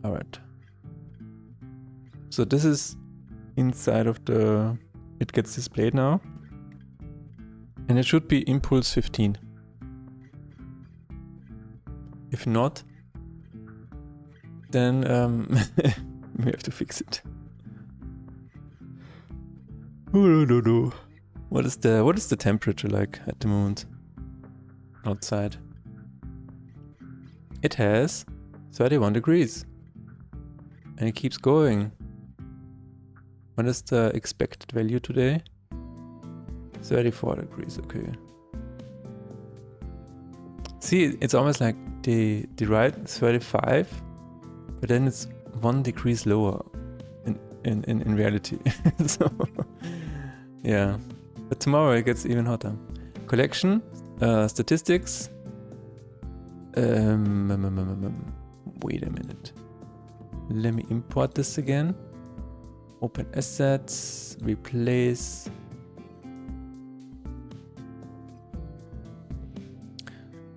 Alright. So this is inside of the... It gets displayed now. And it should be impulse 15. If not, then we have to fix it. No. What is the temperature like at the moment outside? It has 31 degrees. And it keeps going. What is the expected value today? 34 degrees, okay. See, it's almost like the right 35, but then it's 1 degree lower in reality. So, yeah. But tomorrow it gets even hotter. Collection, statistics. Wait a minute. Let me import this again. Open assets, replace.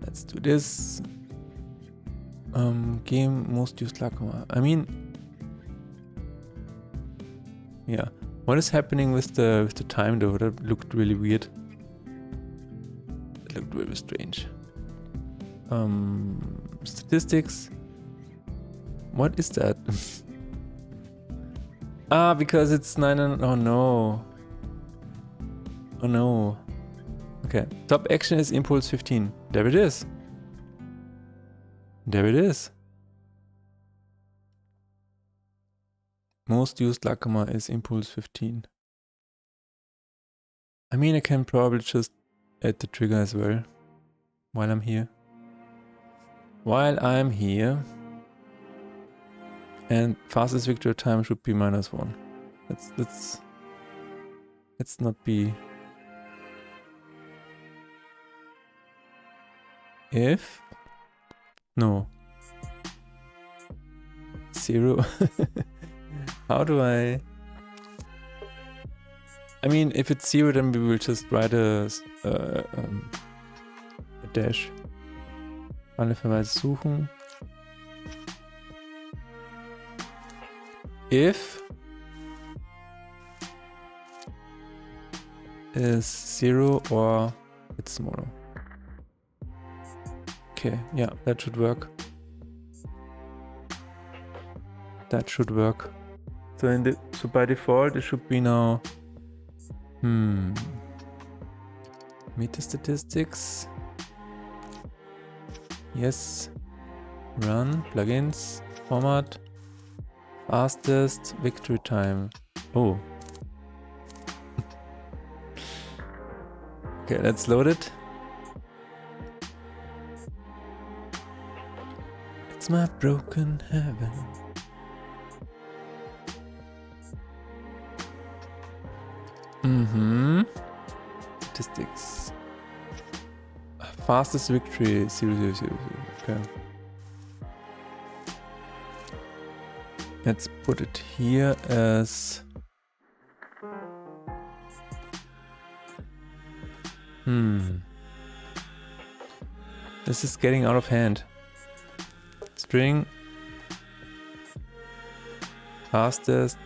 Let's do this. Game most used Lakama. I mean, yeah. What is happening with the time though? That looked really weird. It looked really strange. Statistics. What is that? Ah, because it's 9 and... Oh no. Oh no. Okay. Top action is impulse 15. There it is. There it is. Most used Lakama is impulse 15. I mean, I can probably just add the trigger as well. While I'm here. And fastest victory time should be -1. Let's not be... If... No. 0. How do I... I mean, if it's 0, then we will just write a dash. Alle Verweise suchen. If is 0 or it's smaller. Okay, yeah, that should work. That should work. So by default it should be now meta statistics. Yes. Run, plugins, format. Fastest victory time. Oh. Okay, let's load it. It's my broken heaven. Statistics. Fastest victory 0. Okay. Let's put it here as this is getting out of hand. String fastest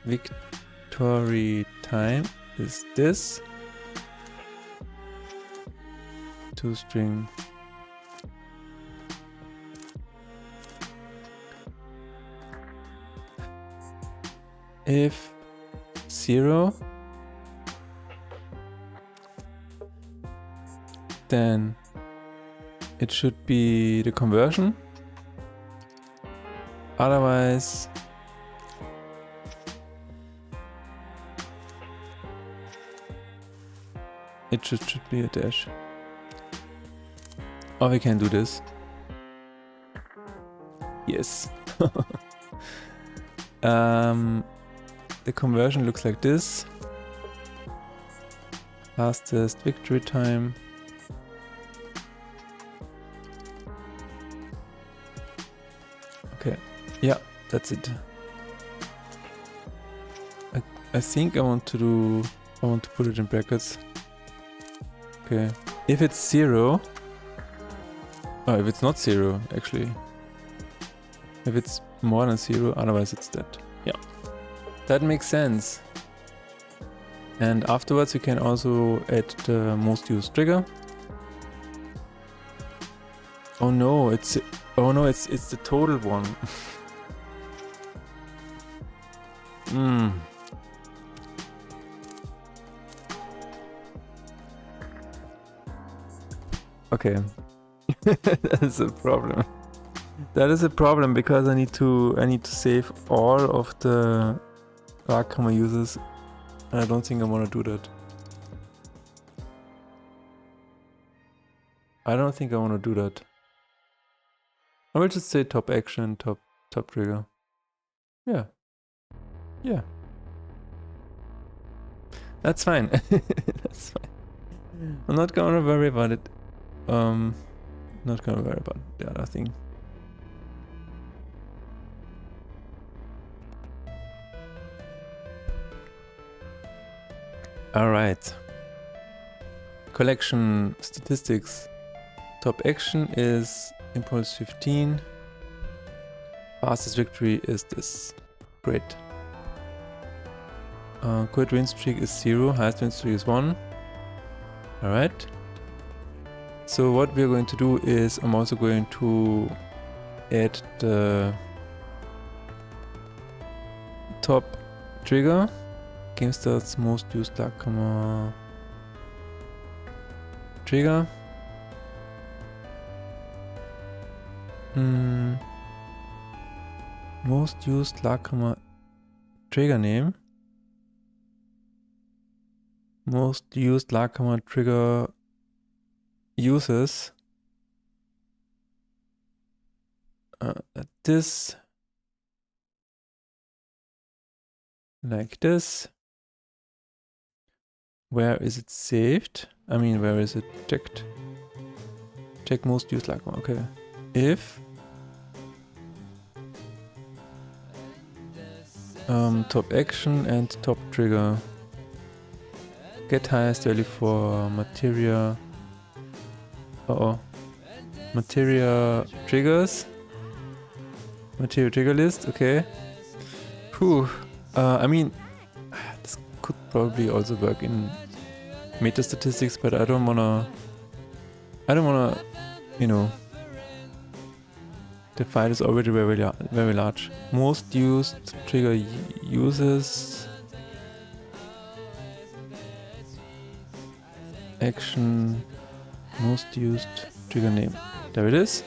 victory time is this. String if 0, then it should be the conversion. Otherwise, it should be a dash. Or we can do this. Yes. The conversion looks like this. Fastest victory time. Okay, yeah, that's it. I think I want to put it in brackets. Okay. If it's 0, oh, if it's not 0, actually. If it's more than 0, otherwise it's dead. Yeah. That makes sense. And afterwards we can also add the most used trigger. Oh no, it's the total one. Okay. That is a problem. That is a problem because I need to save all of the Rakama users. And I don't think I want to do that. I don't think I want to do that. I will just say top action, top trigger. Yeah. Yeah. That's fine. That's fine. I'm not gonna worry about it. Not gonna worry about the other thing. Alright. Collection statistics. Top action is impulse 15. Fastest victory is this. Great. Quick win streak is 0. Highest win streak is 1. Alright. So what we're going to do is I'm also going to add the top trigger. Game starts most used Lakama trigger. Most used Lakama trigger name. Most used Lakama trigger uses. This. Like this. Where is it saved? I mean, where is it checked? Check most used Lakama. Okay. If top action and top trigger. Get highest value for materia. Materia triggers. Materia trigger list. Okay. Whew. I mean, this could probably also work in meta statistics, but I don't wanna, you know, the file is already very large. Most used trigger uses. Action. Most used trigger name. There it is.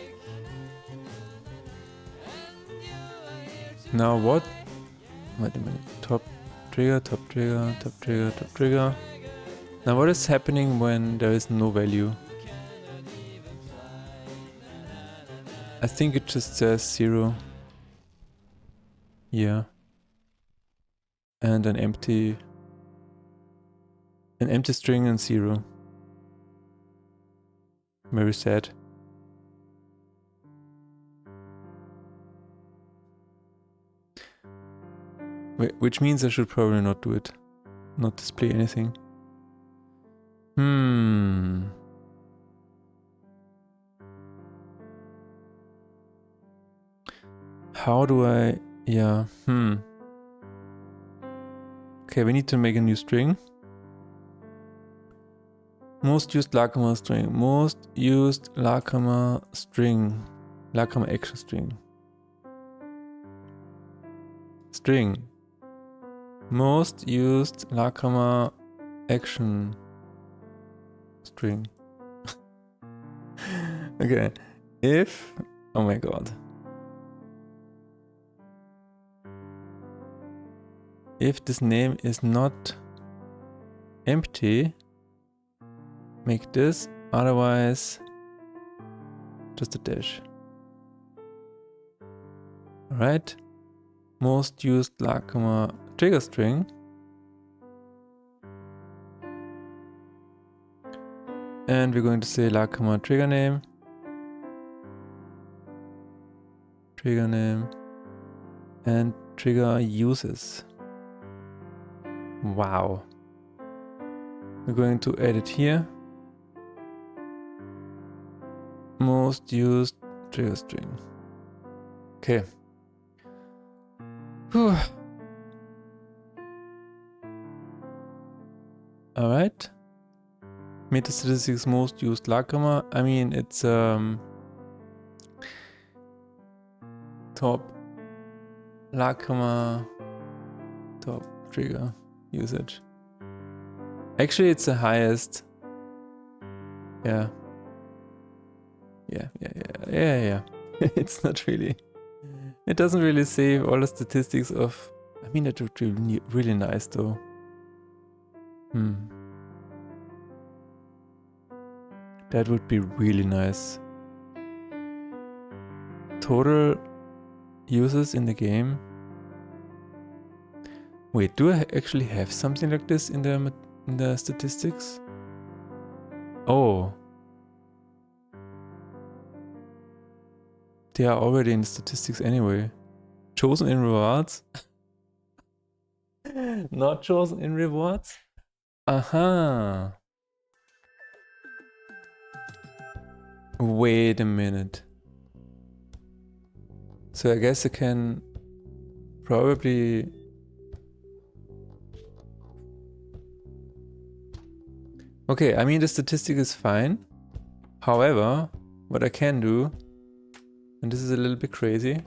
Now what? Wait a minute. Top trigger, top trigger, top trigger, top trigger. Now what is happening when there is no value? I think it just says 0. Yeah. And an empty string and 0. Very sad. Which means I should probably not do it. Not display anything. How do I... Yeah, Okay, we need to make a new string. Most used Lakama string. Most used Lakama string. Lakama action string. String. Most used Lakama action string. Okay. If... Oh my god. If this name is not empty, make this, otherwise just a dash. Alright. Most used Lakama trigger string. And we're going to say Lakama trigger name. Trigger name. And trigger uses. Wow. We're going to add it here. Most used trigger string. Okay. Whew. All right. Meta statistics most used Lacrima. I mean, it's top Lacrima, top trigger usage. Actually, it's the highest. Yeah. Yeah. It's not really. It doesn't really save all the statistics of. I mean, that would be really nice though. That would be really nice. Total users in the game. Wait, do I actually have something like this in the statistics? Oh. They are already in the statistics anyway. Chosen in rewards? Not chosen in rewards? Aha. Wait a minute. So I guess I can probably... Okay, I mean the statistic is fine. However, what I can do, and this is a little bit crazy,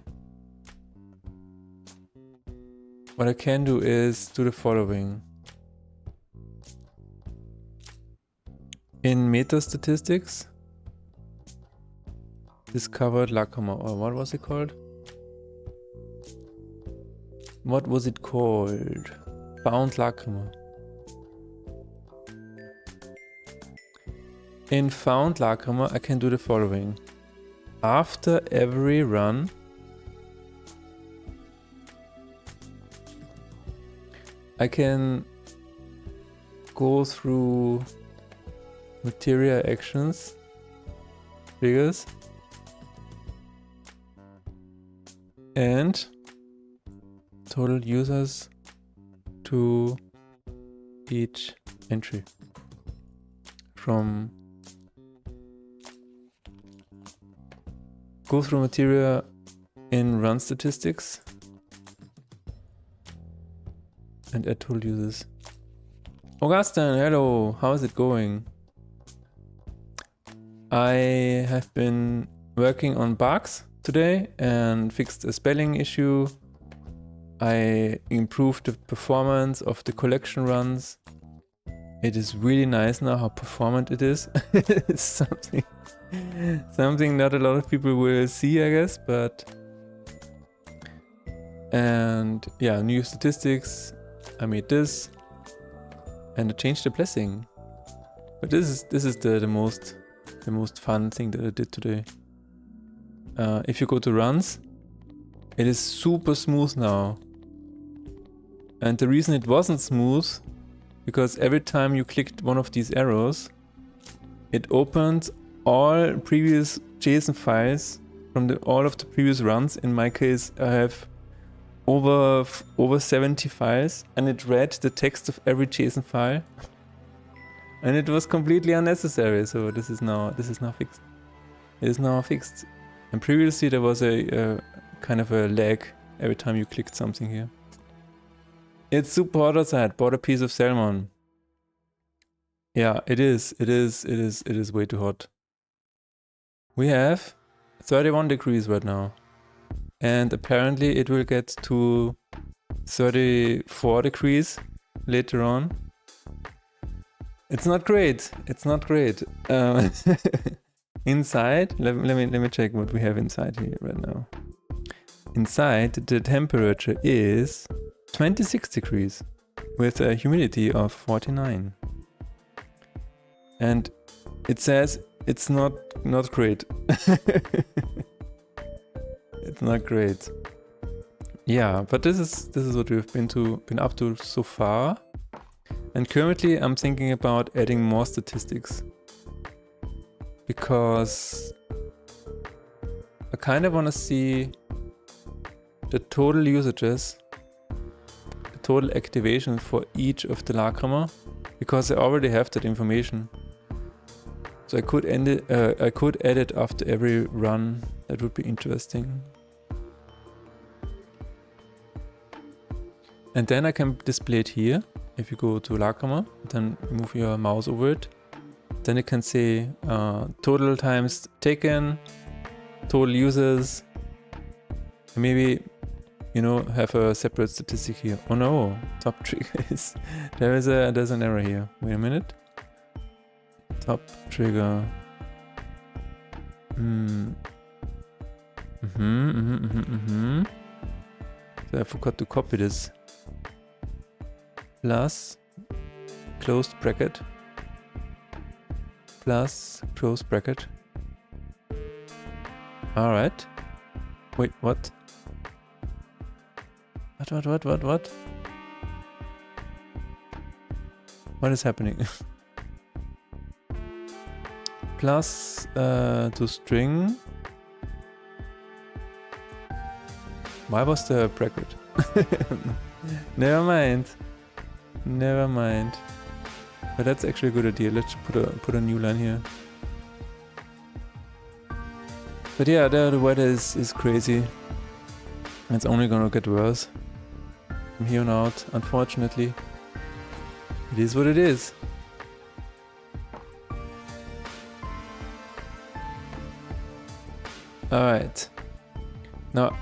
what I can do is do the following. In meta statistics, discovered Lacrima, or what was it called? What was it called? Found Lacrima. In found Lacrima, I can do the following. After every run, I can go through materia actions, triggers, and total users to each entry from go through materia in run statistics and add total users. Augustin, hello, how is it going? I have been working on bugs today and fixed a spelling issue. I improved the performance of the collection runs. It is really nice now how performant it is. It's something not a lot of people will see, I guess, but... And yeah, new statistics. I made this. And I changed the blessing. But this is the most fun thing that I did today. If you go to runs, it is super smooth now. And the reason it wasn't smooth, because every time you clicked one of these arrows, it opened all previous JSON files from all of the previous runs. In my case, I have over 70 files, and it read the text of every JSON file. And it was completely unnecessary, so this is now fixed. It is now fixed. And previously there was a kind of a lag every time you clicked something here. It's super hot outside. Bought a piece of salmon. Yeah, it is way too hot. We have 31 degrees right now. And apparently it will get to 34 degrees later on. It's not great. It's not great. Inside, let me check what we have inside here right now. Inside, the temperature is 26 degrees with a humidity of 49. And it says it's not great. It's not great. Yeah, but this is what we've been up to so far. And currently I'm thinking about adding more statistics. Because I kind of want to see the total usages, the total activation for each of the lacrima, because I already have that information. So I could add it after every run. That would be interesting. And then I can display it here. If you go to lacrima, then move your mouse over it. Then it can say total times taken, total users. Maybe, you know, have a separate statistic here. Oh no, top trigger is there's an error here. Wait a minute. Top trigger. So I forgot to copy this. Plus closed bracket. Plus closed bracket. Alright. Wait, what? What? What is happening? Plus to string. Why was the bracket? Never mind. Never mind. But that's actually a good idea. Let's put a new line here. But yeah, the weather is crazy. It's only gonna get worse from here on out, unfortunately. It is what it is. Alright. Now,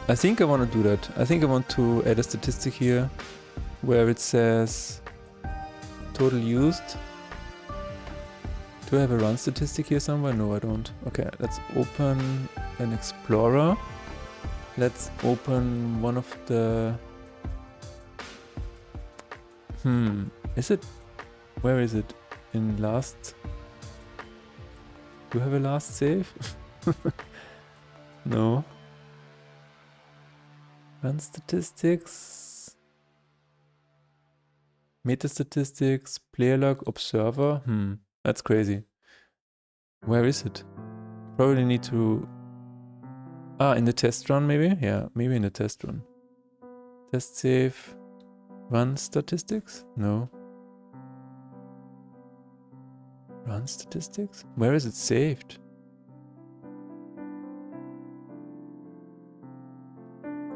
I think I want to do that. I think I want to add a statistic here where it says total used. Do I have a run statistic here somewhere? No, I don't. Okay, let's open an explorer. Let's open one of the... Is it? Where is it? In last... Do I have a last save? No. Run statistics. Meta statistics. Player log. Observer. That's crazy. Where is it? Probably need to... in the test run maybe? Yeah, maybe in the test run. Test save. Run statistics? No. Run statistics? Where is it saved?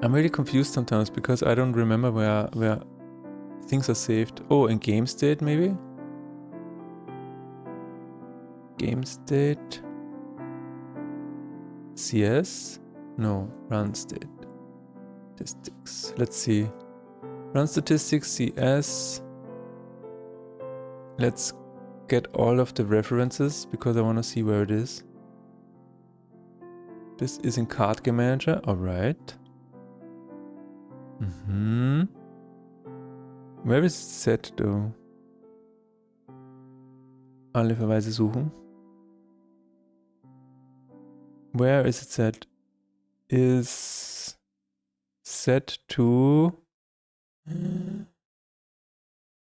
I'm really confused sometimes because I don't remember where things are saved. Oh, in game state maybe? Game state. CS? No, run state. Statistics. Let's see. Run statistics, CS. Let's get all of the references because I want to see where it is. This is in Card Game Manager. Alright. Where is it set though? Alle Verweise suchen. Where is it set? Is set to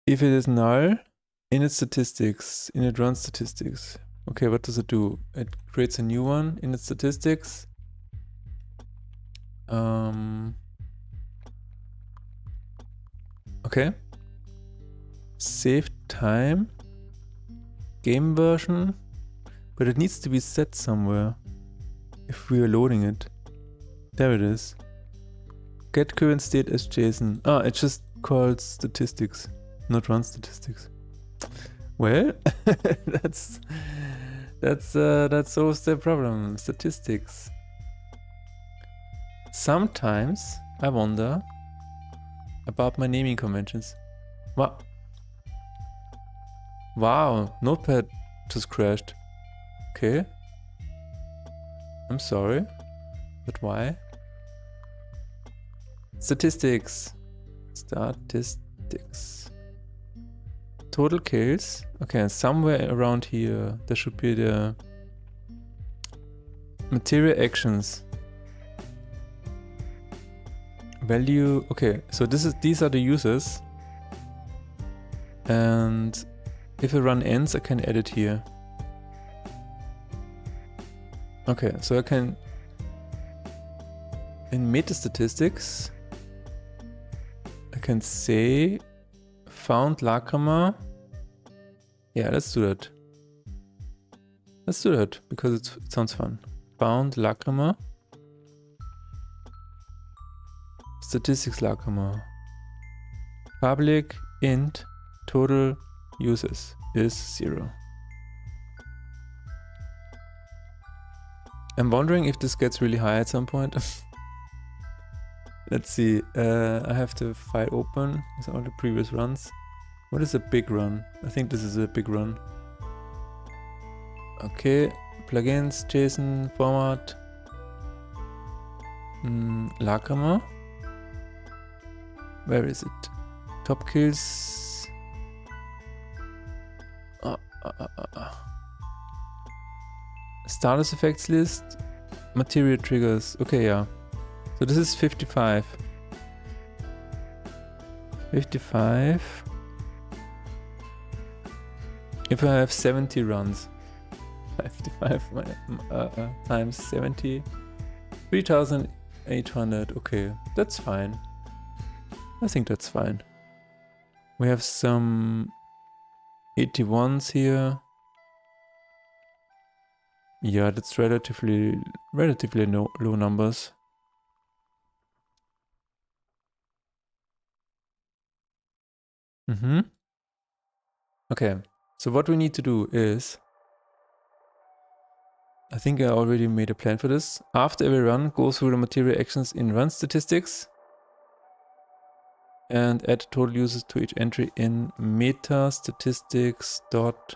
if it is null in its statistics, in it runs statistics. Okay, what does it do? It creates a new one in its statistics. Okay. Save time. Game version. But it needs to be set somewhere. If we are loading it. There it is. Get current state as JSON. It's just called statistics, not run statistics. Well, that solves the problem. Statistics. Sometimes I wonder about my naming conventions. What? Wow, Notepad just crashed. Okay. I'm sorry, but why? Statistics. Statistics. Total kills. Okay, and somewhere around here there should be the material actions. Value. Okay, so these are the users. And if a run ends, I can edit here. Okay, so I can in meta statistics can say found Lakrama. Yeah, let's do that. Let's do that because it sounds fun. Found Lakrama. Statistics Lakrama. Public int total users is 0. I'm wondering if this gets really high at some point. Let's see. I have the file open with all the previous runs. What is a big run? I think this is a big run. Okay, plugins, JSON, format. Lakrama. Where is it? Top kills. Status effects list. Material triggers. Okay, yeah. So this is 55. 55. If I have 70 runs. 55 times 70. 3,800. Okay, that's fine. I think that's fine. We have some 81s here. Yeah, that's relatively low numbers. Okay, so what we need to do is, I think I already made a plan for this. After every run, go through the material actions in run statistics and add total users to each entry in meta statistics dot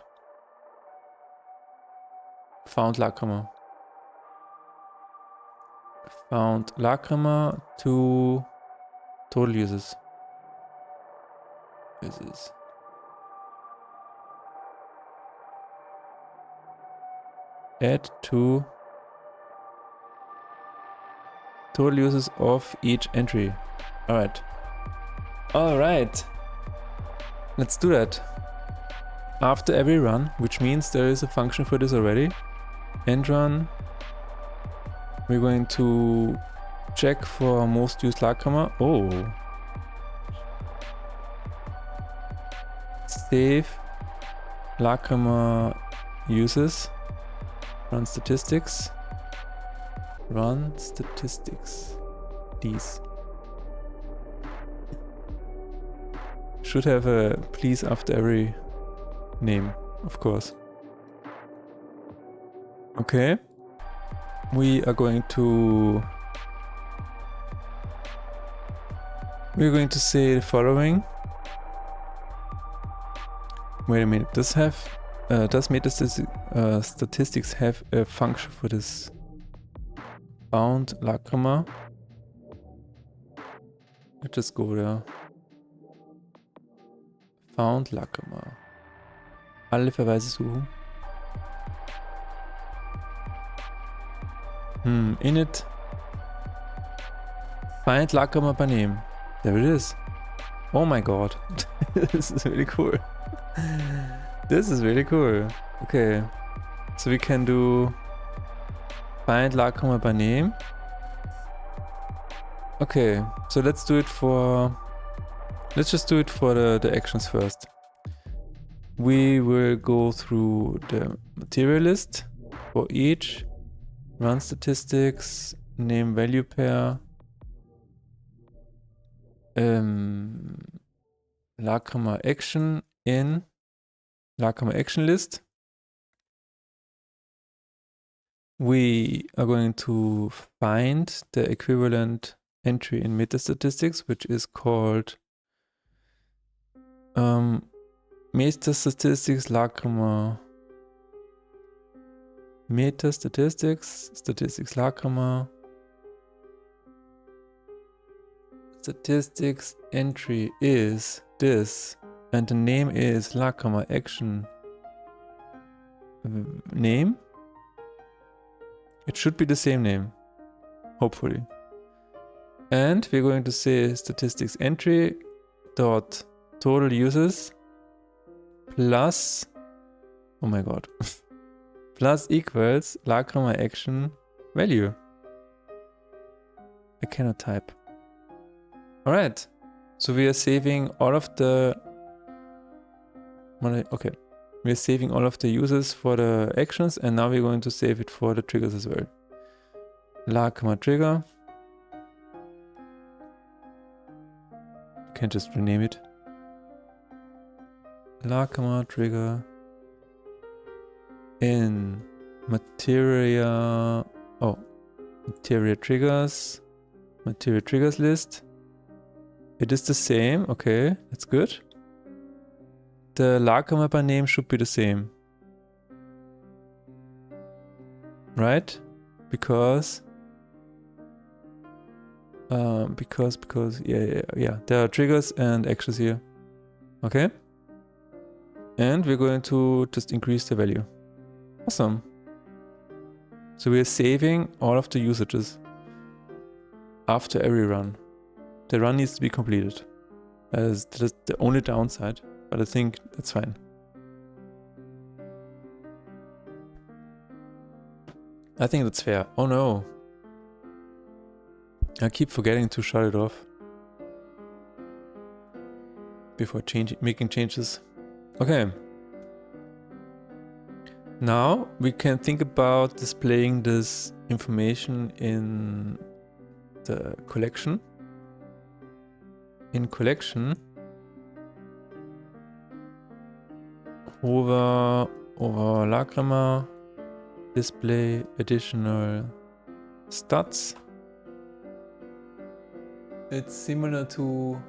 found Lakrama. Found Lakrama to total users. Add to total users of each entry. Alright. Alright. Let's do that. After every run, which means there is a function for this already. End run. We're going to check for most used Lakrama. Oh. Save Lakrama uses. Run statistics. Run statistics. These. Should have a please after every name, of course. Okay. We're going to say the following. Wait a minute. Does meta statistics have a function for this? Found Lakrama. Let's just go there. Found Lakrama. Alle Verweise suchen. Init. Find Lakrama by name. There it is. Oh my god. This is really cool. This is really cool. Okay. So we can do find Lakrama by name. Okay. So let's do it for... Let's just do it for the actions first. We will go through the material list for each. Run statistics, name value pair, Lakrama action in Lakrama action list. We are going to find the equivalent entry in meta statistics, which is called meta statistics Lakrama. Meta statistics Lakrama. Statistics entry is this, and the name is Lakrama action name. It should be the same name, hopefully. And we're going to say statistics entry dot total users plus, oh my god, plus equals Lakrama action value. I cannot type. Alright, So we are saving all of the... Okay. We're saving all of the uses for the actions, and now we're going to save it for the triggers as well. La, trigger. You can just rename it. La, trigger. In materia... Oh. Materia triggers. Materia triggers list. It is the same. Okay, that's good. The Larka mapper name should be the same. Right? Because yeah. There are triggers and actions here. Okay? And we're going to just increase the value. Awesome. So we're saving all of the usages after every run. The run needs to be completed. That's the only downside. But I think that's fine. I think that's fair. Oh no. I keep forgetting to shut it off before making changes. Okay. Now we can think about displaying this information in the collection. In collection, over Lagrama, display additional stats. It's similar to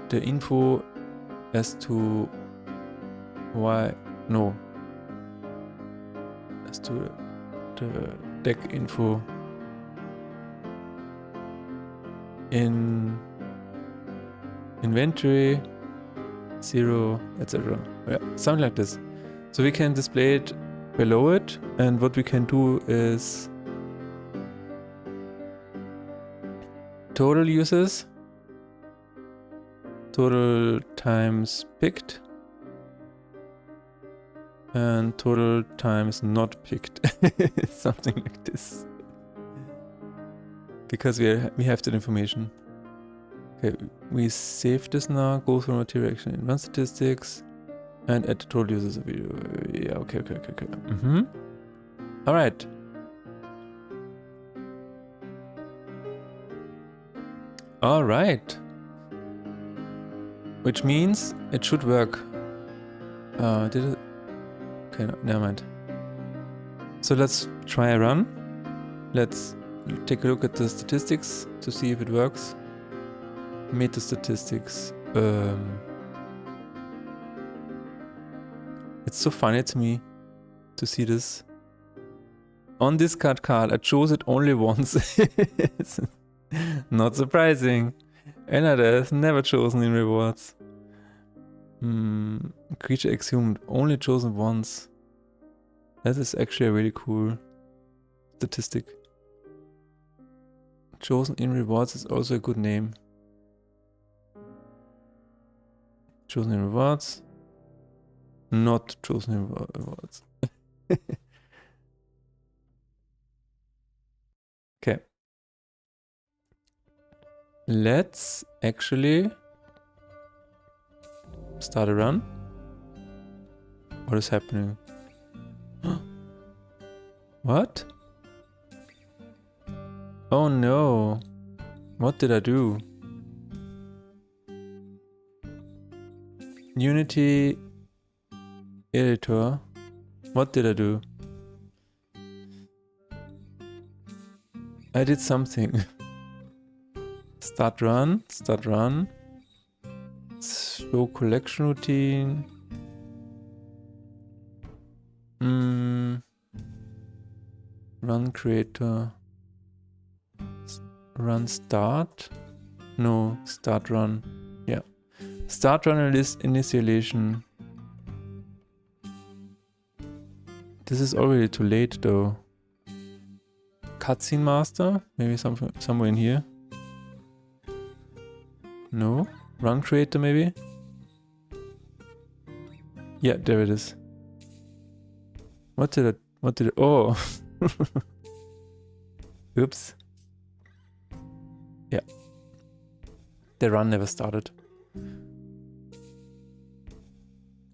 the info as to as to the deck info in inventory 0, etc. Yeah, something like this. So we can display it below it, and what we can do is total uses, total times picked, and total times not picked. Something like this. Because we have that information. Okay, we save this now, go through material action in run statistics, and add the total users of video. Yeah, okay. Alright. Alright. Which means it should work. Did it? Okay, no, never mind. So let's try a run. Let's take a look at the statistics to see if it works. Meta statistics. It's so funny to me to see this. On discard card, I chose it only once. Not surprising. Another is never chosen in rewards. Creature exhumed, only chosen once. That is actually a really cool statistic. Chosen in rewards is also a good name. Chosen in rewards. Not chosen in rewards. Okay. Let's actually start a run. What is happening? What? Oh no. What did I do? Unity editor. What did I do? I did something. Start run. Show collection routine. Run creator. Run start. No, start run. Yeah. Start run and list initialization. This is already too late though. Cutscene master? Maybe somewhere in here. No? Run creator maybe? Yeah, there it is. What did I, oh. Oops. Yeah. The run never started.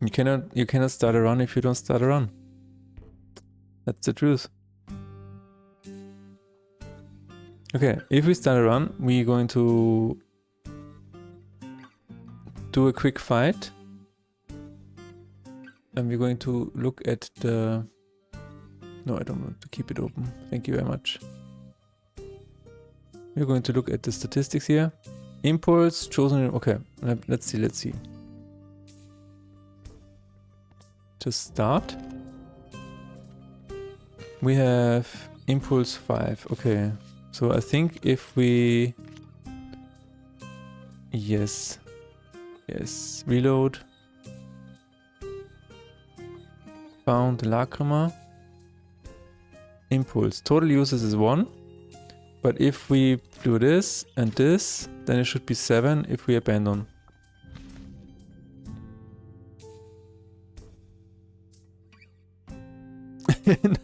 You cannot start a run if you don't start a run. That's the truth. Okay, if we start a run, we're going to do a quick fight. And we're going to look at the... No, I don't want to keep it open. Thank you very much. We're going to look at the statistics here. Impulse, chosen... Okay, let's see. To start, we have impulse 5. Okay, so I think if we... Yes, reload. Found Lacrima. Impulse. Total uses is 1. But if we do this and this, then it should be 7 if we abandon.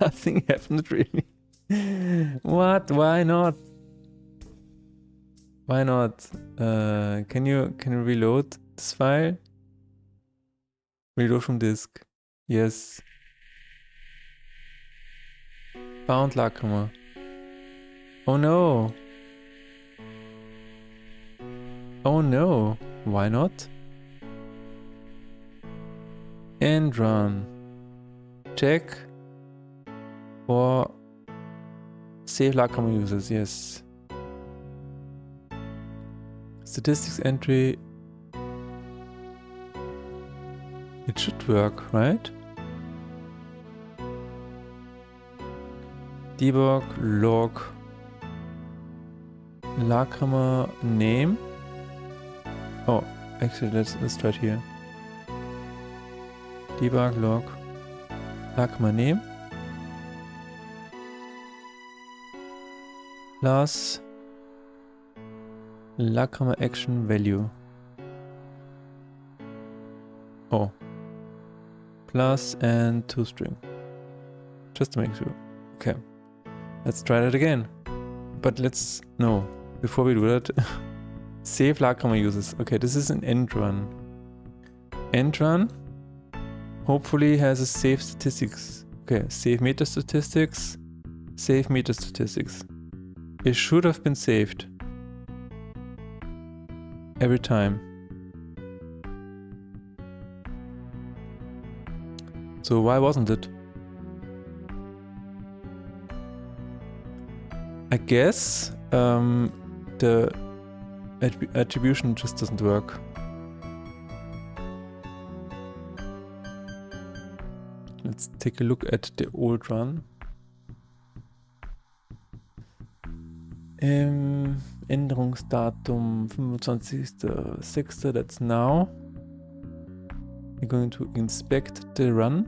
Nothing happened really. What? Why not? Why not? Can you reload this file? Reload from disk. Yes. Found Lacrima. Oh no. Oh no. Why not? End run. Check for save Lacrima users. Yes. Statistics entry. It should work, right? Debug, log, Lacrima name. Oh, actually, let's try it here. Debug, log, Lacrima name. Plus Lacrima action value. Oh. Plus and toString. Just to make sure. Okay. Let's try that again. But no. Before we do that, save Lacrima users. Okay, this is an end run. End run hopefully has a save statistics. Okay, save meta statistics. Save meta statistics. It should have been saved. Every time. So why wasn't it? I guess the attribution just doesn't work. Let's take a look at the old run. Änderungsdatum 25.06. That's now. We're going to inspect the run.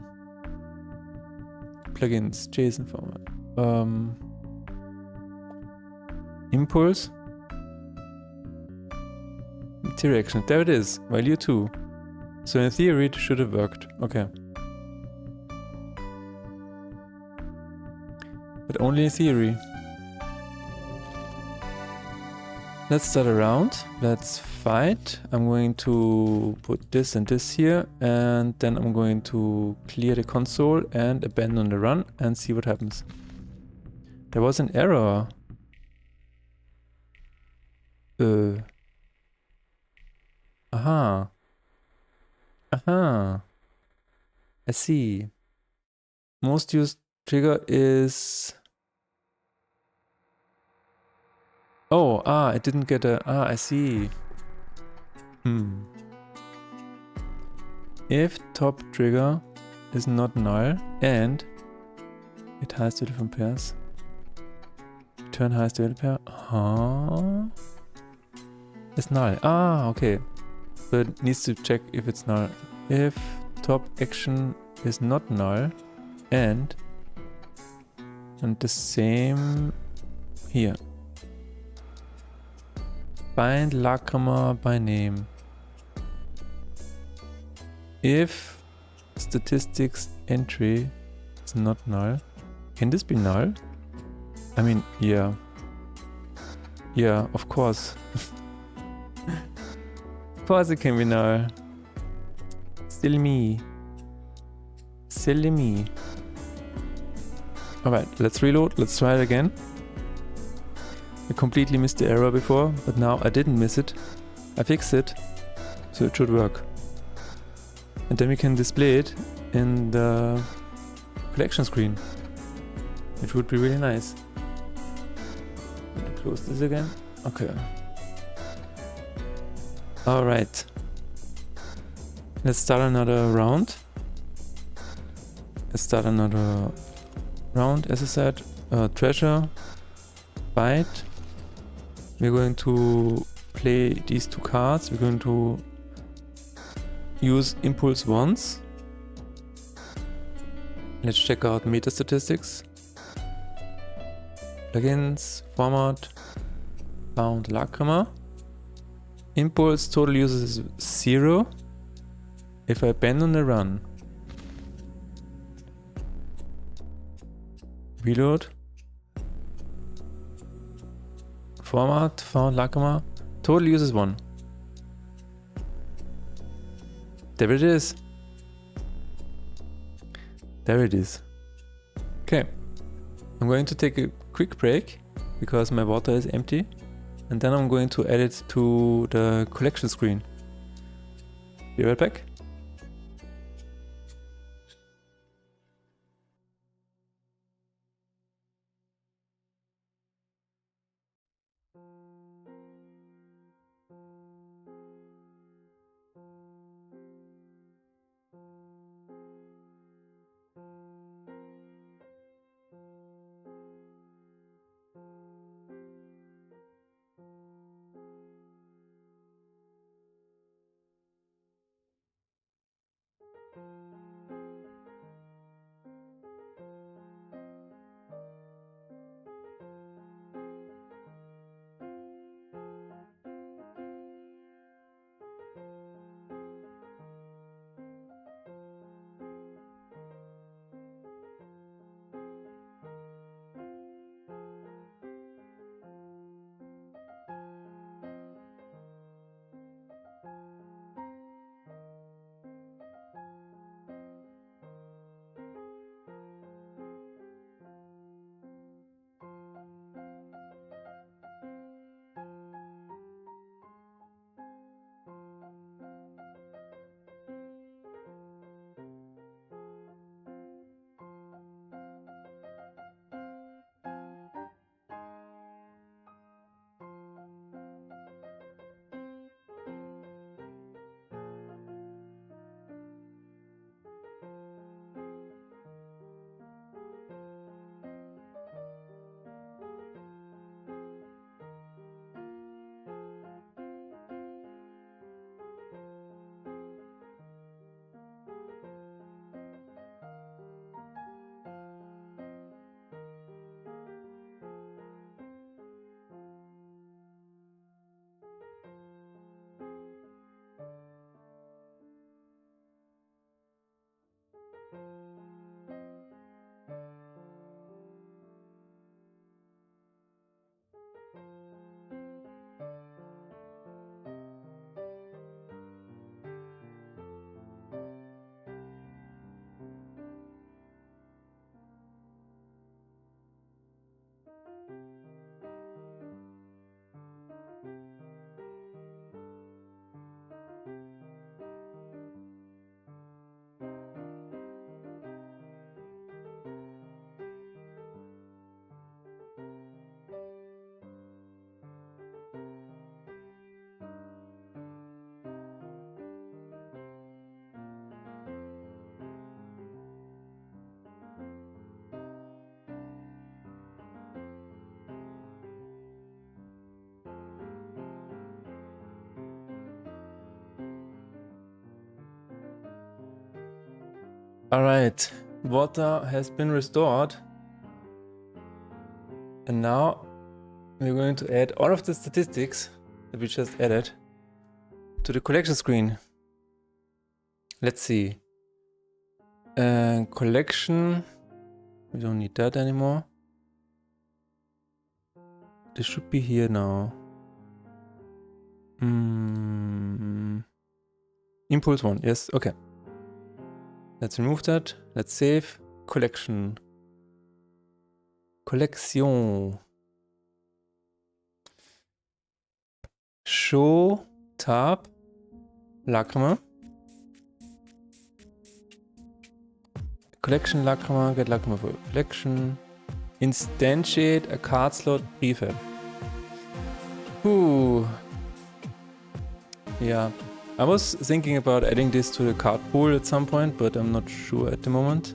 Plugins, JSON format. Impulse. Material action. There it is. Value 2. So in theory it should have worked. Okay. But only in theory. Let's start a round. Let's fight. I'm going to put this and this here, and then I'm going to clear the console and abandon the run and see what happens. There was an error. Aha. Aha. I see. Most used trigger is... Oh, it didn't get a... I see. If top trigger is not null and it has two different pairs, return highest divided pair. It's null. Okay. But it needs to check if it's null. If top action is not null and the same here. Find Lacrima by name. If statistics entry is not null, can this be null? I mean, yeah. Yeah, of course. course it can be null. Silly me. Silly me. Alright, let's reload. Let's try it again. I completely missed the error before, but now I didn't miss it. I fixed it, so it should work. And then we can display it in the collection screen, which would be really nice. Close this again. Okay. Alright. Let's start another round. As I said. Treasure. Byte. We're going to play these two cards. We're going to use impulse once. Let's check out meta statistics. Plugins, format, found Lacrima. Impulse total uses is 0. If I abandon the run. Reload. Format, found Lacrima. Total uses 1. There it is. There it is. Okay. I'm going to take a quick break because my water is empty. And then I'm going to add it to the collection screen. Be right back. Alright, water has been restored. And now we're going to add all of the statistics that we just added to the collection screen. Let's see. Collection. We don't need that anymore. This should be here now. Impulse 1, yes, okay. Let's remove that. Let's save. Collection. Collection. Show tab. Lacrima. Collection Lacrima. Get Lacrima for collection. Instantiate a card slot prefab. Ooh. Yeah. I was thinking about adding this to the card pool at some point, but I'm not sure at the moment.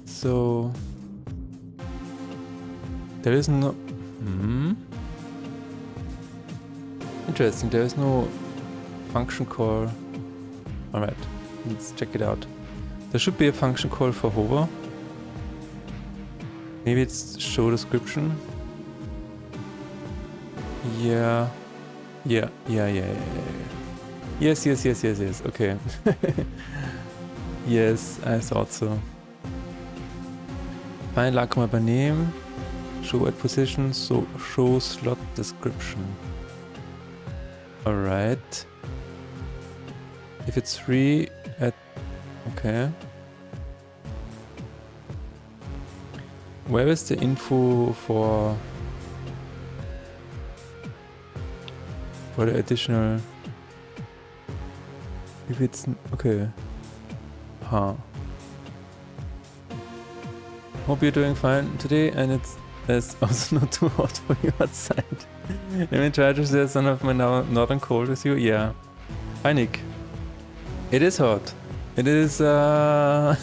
So there is no... Interesting, there is no function call. Alright, let's check it out. There should be a function call for hover. Maybe it's show description. Yeah. Yeah. Yes. Okay. Yes, I thought so. Find Lacrima by name. Show at position. So show slot description. Alright. If it's 3 at... Okay. Where is the info for the additional... If it's... Okay. Huh. Hope you're doing fine today and it's also not too hot for you outside. Let me try to share some of my northern cold with you. Yeah. Hi Nick. It is hot. It is at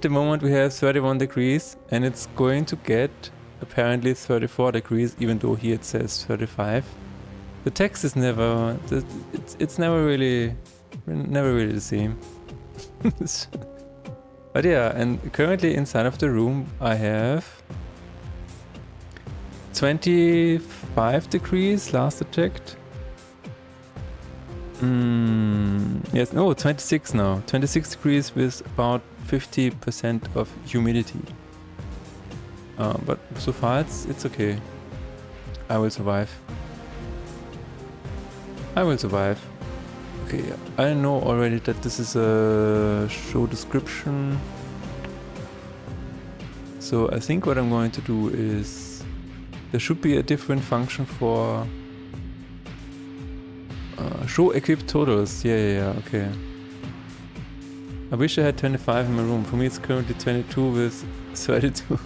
the moment we have 31 degrees and it's going to get apparently 34 degrees, even though here it says 35. The text is never, it's never really the same. But yeah, and currently inside of the room I have 25 degrees last I checked. Yes, no, 26 now. 26 degrees with about 50% of humidity. But so far it's okay. I will survive. Okay, yeah. I know already that this is a show description. So I think what I'm going to do is there should be a different function for show equipped totals. Yeah, okay. I wish I had 25 in my room. For me it's currently 22 with 32.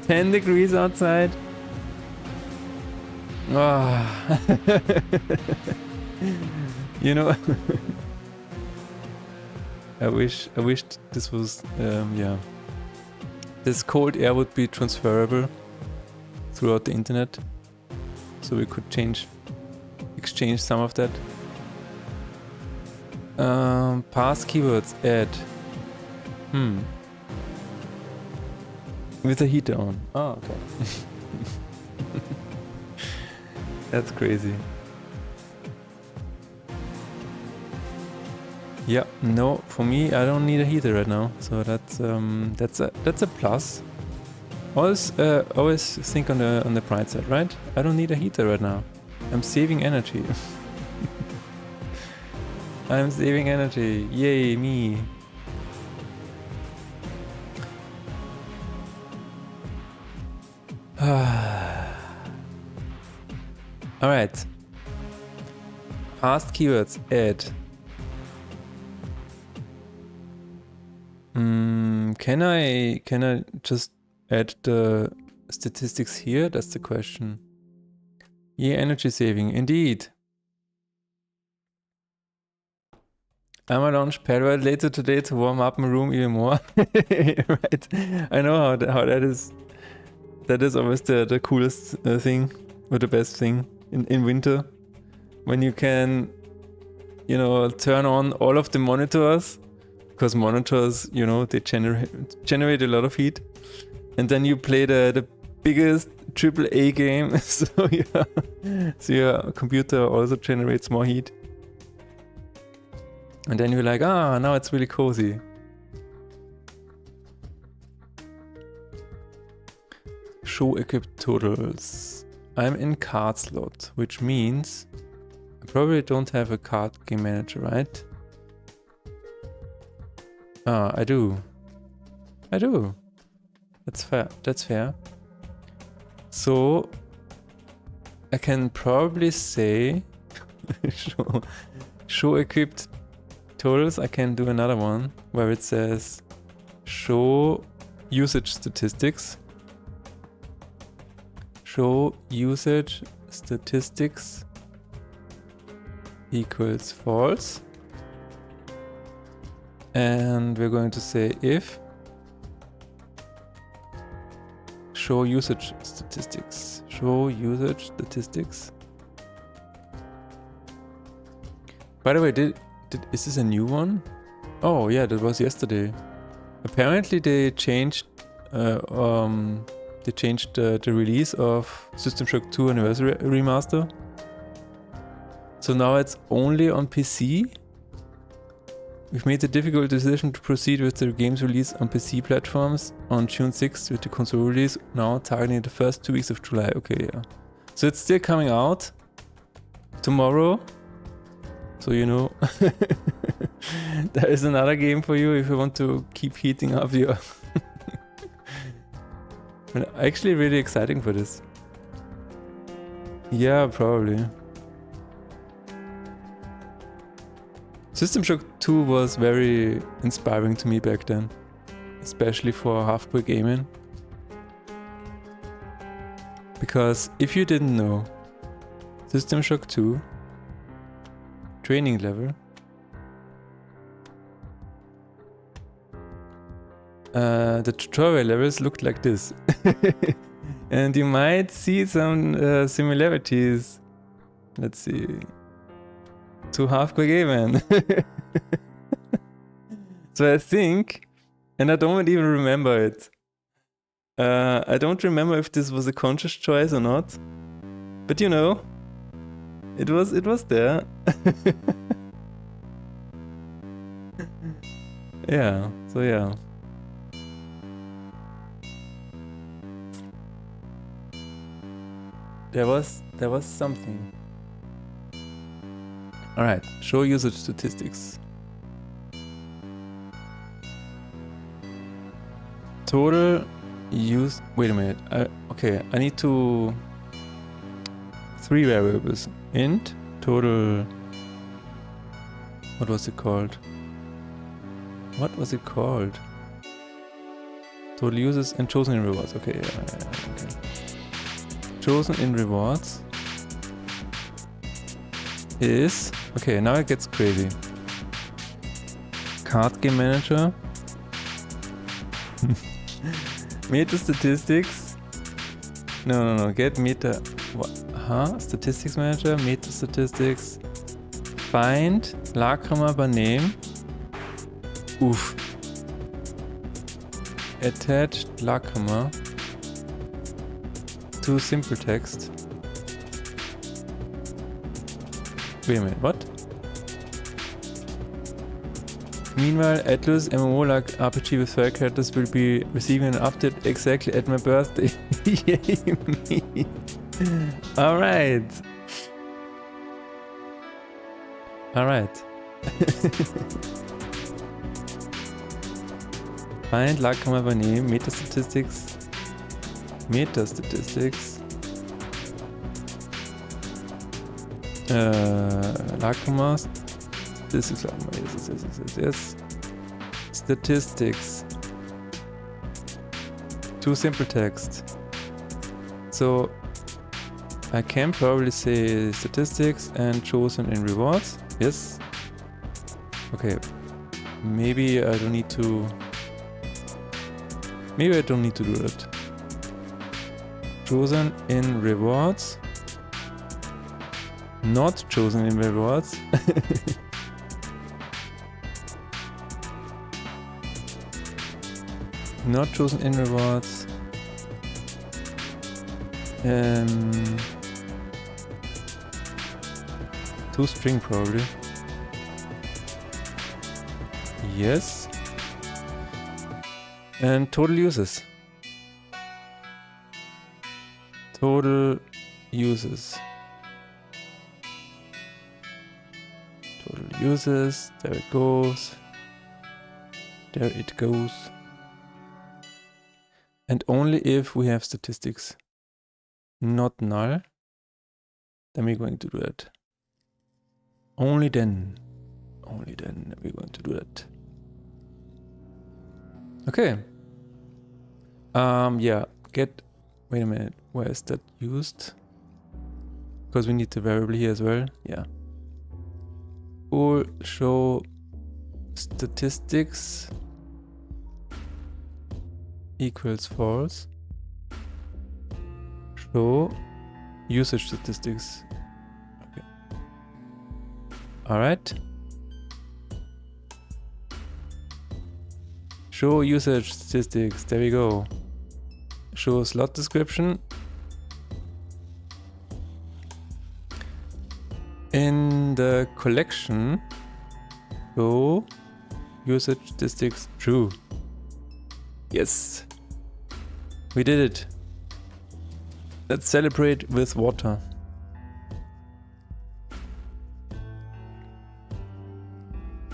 10 degrees outside. Ah. You know, I wish this was, yeah. This cold air would be transferable throughout the internet. So we could exchange some of that. Pass keywords, add. With the heater on. Oh, okay. That's crazy. Yeah, no, for me I don't need a heater right now, so that's a plus. Always think on the bright side, right? I don't need a heater right now. I'm saving energy. I'm saving energy. Yay, me. Alright. Past keywords, add. Can I just add the statistics here? That's the question. Yeah, energy saving, indeed. I'm gonna launch Parrot later today to warm up my room even more. Right? I know how that is. That is always the coolest thing, or the best thing in winter. When you can, turn on all of the monitors. Because monitors, they generate a lot of heat. And then you play the biggest AAA game. So your computer also generates more heat. And then you're like, now it's really cozy. show equipped totals. I'm in card slot, which means I probably don't have a card game manager, right? Ah, I do. I do. That's fair. That's fair. So I can probably say show equipped totals. I can do another one where it says show usage statistics. Show usage statistics equals false. And we're going to say if show usage statistics. Show usage statistics. By the way, is this a new one? Oh yeah, that was yesterday. Apparently they changed the release of System Shock 2 Anniversary Remaster. So now it's only on PC. We've made the difficult decision to proceed with the game's release on PC platforms on June 6th with the console release now targeting the first 2 weeks of July. Okay, yeah. So it's still coming out tomorrow. So you know, there is another game for you if you want to keep heating up your... Actually really exciting for this. Yeah, probably. System Shock 2 was very inspiring to me back then, especially for halfway gaming. Because if you didn't know, System Shock 2 training level, the tutorial levels looked like this. And you might see some similarities. Let's see. To halfway gaming. So I think, and I don't even remember it. I don't remember if this was a conscious choice or not. But you know, it was there. Yeah, so yeah. There was something. Alright, show usage statistics. Total use. Wait a minute. Okay, I need to. 3 variables. Int, total. What was it called? What was it called? Total users and chosen in rewards. Okay, okay. Chosen in rewards is. Okay, now it gets crazy. Card game manager. Meta statistics. No. Get meta. What? Huh? Statistics manager. Meta statistics. Find Lacrima by name. Oof. Attached Lacrima to simple text. Wait a minute, what? Meanwhile, Atlus MMO like RPG with 12 characters will be receiving an update exactly at my birthday. Yay me! Alright! Alright. Find Lacrima by name, meta statistics. Meta statistics. Lacrima. Statistics. Yes. Statistics. To simple text. So I can probably say statistics and chosen in rewards. Yes. Okay. Maybe I don't need to. Maybe I don't need to do that. Chosen in rewards. Not chosen in rewards. Not chosen in rewards. To string probably. Yes. And total uses. Total uses. Total uses. There it goes. There it goes. And only if we have statistics, not null, then we're going to do that. Only then we're going to do that. Okay. Yeah, wait a minute, where is that used? Because we need the variable here as well. Yeah. We'll show statistics equals false. Show usage statistics. Okay. All right. Show usage statistics. There we go. Show slot description. In the collection, show usage statistics true. Yes. We did it. Let's celebrate with water.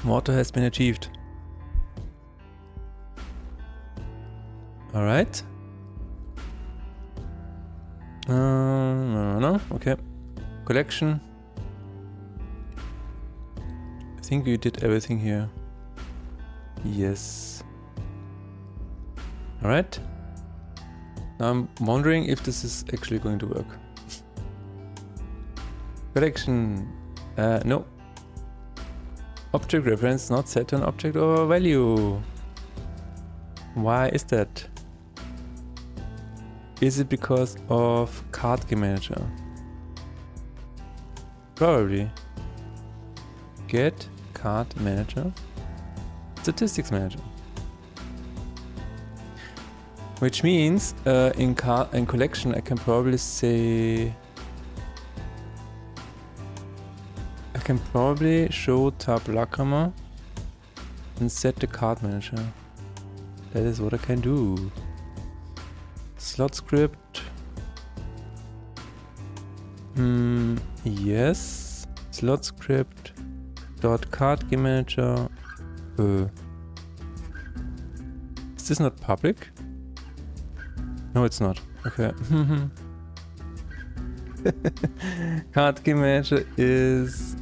Water has been achieved. All right. No. Okay. Collection. I think we did everything here. Yes. All right. Now I'm wondering if this is actually going to work. Collection. No. Object reference not set to an object or value. Why is that? Is it because of card game manager? Probably. Get card manager. Statistics manager. Which means in collection I can probably say I can probably show tab Lacama and set the card manager. That is what I can do. Slot script. Yes. Slot script dot card game manager. Is this not public? No, it's not. Okay. Card game manager is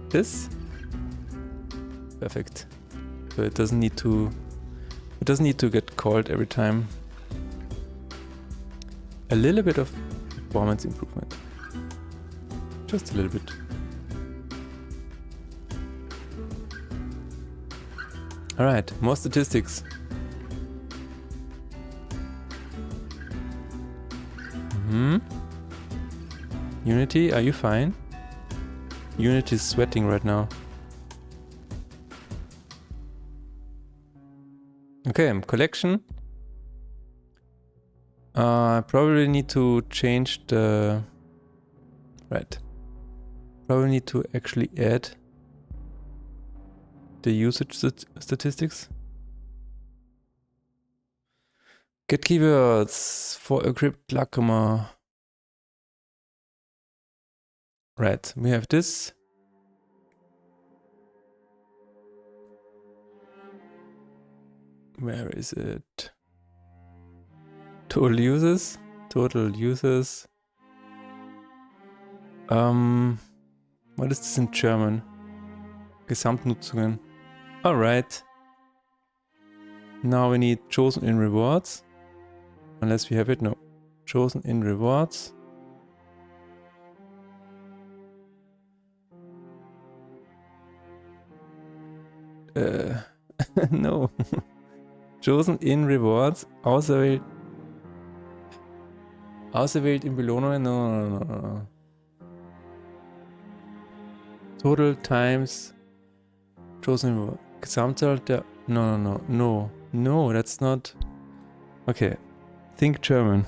this. Perfect. So it doesn't need to get called every time. A little bit of performance improvement. Just a little bit. All right, more statistics. Unity, are you fine? Unity is sweating right now. Okay, collection. I probably need to change the... Right. Probably need to actually add the usage statistics. Get keywords for encrypt Lacama. Right, we have this. Where is it? Total users. Total users. What is this in German? Gesamtnutzungen. Alright. Now we need chosen in rewards. Unless we have it, no. Chosen in rewards. No. Chosen in rewards. Auserwählt in Belohnungen. No. Total times chosen in rewards. Gesamtzahl der... No, that's not... Okay. Think German.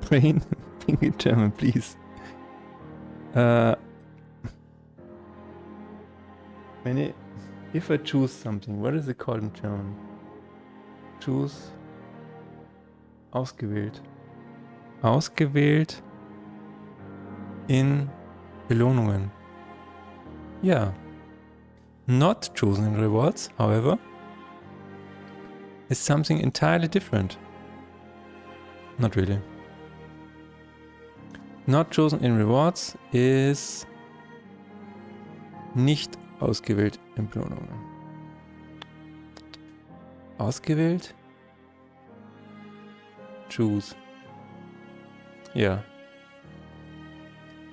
Brain, think in German, please. If I choose something, what is it called in German? Choose Ausgewählt. Ausgewählt in Belohnungen. Ja. Not chosen in rewards, however, is something entirely different. Not really. Not chosen in rewards is nicht ausgewählt in Belohnungen. Ausgewählt? Choose. Ja.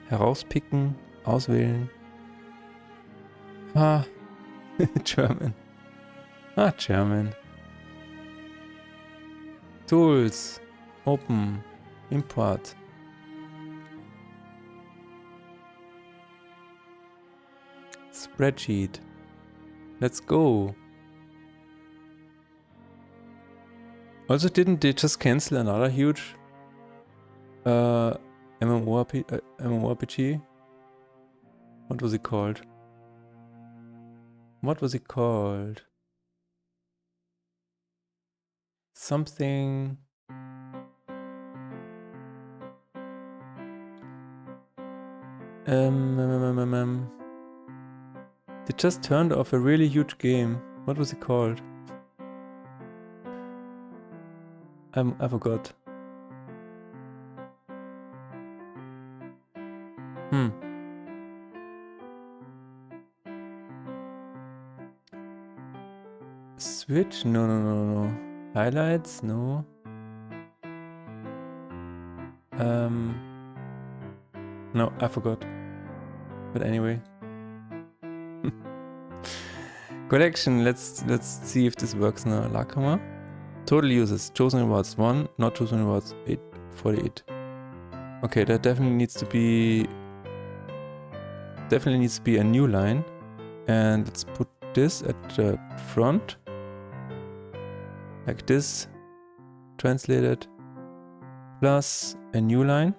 Herauspicken, auswählen. Ah, German. Ah, German. Tools. Open. Import. Spreadsheet. Let's go. Also, didn't they just cancel another huge MMORPG? What was it called? What was it called? Something... They just turned off a really huge game. What was it called? I forgot. Switch? No. Highlights? No. No, I forgot. But anyway. Collection. Let's see if this works now. Lakama. Total users. Chosen rewards 1. Not chosen rewards 48. Okay, that definitely needs to be a new line. And let's put this at the front. Like this. Translated. Plus a new line.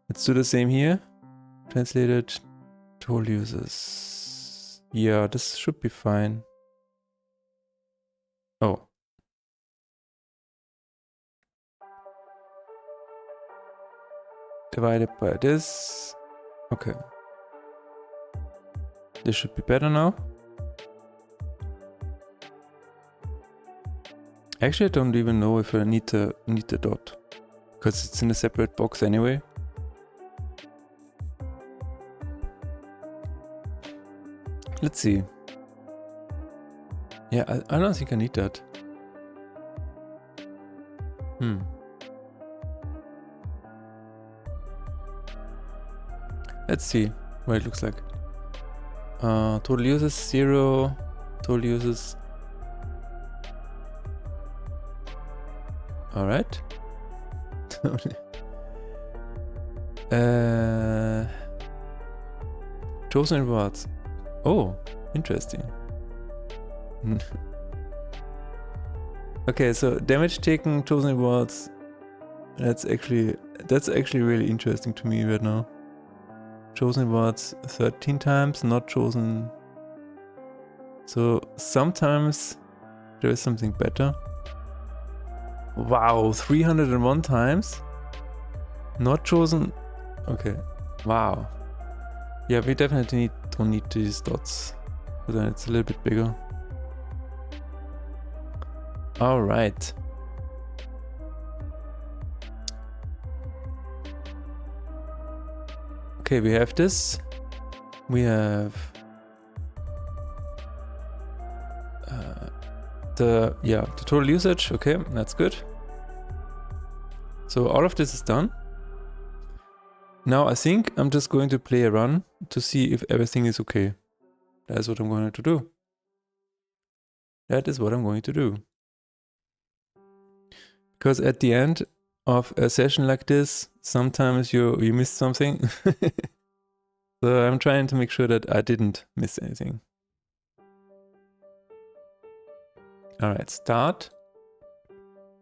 Let's do the same here. Translated. Total users. Yeah, this should be fine. Oh. Divided by this. Okay. This should be better now. Actually, I don't even know if I need the dot. Because it's in a separate box anyway. Let's see. Yeah, I don't think I need that. Let's see what it looks like. Total users 0. Total users. Alright. Chosen rewards. Oh, interesting. Okay, so damage taken, chosen rewards. That's actually really interesting to me right now. Chosen rewards 13 times, not chosen. So sometimes there is something better. Wow, 301 times? Not chosen. Okay. Wow. Yeah, we definitely don't need these dots. But then it's a little bit bigger. Alright. Okay, we have this. We have the total usage. Okay, that's good. So all of this is done. Now I think I'm just going to play a run to see if everything is okay. That's what I'm going to do. That is what I'm going to do. Because at the end of a session like this, sometimes you miss something. So I'm trying to make sure that I didn't miss anything. Alright, start.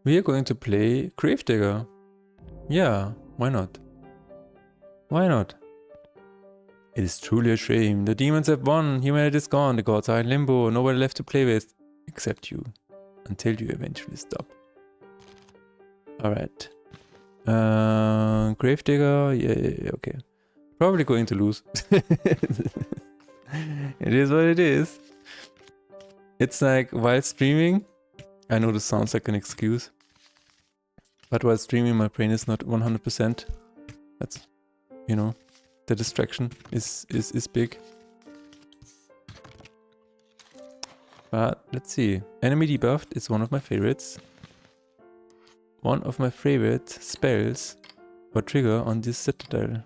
We are going to play Gravedigger. Yeah, why not? Why not? It is truly a shame. The demons have won. Humanity is gone. The gods are in limbo. Nobody left to play with. except you, until you eventually stop. Alright. Gravedigger, yeah, okay. Probably going to lose. It is what it is. It's like while streaming, I know this sounds like an excuse, but while streaming my brain is not 100%. That's, you know, the distraction is big. But let's see. Enemy debuffed is one of my favorites. One of my favorite spells or trigger on this citadel.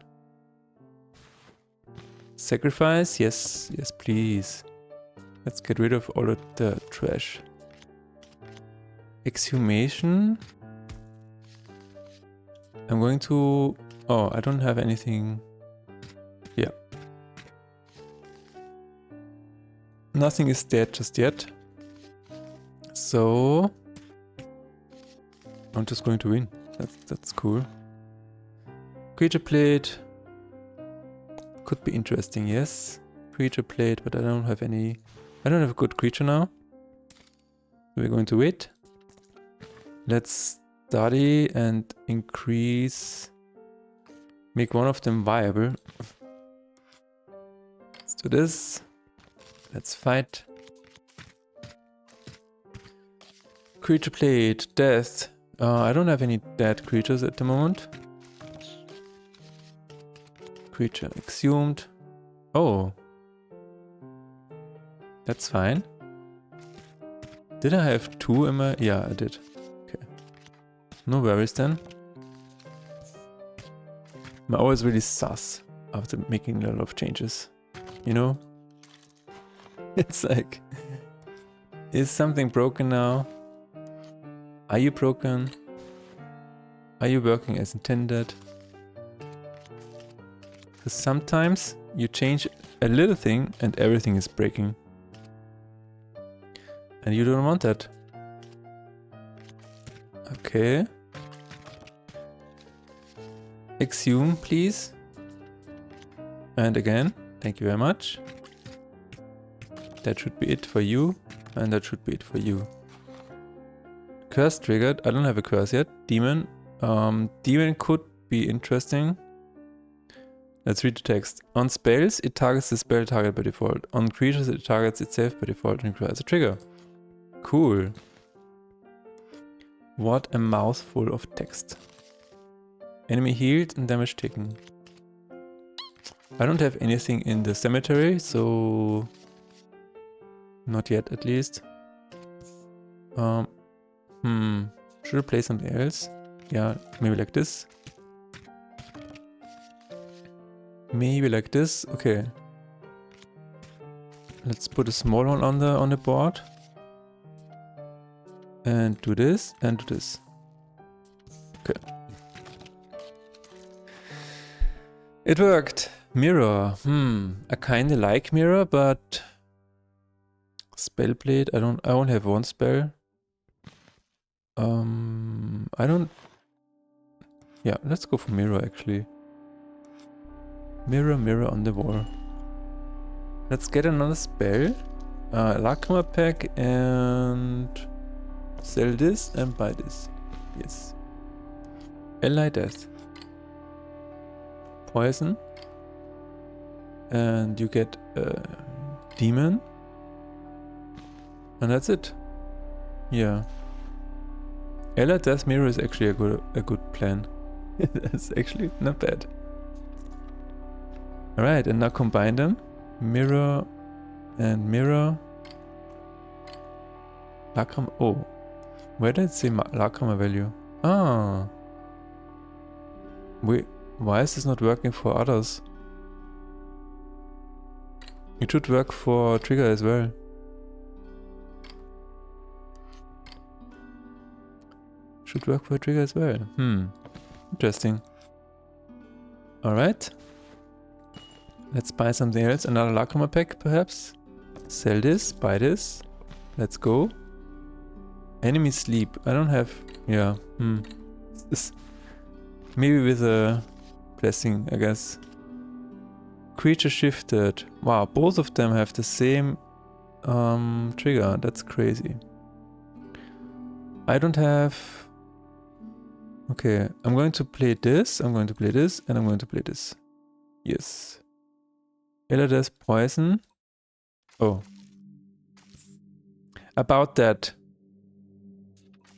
Sacrifice? Yes, yes please. Let's get rid of all of the trash. Exhumation. I'm going to... Oh, I don't have anything... Yeah. Nothing is dead just yet. So... I'm just going to win. That's cool. Creature plate. Could be interesting, yes. Creature plate, but I don't have any... I don't have a good creature now. We're going to wait. Let's study and increase... Make one of them viable. Let's do this. Let's fight. Creature plate, death. I don't have any dead creatures at the moment. Creature exhumed. Oh. That's fine. Did I have two in my... Yeah, I did. Okay. No worries then. I'm always really sus after making a lot of changes. You know? It's like... Is something broken now? Are you broken? Are you working as intended? Because sometimes you change a little thing and everything is breaking. And you don't want that. Okay. Exhume, please. And again, thank you very much. That should be it for you. And that should be it for you. Curse triggered. I don't have a curse yet. Demon. Demon could be interesting. Let's read the text. On spells, it targets the spell target by default. On creatures, it targets itself by default and requires a trigger. Cool. What a mouthful of text. Enemy healed and damage taken. I don't have anything in the cemetery, so... Not yet, at least. Should I play something else? Yeah, maybe like this. Maybe like this. Okay. Let's put a small one on the board. And do this and do this. Okay. It worked. Mirror. I kinda like mirror, but spellblade. I only have one spell. I don't... Yeah, let's go for mirror actually. Mirror, mirror on the wall. Let's get another spell. Lacrima pack and sell this and buy this. Yes. Ally death. Poison. And you get a demon. And that's it. Yeah. Ally death mirror is actually a good plan. That's actually not bad. Alright, and now combine them. Mirror and mirror. Lacrima. Oh. Where did it say Lacrima value? Ah. Wait, why is this not working for others? It should work for trigger as well. Should work for trigger as well. Interesting. Alright. Let's buy something else. Another Lacrima pack, perhaps. Sell this, buy this. Let's go. Enemy sleep. I don't have... Yeah. Maybe with a blessing, I guess. Creature shifted. Wow, both of them have the same trigger. That's crazy. I don't have... Okay, I'm going to play this, I'm going to play this, and I'm going to play this. Yes. Elades poison. Oh. About that.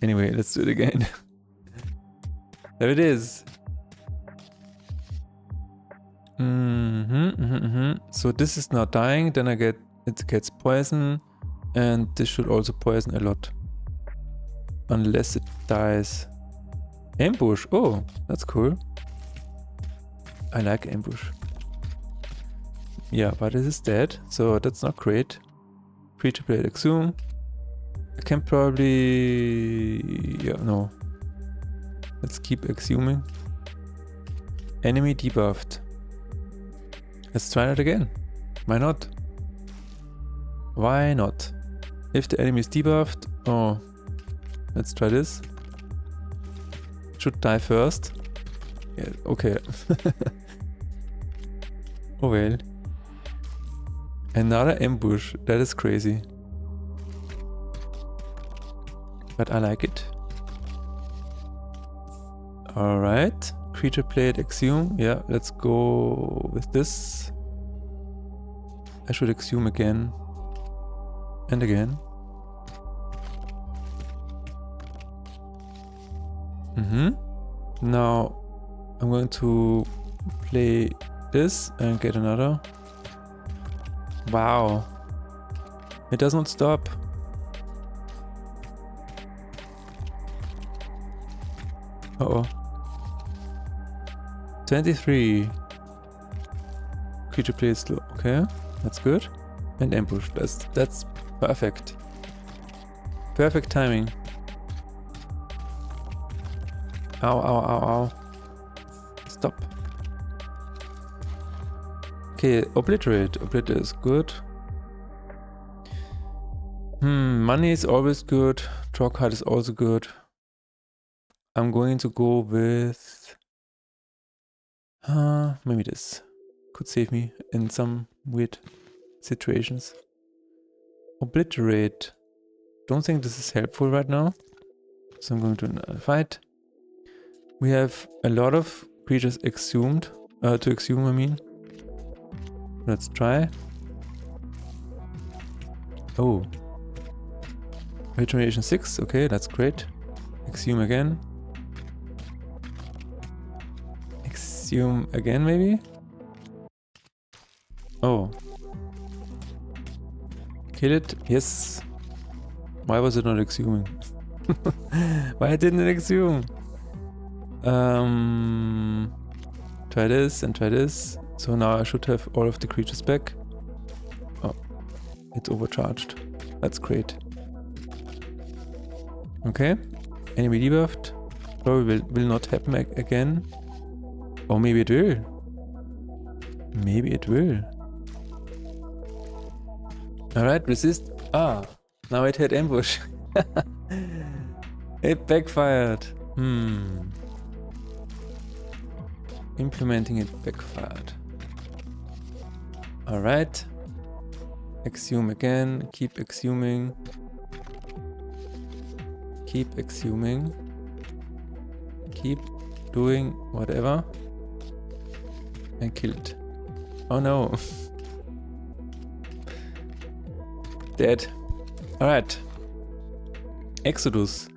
Anyway, let's do it again. There it is. So this is not dying, then it gets poison, and this should also poison a lot. Unless it dies. Ambush, oh, that's cool. I like ambush. Yeah, but it is dead, so that's not great. Creature blade exhume. I can probably... yeah, no. Let's keep exhuming. Enemy debuffed. Let's try that again. Why not? Why not? If the enemy is debuffed... oh. Let's try this. Should die first. Yeah, okay. Oh well. Another ambush. That is crazy. But I like it. Alright. Creature plate exhume. Yeah, let's go with this. I should exhume again. And again. Now I'm going to play this and get another. Wow. It does not stop. Uh-oh. 23. Creature plays slow. Okay, that's good. And ambush. That's perfect. Perfect timing. Ow, ow, ow, ow. Stop. Okay, obliterate. Obliterate is good. Money is always good. Draw card is also good. I'm going to go with... maybe this. Could save me in some weird situations. Obliterate. Don't think this is helpful right now. So I'm going to fight. We have a lot of creatures exhumed. To exhume, I mean. Let's try. Oh. Regeneration 6. Okay, that's great. Exhume again. Exhume again, maybe? Oh. Kill it? Yes. Why was it not exhuming? Why didn't it exhume? Try this and try this. So now I should have all of the creatures back. Oh, it's overcharged. That's great. Okay. Enemy debuffed. Probably will not happen again. Or maybe it will. Maybe it will. Alright, resist. Ah, now it had ambush. It backfired. Implementing it backfired. Alright. Exhume again. Keep exhuming. Keep exhuming. Keep doing whatever. And kill it. Oh no. Dead. Alright. Exodus.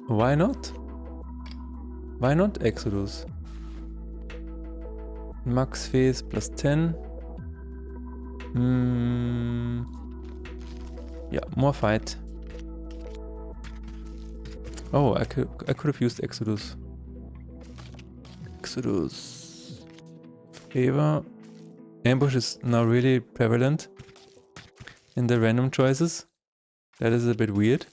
Why not? Why not Exodus? Max phase plus 10. Yeah, more fight. Oh, I could have used Exodus. Exodus. Favor. Ambush is now really prevalent in the random choices. That is a bit weird.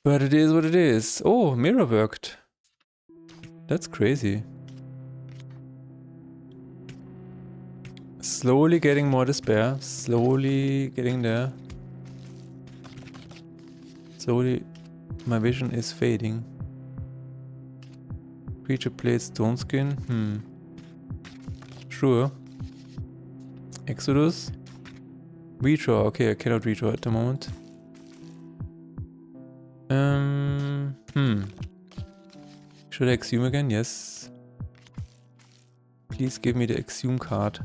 But it is what it is. Oh, mirror worked. That's crazy. Slowly getting more despair. Slowly getting there. Slowly my vision is fading. Creature plays stone skin. Sure. Exodus. Redraw. Okay, I cannot redraw at the moment. Should I exhume again? Yes. Please give me the exhume card.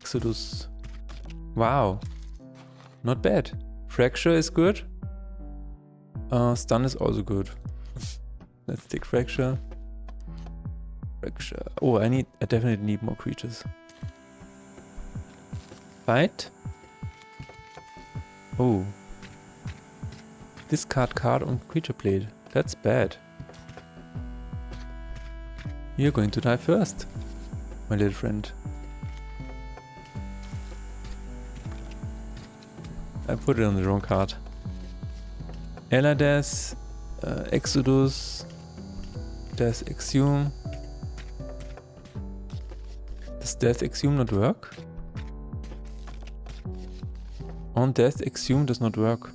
Exodus. Wow. Not bad. Fracture is good. Stun is also good. Let's take fracture. Fracture. Oh, I definitely need more creatures. Fight. Oh. Discard card on creature blade. That's bad. You're going to die first, my little friend. I put it on the wrong card. Elades, Exodus, Death Exhume. Does Death Exhume not work? On Death Exhume does not work.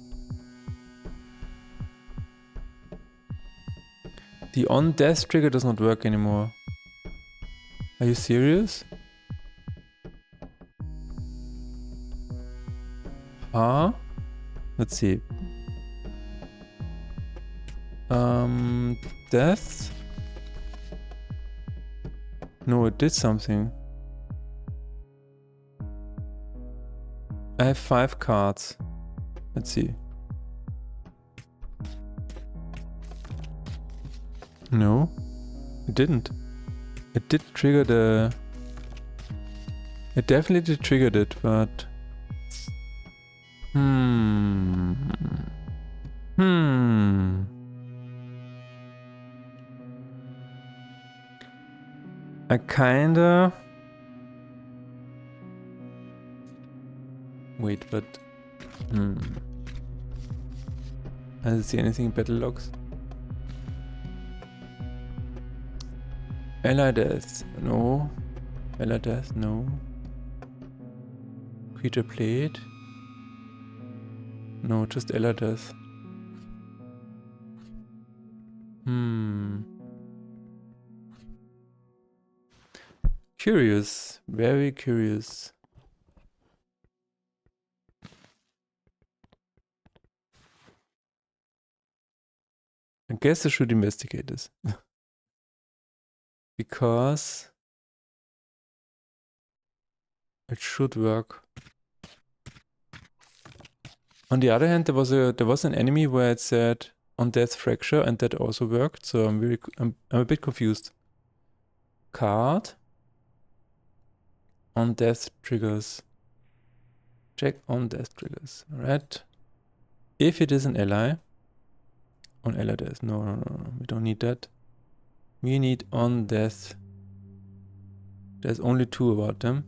The on death trigger does not work anymore. Are you serious? Huh? Let's see. Death? No, it did something. I have 5 cards. Let's see. No, it didn't. It did trigger the... It definitely triggered it, but... I kinda... Wait, but... I didn't see anything in battle logs. Elades, no. Elades, no. Creature blade? No, just Elades. Curious. Very curious. I guess I should investigate this. Because it should work. On the other hand, there was an enemy where it said on death fracture, and that also worked. So I'm a bit confused. Card on death triggers. Check on death triggers. Alright. If it is an ally, on ally death. No, we don't need that. We need on death. There's only 2 about them.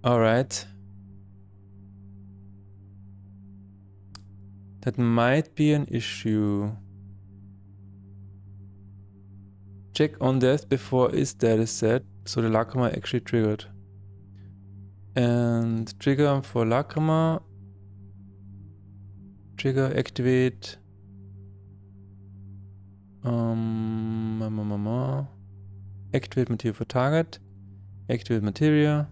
Alright. That might be an issue. Check on death before is dead is set. So the Lacrima actually triggered. And trigger for Lacrima. Trigger activate. Activate material for target. Activate materia.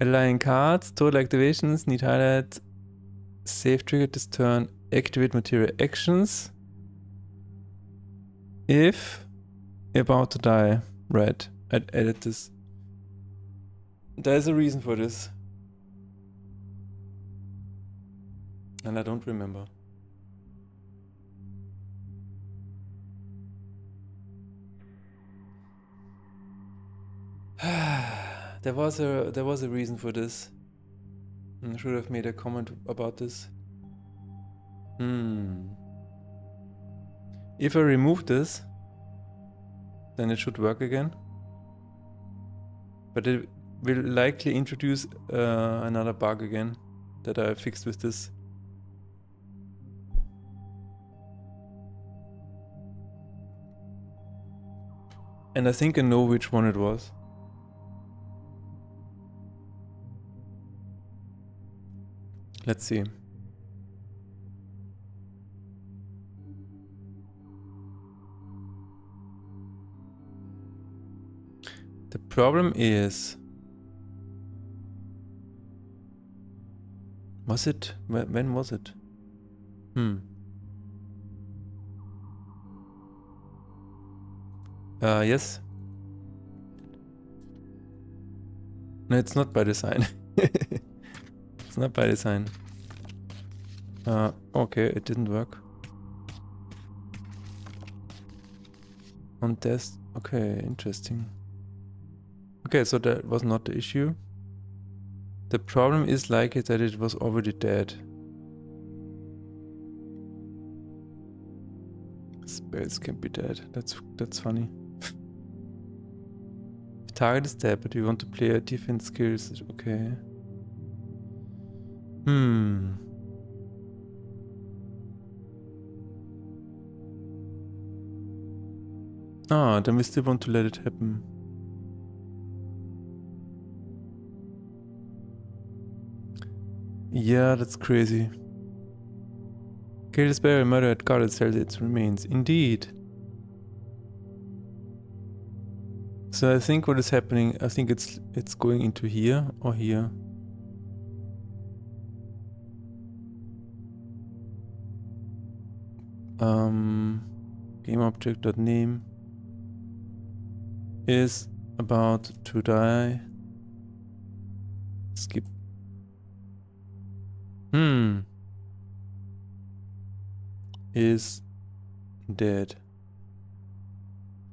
Align cards, total activations, need highlight. Save trigger this turn. Activate material actions. If about to die. Right, I added this. There's a reason for this. And I don't remember. There was a reason for this. I should have made a comment about this. If I remove this, then it should work again. But it will likely introduce another bug again that I fixed with this. And I think I know which one it was. Let's see. problem is... Was it? When was it? Yes. No, it's not by design. It's not by design. Okay, it didn't work. On test. Okay, interesting. Okay, so that was not the issue. The problem is like it that it was already dead. Spells can be dead. That's funny. Target is dead, but you want to play a defense skills. Okay. Ah, then we still want to let it happen. Yeah, that's crazy. Kill the spell, murder at guarded sells its remains. Indeed. So I think what is happening, I think it's going into here or here. Game object.name is about to die. Skip. Is dead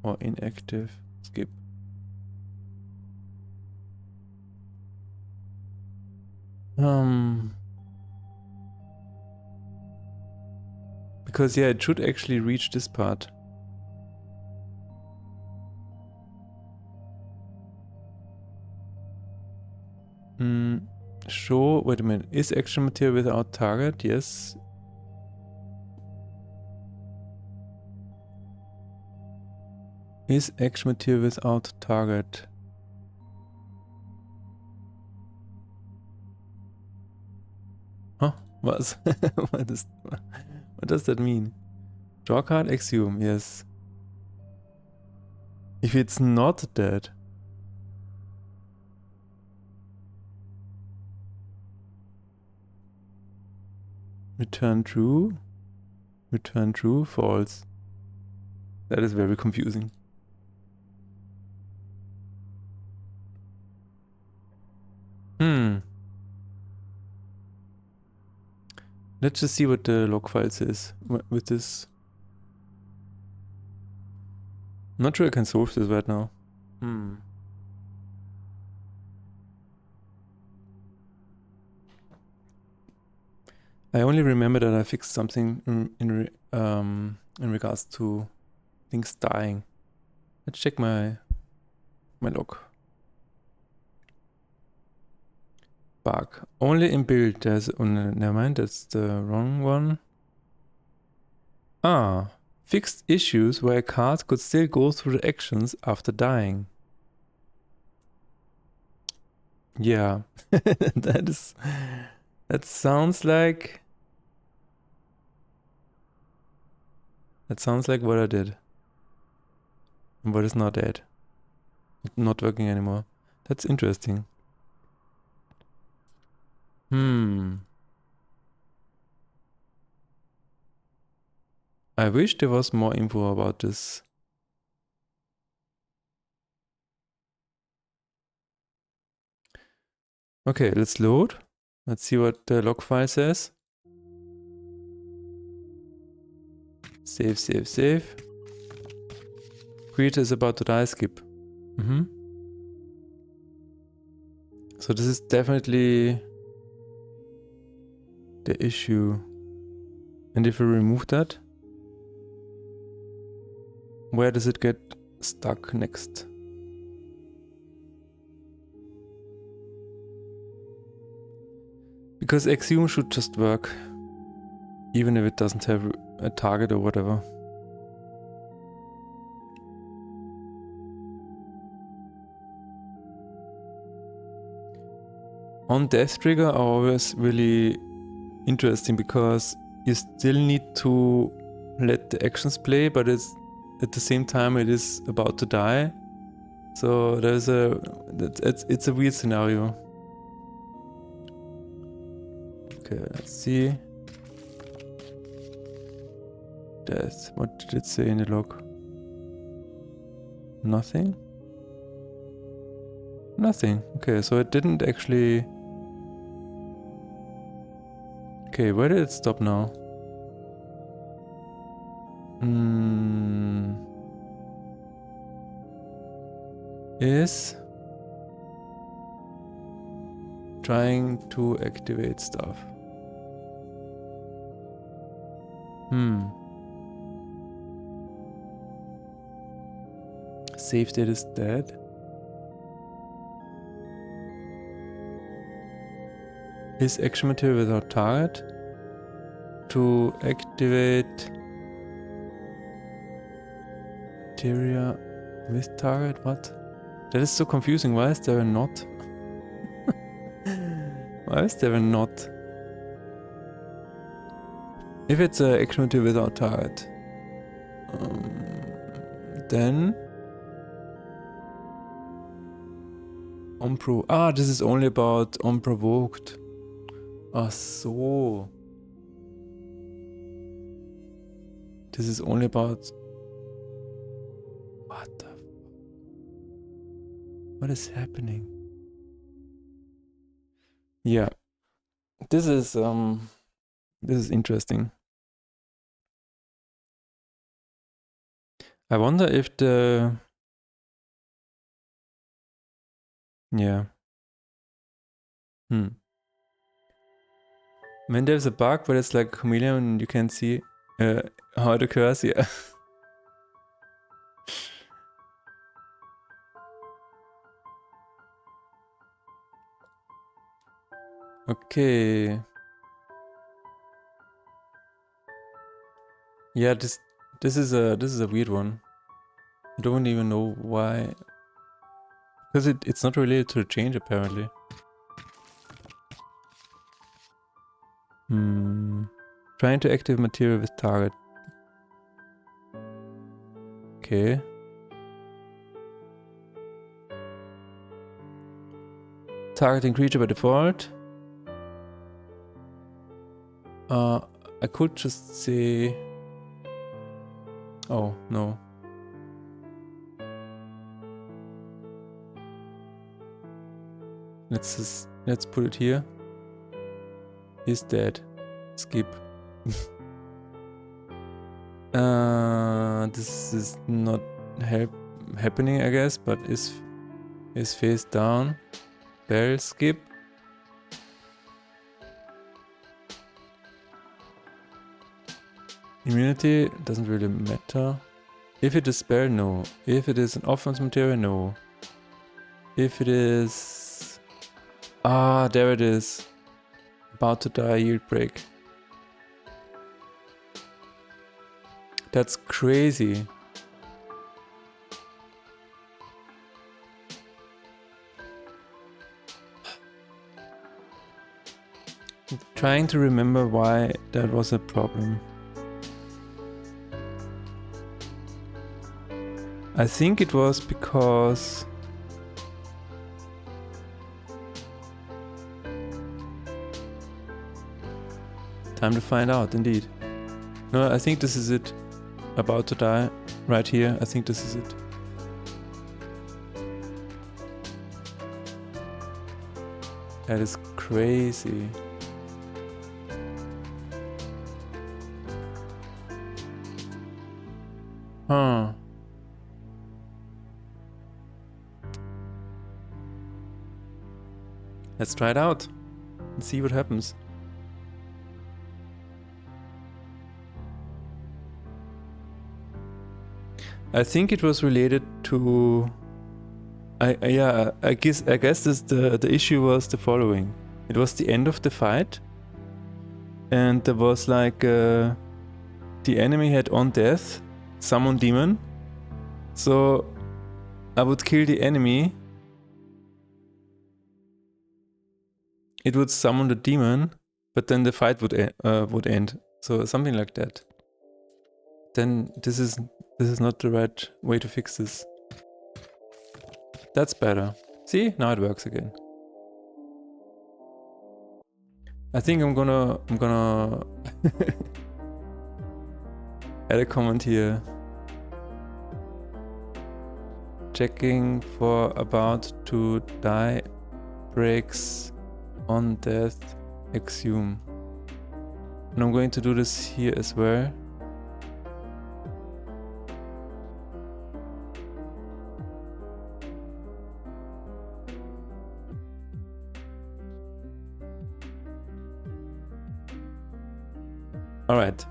or inactive. Skip. Because yeah, it should actually reach this part. Show, wait a minute, is action material without target? Yes. Is action material without target? Huh? What does that mean? Draw card, exhume, yes. If it's not dead. Return true. Return true, false. That is very confusing. Let's just see what the log file says with this. I'm not sure I can solve this right now. I only remember that I fixed something in regards to things dying. Let's check my log. Bug. Only in build. There's never mind, that's the wrong one. Ah, fixed issues where a card could still go through the actions after dying. Yeah, that sounds like what I did. And what is not dead. Not working anymore. That's interesting. I wish there was more info about this. Okay, let's load. Let's see what the log file says. Save, save, save. Creator is about to die, skip. So this is definitely the issue. And if we remove that, where does it get stuck next? Because exhume should just work, even if it doesn't have a target or whatever. On death trigger are always really interesting because you still need to let the actions play, but it's at the same time it is about to die. So there's it's a weird scenario. Okay, let's see. What did it say in the log? Nothing? Nothing. Okay, so it didn't actually... Okay, where did it stop now? Is trying to activate stuff. Save state is dead. Is action material without target? To activate materia with target? What? That is so confusing. Why is there a not? Why is there a not? If it's an action material without target, then this is only about unprovoked. Ach so. This is only about... What is happening? Yeah. This is interesting. I wonder if the... Yeah. When there's a bug where it's like a chameleon and you can see how it occurs, yeah. Okay. Yeah, this is a weird one. I don't even know why. Because it's not related to the change apparently. Trying to activate material with target. Okay. Targeting creature by default. I could just say... Oh, no. Let's put it here. Is dead. Skip. This is not happening, I guess, but is face down. Barrel skip. Immunity doesn't really matter. If it is spell, no. If it is an offense material, no. If it is... there it is. About to die, yield break. That's crazy. Trying to remember why that was a problem. I think it was because... Time to find out, indeed. No, I think this is it. About to die. Right here, I think this is it. That is crazy. Huh. Let's try it out and see what happens. I think it was related to... I guess this the issue was the following. It was the end of the fight, and there was like the enemy had on death summon demon, so I would kill the enemy. It would summon the demon, but then the fight would end. So something like that. Then this is not the right way to fix this. That's better. See, now it works again. I think I'm gonna add a comment here. Checking for about to die breaks on death exhume. And I'm going to do this here as well. Alright.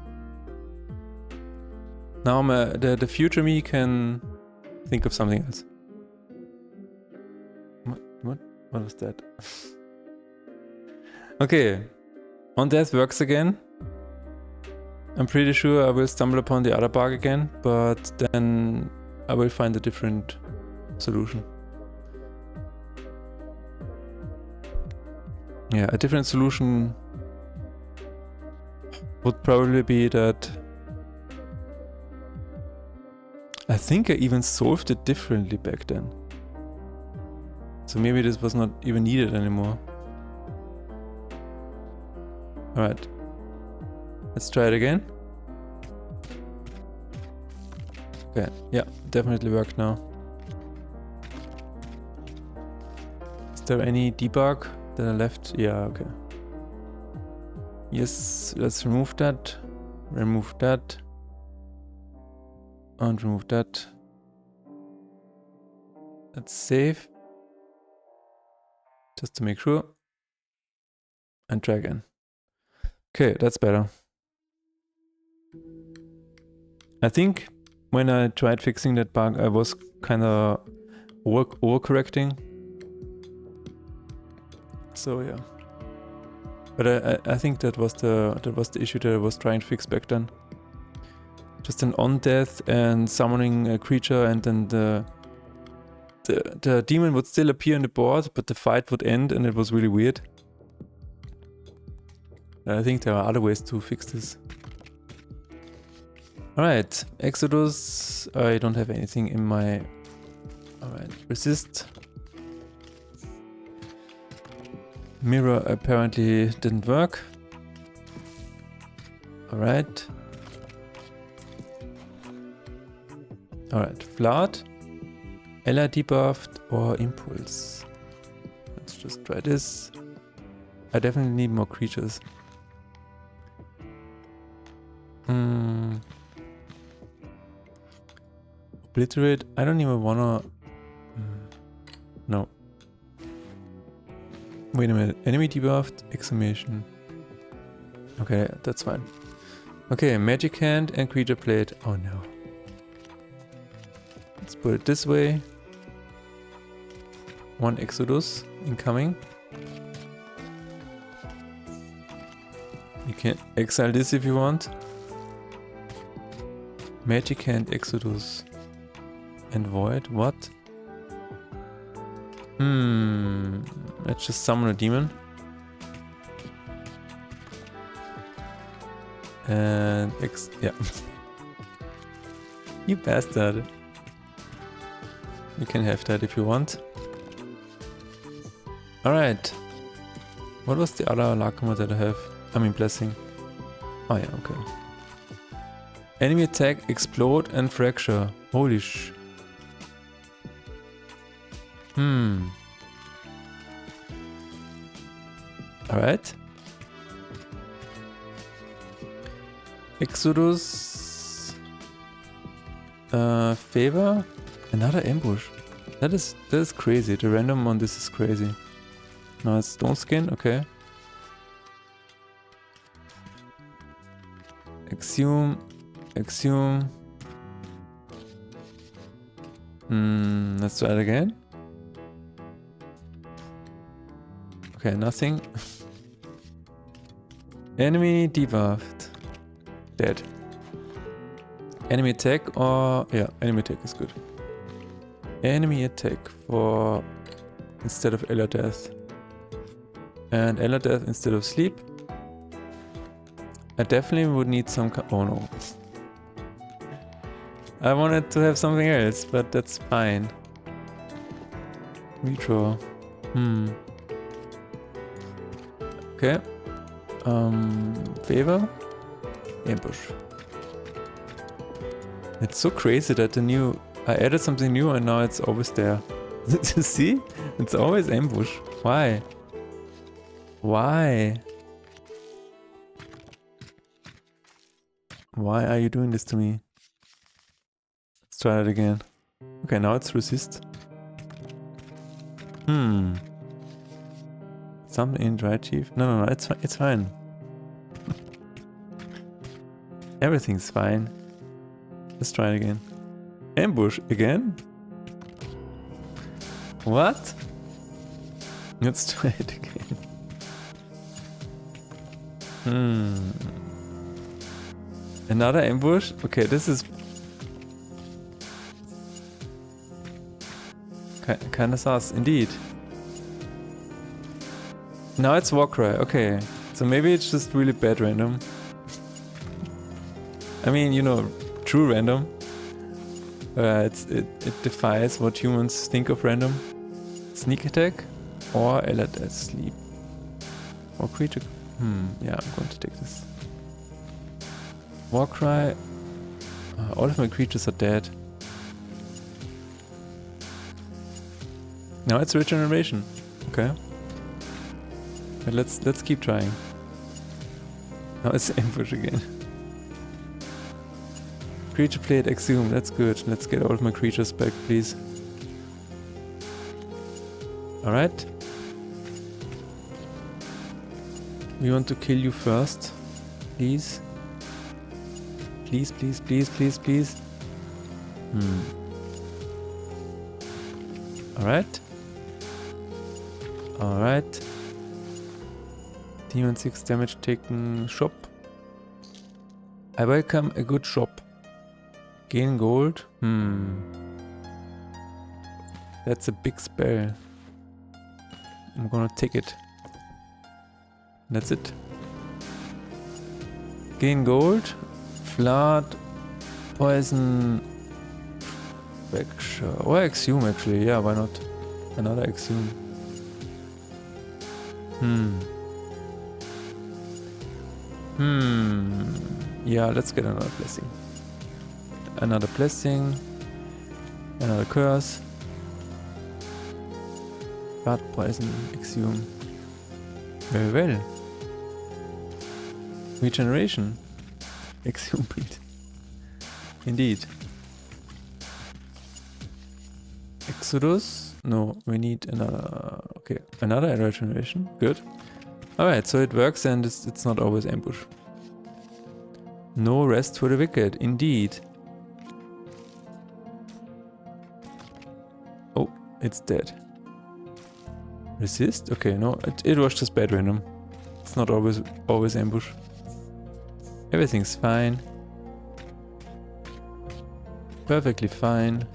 Now the future me can think of something else. What was that? Okay. On death works again. I'm pretty sure I will stumble upon the other bug again, but then I will find a different solution. Yeah, a different solution would probably be that I think I even solved it differently back then. So maybe this was not even needed anymore. Alright. Let's try it again. Okay, yeah, definitely worked now. Is there any debug that I left? Yeah, okay. Yes, let's remove that. Remove that. And remove that. Let's save. Just to make sure. And try again. Okay, that's better. I think when I tried fixing that bug, I was kind of overcorrecting. So yeah. But I think that was the issue that I was trying to fix back then. Just an on death and summoning a creature, and then the demon would still appear on the board, but the fight would end, and it was really weird. I think there are other ways to fix this. Alright, Exodus. I don't have anything in my... Alright, resist. Mirror apparently didn't work. Alright. Alright, Flood. Ella debuffed or Impulse. Let's just try this. I definitely need more creatures. Obliterate. I don't even wanna... No. Wait a minute. Enemy debuffed. Exclamation. Okay, that's fine. Okay, Magic Hand and Creature Plate. Oh no. Let's put it this way. One Exodus incoming. You can exile this if you want. Magic Hand Exodus. And Void, what? Let's just summon a demon. And yeah. You bastard. You can have that if you want. Alright. What was the other Lacuma that I have? I mean Blessing. Oh yeah, okay. Enemy attack, explode and fracture. Holy sh... Alright. Exodus. Favor. Another ambush. That is crazy. The random on this is crazy. Now it's Stone Skin, okay. Exhume. Exhume. Let's try it again. Okay, nothing. Enemy debuffed. Dead. Enemy attack or... yeah, enemy attack is good. Enemy attack for... instead of Ella Death. And Ella Death instead of sleep. I definitely would need some... oh no. I wanted to have something else, but that's fine. Redraw. Okay. Favor. Ambush. It's so crazy that the new... I added something new and now it's always there. You see? It's always ambush. Why? Why? Why are you doing this to me? Let's try it again. Okay, now it's resist. Something in right, Chief? No, it's fine. Everything's fine. Let's try it again. Ambush again? What? Let's try it again. Another ambush? Okay, this is kinda sus, indeed. Now it's Warcry, okay. So maybe it's just really bad random. I mean, you know, true random. It defies what humans think of random. Sneak attack or LRS sleep. Or creature. Yeah, I'm going to take this. Warcry. All of my creatures are dead. Now it's regeneration. Okay. But let's keep trying. Now it's ambush again. Creature played exhume, that's good. Let's get all of my creatures back, please. Alright. We want to kill you first. Please. Please, please, please, please, please. Alright. Alright. Demon 6 damage taken. Shop. I welcome a good shop. Gain gold. That's a big spell. I'm gonna take it. That's it. Gain gold. Flood. Poison. Fracture. Or exhume actually. Yeah, why not? Another exhume. Yeah, let's get another blessing. Another blessing. Another curse. Blood, poison, exhume. Very well. Regeneration. Exhume bleed. Indeed. Exodus. No, we need another... Okay, another regeneration. Good. Alright, so it works and it's not always ambush. No rest for the wicked. Indeed. Oh, it's dead. Resist? Okay, no, it was just bad random. It's not always ambush. Everything's fine. Perfectly fine.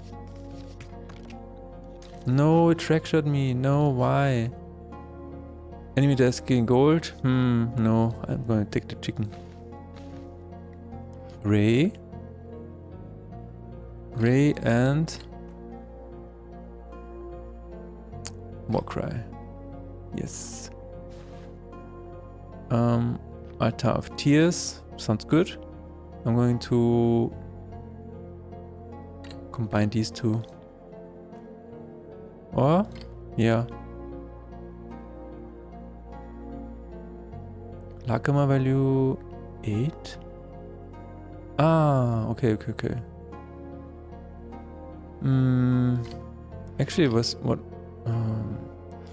No, it fractured me. No, why? Enemy desk gain gold? No, I'm gonna take the chicken. Ray? Ray and... Warcry. Yes. Altar of Tears. Sounds good. I'm going to combine these two. Or? Yeah. Lakama value 8? Ah, okay. Actually it was what...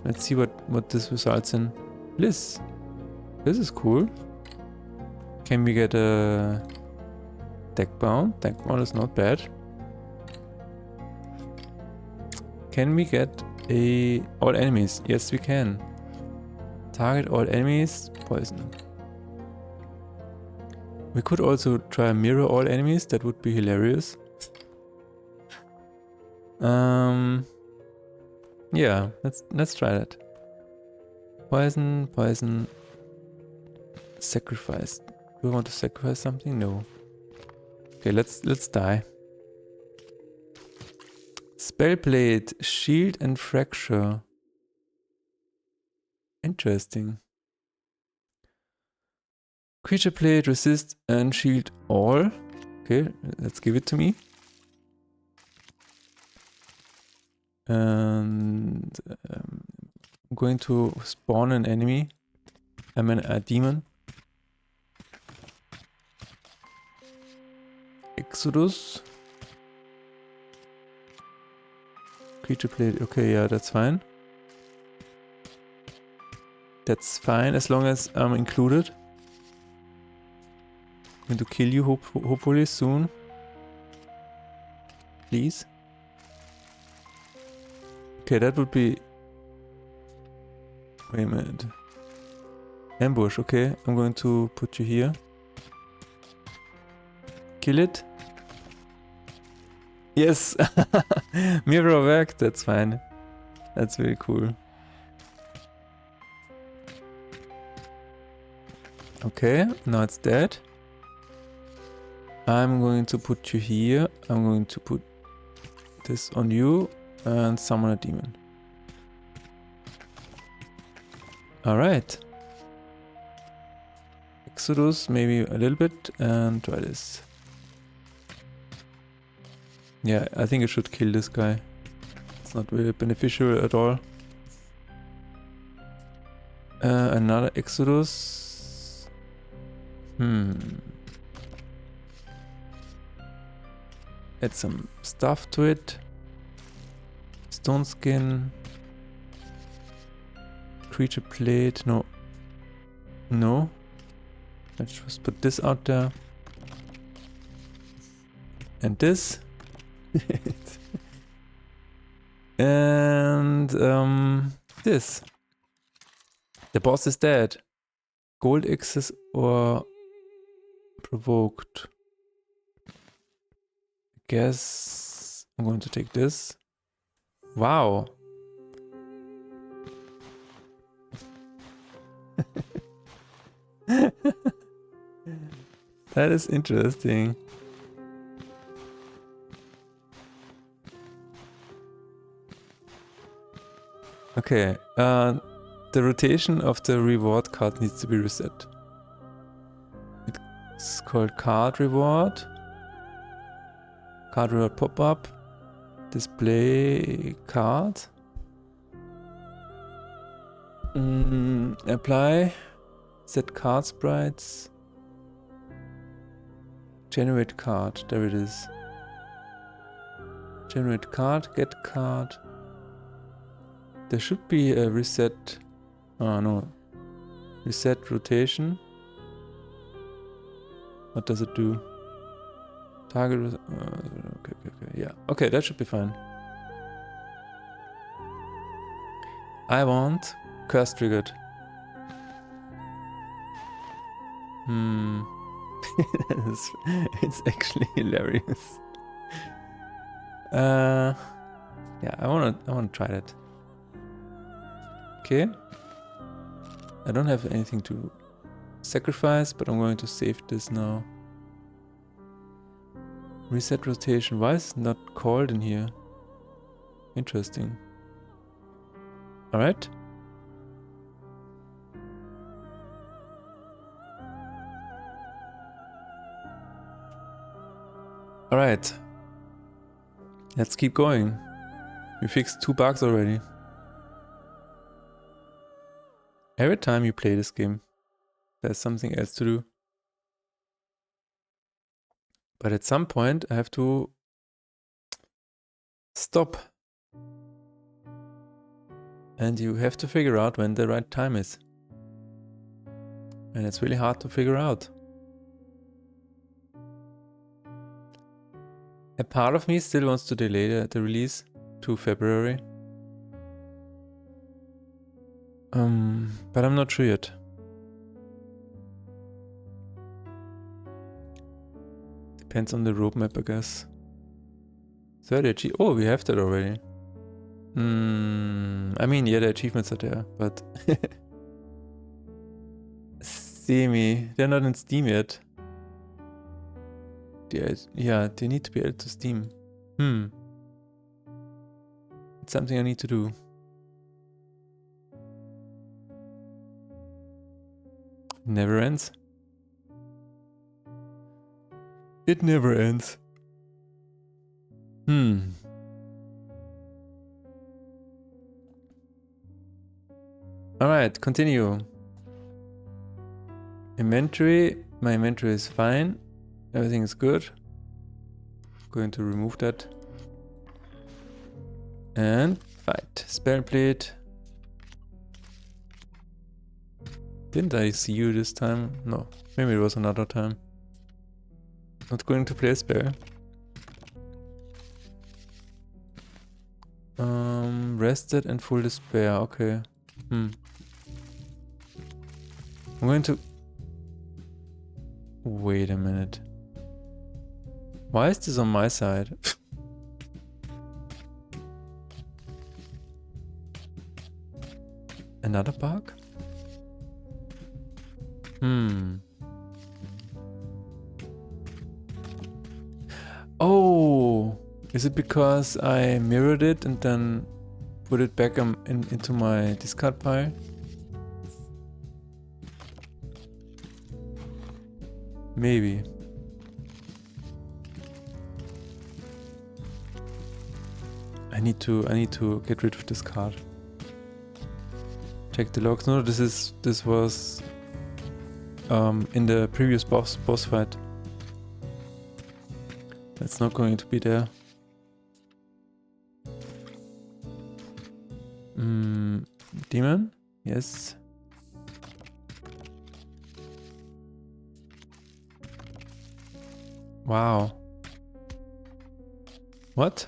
let's see what this results in. Bliss. This is cool. Can we get a deck bound? Deck bound is not bad. Can we get a all enemies? Yes, we can. Target all enemies. Poison. We could also try mirror all enemies. That would be hilarious. Yeah, let's try that. Poison. Sacrifice. Do we want to sacrifice something? No. Okay, let's die. Spellblade, shield and fracture. Interesting. Creature blade, resist and shield all. Okay, let's give it to me. And I'm going to spawn an enemy. I mean a demon. Exodus. Creature blade. Okay, yeah, that's fine. That's fine as long as I'm included. I'm going to kill you hopefully soon. Please. Okay, that would be... Wait a minute. Ambush, okay. I'm going to put you here. Kill it. Yes! Mirror work, that's fine. That's very cool. Okay, now it's dead. I'm going to put you here. I'm going to put this on you and summon a demon. Alright. Exodus, maybe a little bit, and try this. Yeah, I think I should kill this guy. It's not very beneficial at all. Another Exodus. Add some stuff to it. Stone skin. Creature plate. No. No. Let's just put this out there. And this. And this. The boss is dead. Gold access or provoked. Guess I'm going to take this. Wow. That is interesting. Okay, the rotation of the reward card needs to be reset. It's called card reward. Card reward pop-up. Display card. Apply. Set card sprites. Generate card. There it is. Generate card. Get card. There should be a reset. Oh no. Reset rotation. What does it do? Target. Okay. Yeah. Okay, that should be fine. I want curse triggered. It's actually hilarious. Yeah, I wanna try that. Okay. I don't have anything to sacrifice, but I'm going to save this now. Reset rotation. Why is it not called in here? Interesting. Alright. Alright. Let's keep going. We fixed 2 bugs already. Every time you play this game, there's something else to do. But at some point I have to stop. And you have to figure out when the right time is. And it's really hard to figure out. A part of me still wants to delay the release to February. But I'm not sure yet. Depends on the roadmap, I guess. 30 achievements. Oh, we have that already. I mean, yeah, the achievements are there, but... Semi. They're not in Steam yet. Yeah, they need to be added to Steam. It's something I need to do. Never ends. It never ends. Alright, continue. Inventory. My inventory is fine. Everything is good. Going to remove that. And fight. Spell plate. Didn't I see you this time? No. Maybe it was another time. Not going to play a spell. Rested and full despair. Okay. I'm going to... Wait a minute. Why is this on my side? Another bug? Oh! Is it because I mirrored it and then put it back into my discard pile? Maybe. I need to get rid of this card. Check the logs. No, this was in the previous boss fight. That's not going to be there. Demon? Yes. Wow. What?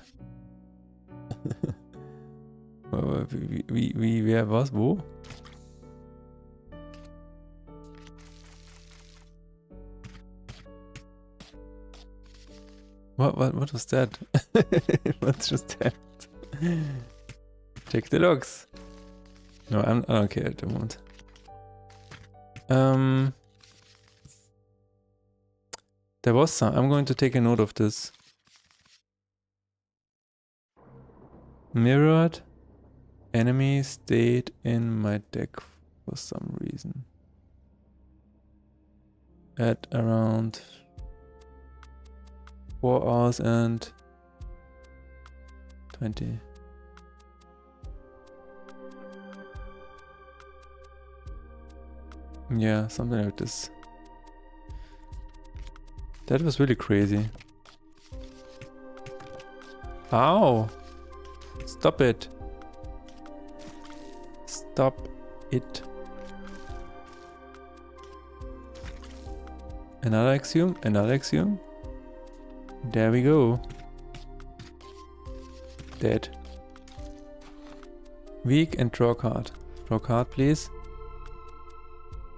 Wer was? Wo? What was that? What's just that? Check the logs. No, I don't care at the moment. There was some. I'm going to take a note of this. Mirrored enemy stayed in my deck for some reason. At around 4 hours and 20. Yeah, something like this. That was really crazy. Ow! Stop it. Stop it. Another axiom, another axiom. There we go. Dead. Weak and draw card. Draw card, please.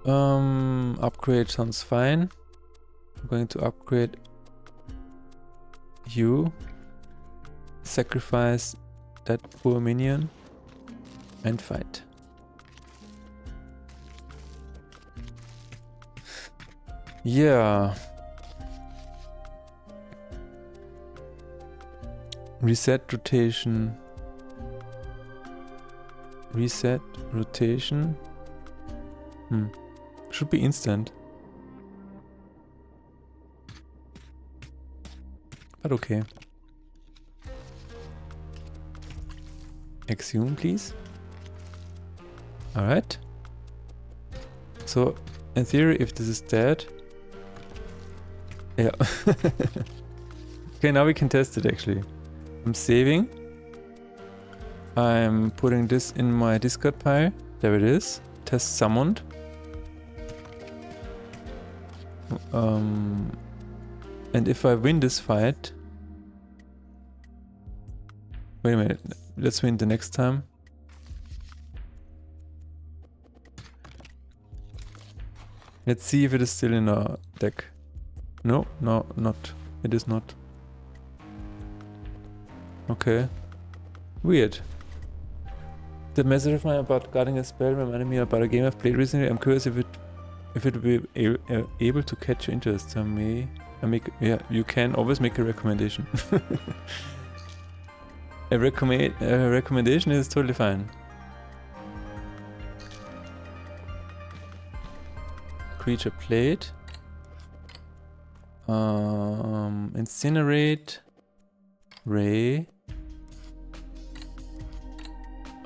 Upgrade sounds fine. I'm going to upgrade you. Sacrifice that poor minion. And fight. Yeah. Reset rotation. Reset rotation. Should be instant. But okay. Axiom, please. Alright. So, in theory, if this is dead... Yeah. Okay, now we can test it actually. I'm saving. I'm putting this in my discard pile. There it is. Test summoned. And if I win this fight... Wait a minute. Let's win the next time. Let's see if it is still in our deck. No, no, not. It is not. Okay. Weird. The message of mine about guarding a spell reminded me about a game I've played recently. I'm curious if it will be able to catch your interest. Yeah, you can always make a recommendation. A recommendation is totally fine. Creature plate. Incinerate. Ray.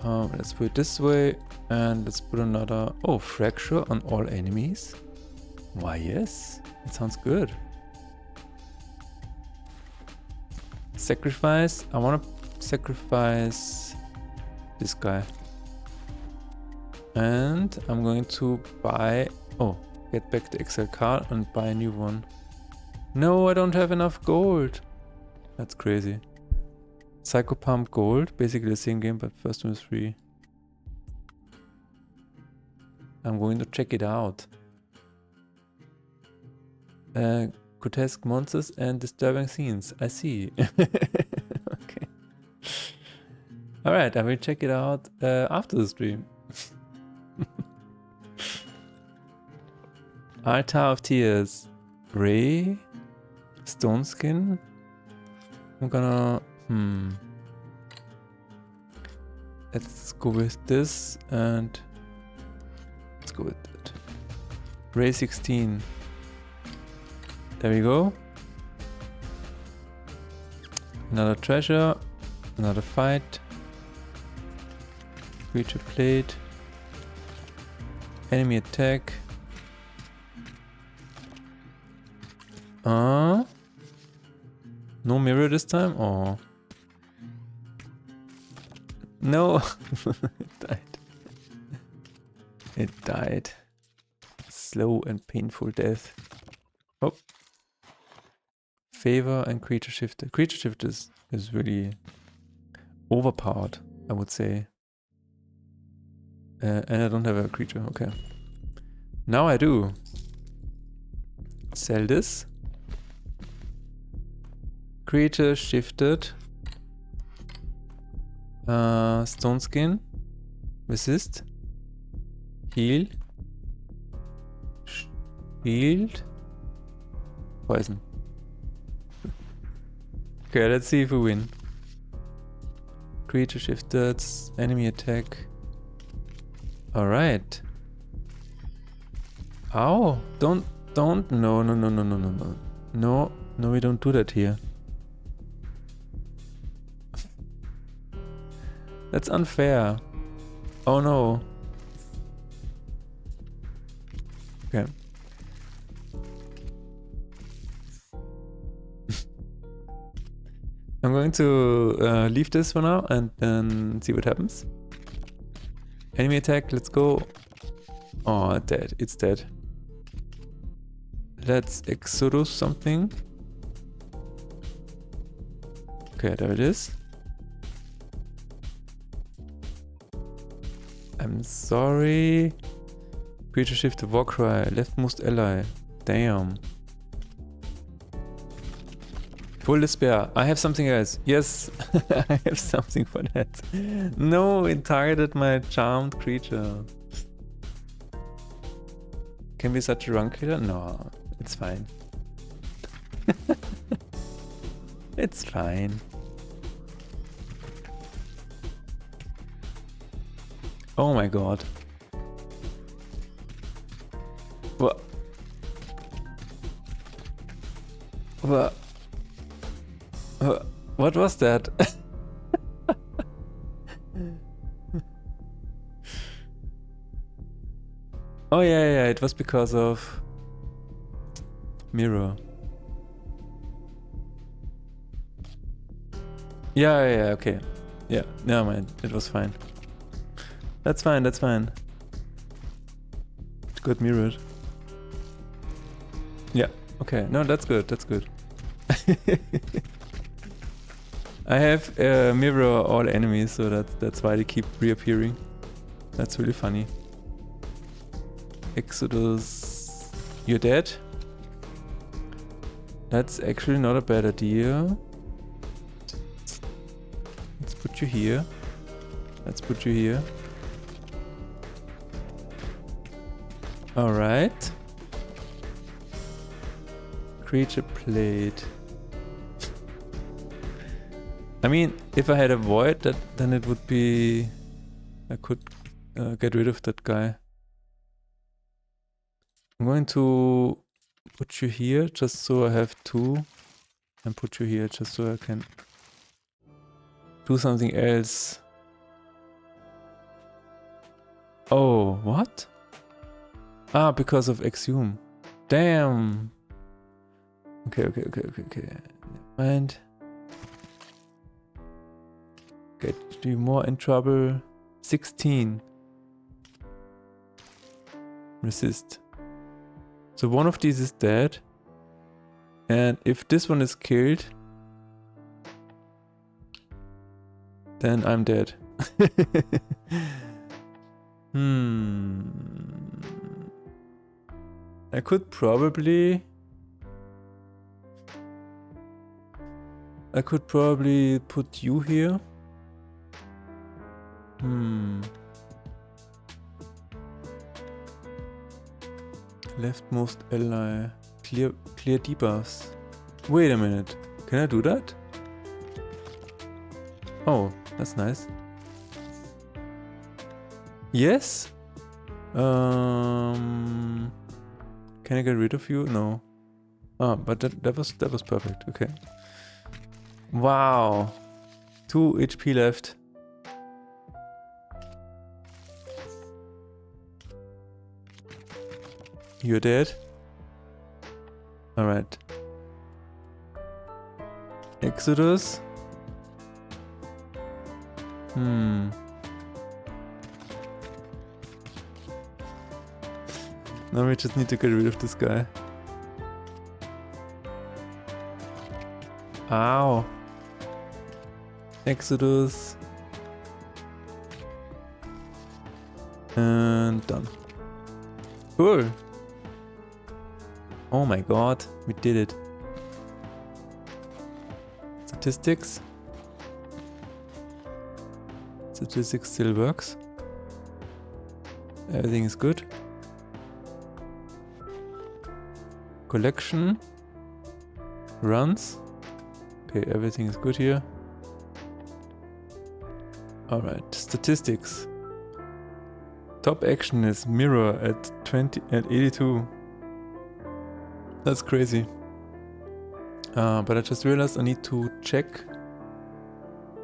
Let's put it this way. And let's put another... Oh, fracture on all enemies. Why, yes. It sounds good. Sacrifice. I want to sacrifice this guy. And I'm going to buy... Oh, get back the Excel card and buy a new one. No, I don't have enough gold. That's crazy. Psycho Pump Gold. Basically the same game, but first one is free. I'm going to check it out. Grotesque monsters and disturbing scenes. I see. Okay. Alright, I will check it out after the stream. Altar of Tears. Ray. Stone Skin. I'm gonna... Let's go with this and... Let's go with it. Ray 16. There we go. Another treasure. Another fight. Creature plate. Enemy attack. No mirror this time? Oh. No! It died. It died. Slow and painful death. Oh. Favor and creature shifter. Creature shifter is really overpowered, I would say. And I don't have a creature, okay. Now I do. Sell this. Creature shifted. Stone skin. Resist. Heal. Shield. Poison. Okay, let's see if we win. Creature shifted. Enemy attack. Alright. Ow! Don't. No, no, no, no, no, no, no. No, no, we don't do that here. That's unfair. Oh no. Okay. I'm going to leave this for now and then see what happens. Enemy attack, let's go. Oh, dead. It's dead. Let's Exodus something. Okay, there it is. I'm sorry. Creature shift to Warcry. Leftmost ally. Damn. Full despair. I have something else. Yes, I have something for that. No, it targeted my charmed creature. Can be such a run killer? No, it's fine. It's fine. Oh my god. What? What? What was that? Oh yeah, it was because of mirror. Yeah, okay. Yeah, never mind. It was fine. That's fine, that's fine. It got mirrored. Yeah, okay. No, that's good, that's good. I have mirror all enemies, so that's why they keep reappearing. That's really funny. Exodus, you're dead? That's actually not a bad idea. Let's put you here. Let's put you here. Alright. Creature plate. I mean, if I had a void, then it would be... I could get rid of that guy. I'm going to put you here just so I have 2. And put you here just so I can do something else. Oh, what? Ah, because of exhume. Damn. Okay. Never mind. Get you more in trouble. 16. Resist. So one of these is dead. And if this one is killed, then I'm dead. I could probably put you here. Leftmost ally. Clear debuffs. Wait a minute. Can I do that? Oh, that's nice. Yes? Can I get rid of you? No. Ah, but that was perfect. Okay. Wow. 2 HP left. You're dead? Alright. Exodus? Now we just need to get rid of this guy. Ow. Exodus. And done. Cool. Oh my god, we did it. Statistics. Statistics still works. Everything is good. Collection. Runs. Okay, everything is good here. Alright, statistics. Top action is mirror at 82. That's crazy. But I just realized I need to check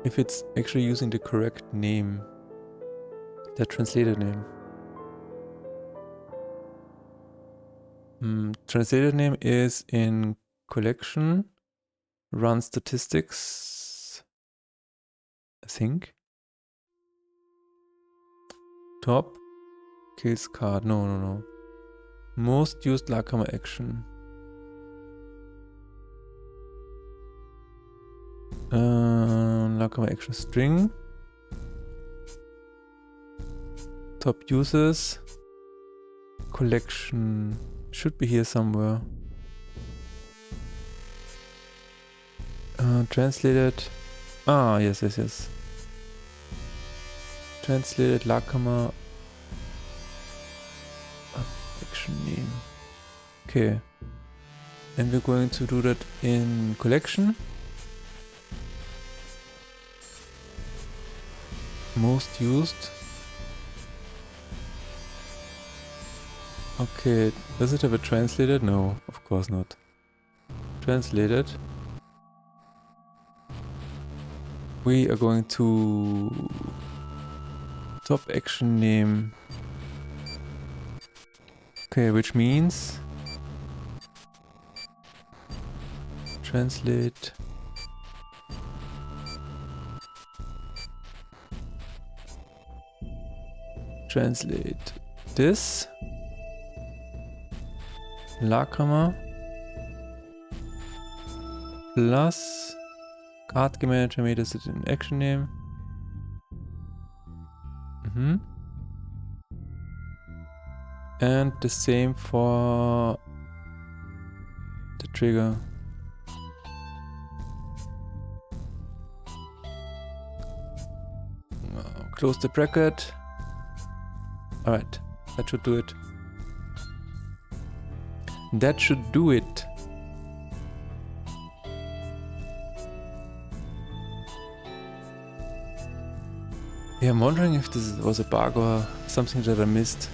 if it's actually using the correct name. The translated name. Translated name is in collection. Run statistics. I think. Top. Kills card. No. Most used Lakama action. Lakama action string. Top users. Collection. Should be here somewhere. Translated. Ah, yes. Translated Lakama action name. Okay. And we're going to do that in collection. Most used. Okay, does it have a translated? No, of course not. Translated. We are going to top action name. Okay, which means translate this Lakama plus card game manager made as it an action name. And the same for the trigger. Close the bracket. Alright, that should do it. That should do it. Yeah, I'm wondering if this was a bug or something that I missed.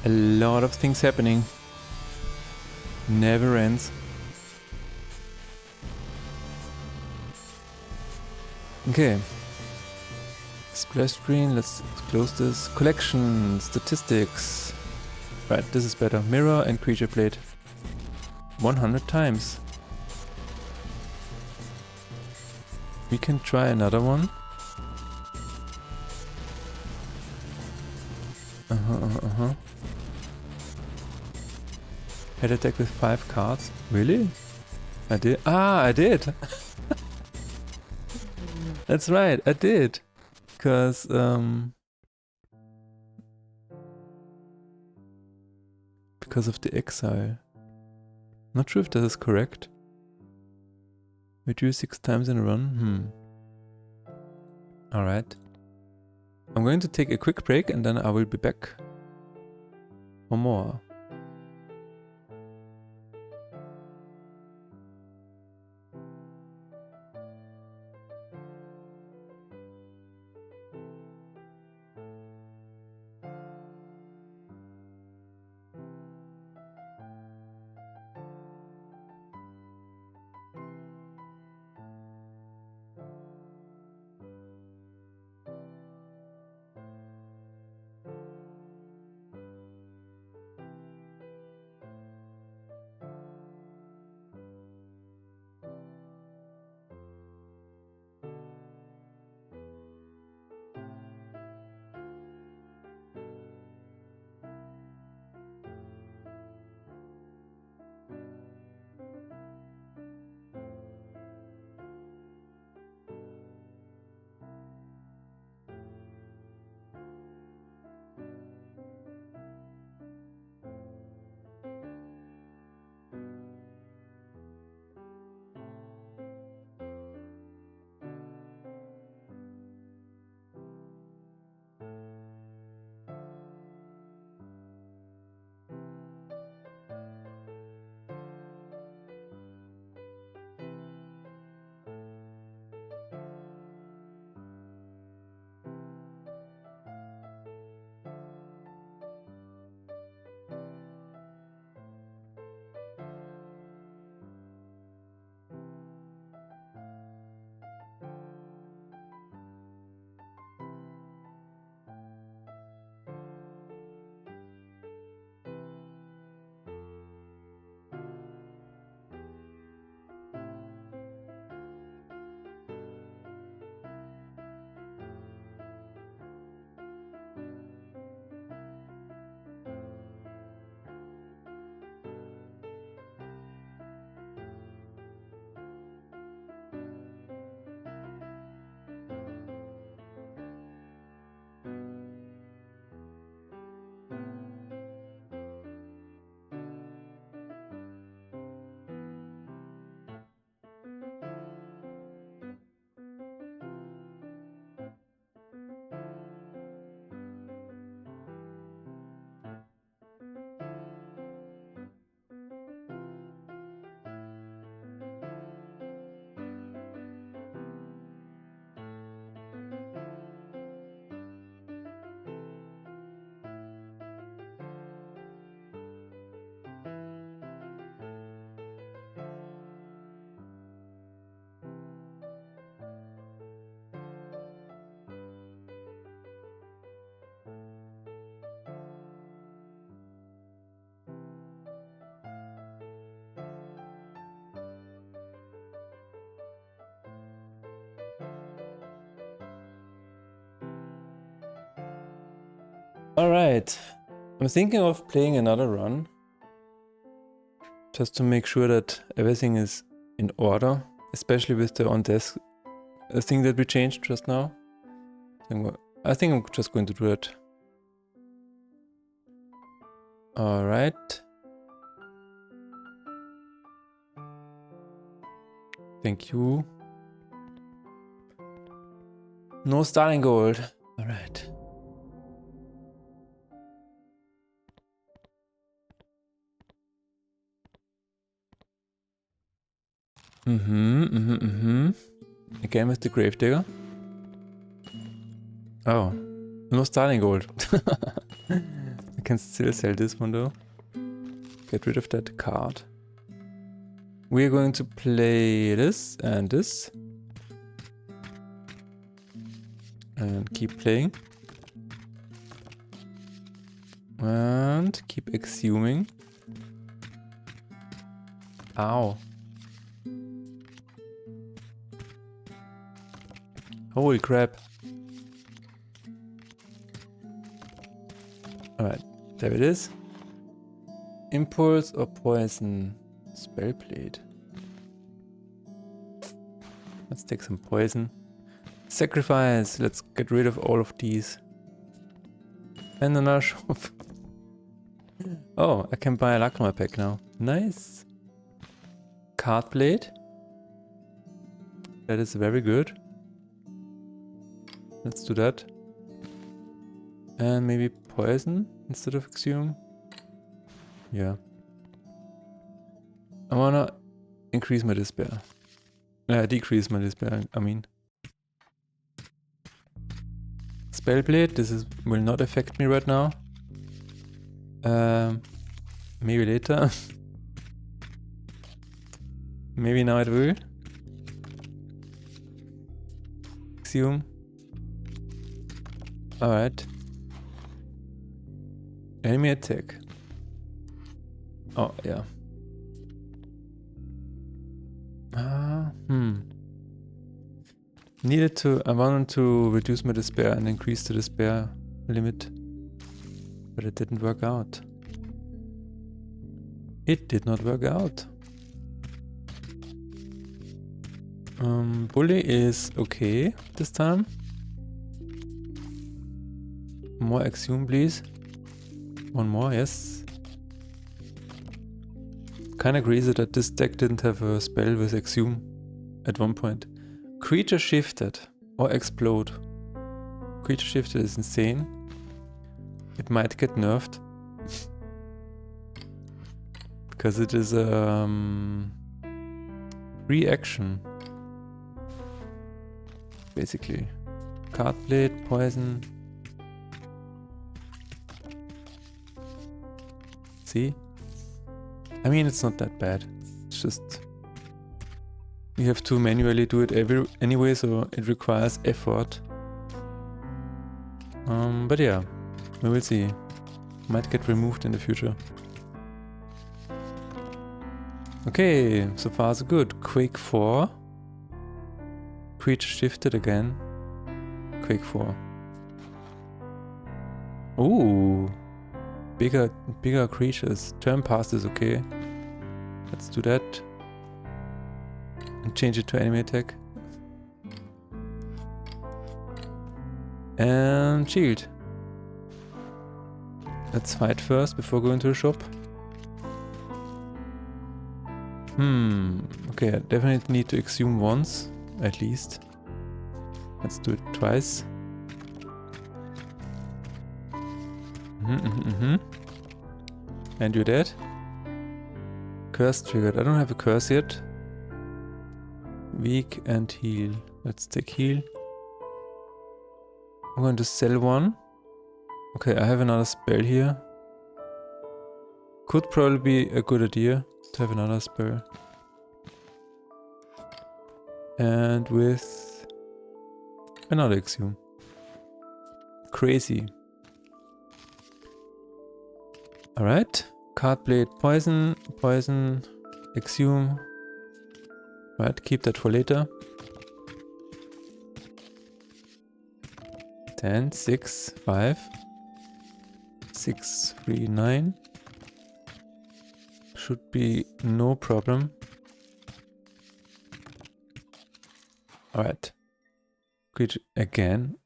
A lot of things happening. Never ends. Okay. Splash screen, let's close this. Collection, statistics. Right, this is better. Mirror and creature plate. 100 times. We can try another one. Head attack with 5 cards. Really? I did. Ah, I did! That's right, I did. Because, because of the exile. Not sure if that is correct. We drew 6 times in a run. Alright. I'm going to take a quick break and then I will be back for more. Alright, I'm thinking of playing another run, just to make sure that everything is in order, especially with the on-desk thing that we changed just now. I think I'm just going to do it. Alright. Thank you. No starting gold. Alright. Again with the Gravedigger. Oh, no starting gold. I can still sell this one though. Get rid of that card. We're going to play this and this. And keep playing. And keep exhuming. Ow. Holy crap. Alright, there it is. Impulse or poison? Spellblade. Let's take some poison. Sacrifice. Let's get rid of all of these. And another shop. Oh, I can buy a Lacrimar pack now. Nice. Card blade. That is very good. Let's do that. And maybe poison instead of exhume. Yeah. I wanna increase my despair. Decrease my despair, I mean. Spellblade, this will not affect me right now. Maybe later. Maybe now it will. Exhume. Alright. Enemy attack. Oh, yeah. I wanted to reduce my despair and increase the despair limit. But it didn't work out. It did not work out. Bully is okay this time. More exhume, please. One more, yes. Kinda crazy that this deck didn't have a spell with exhume at one point. Creature shifted or explode. Creature shifted is insane. It might get nerfed. Because it is a free action. Basically. Card blade, poison. See? I mean, it's not that bad. It's just you have to manually do it anyway, so it requires effort. But yeah, we will see. Might get removed in the future. Okay, so far so good. Quake 4. Creature shifted again. Quake 4. Ooh. Bigger creatures. Turn past is okay. Let's do that. And change it to enemy attack. And shield. Let's fight first before going to the shop. Okay, I definitely need to exhume once, at least. Let's do it twice. And you're dead. Curse triggered. I don't have a curse yet. Weak and heal. Let's take heal. I'm going to sell one. Okay, I have another spell here. Could probably be a good idea to have another spell. And with another exhume. Crazy. Alright. Card blade, poison, poison, exhume. Right, keep that for later. 10, 6, 5, 6, 3, 9. Should be no problem. Alright. Creature again.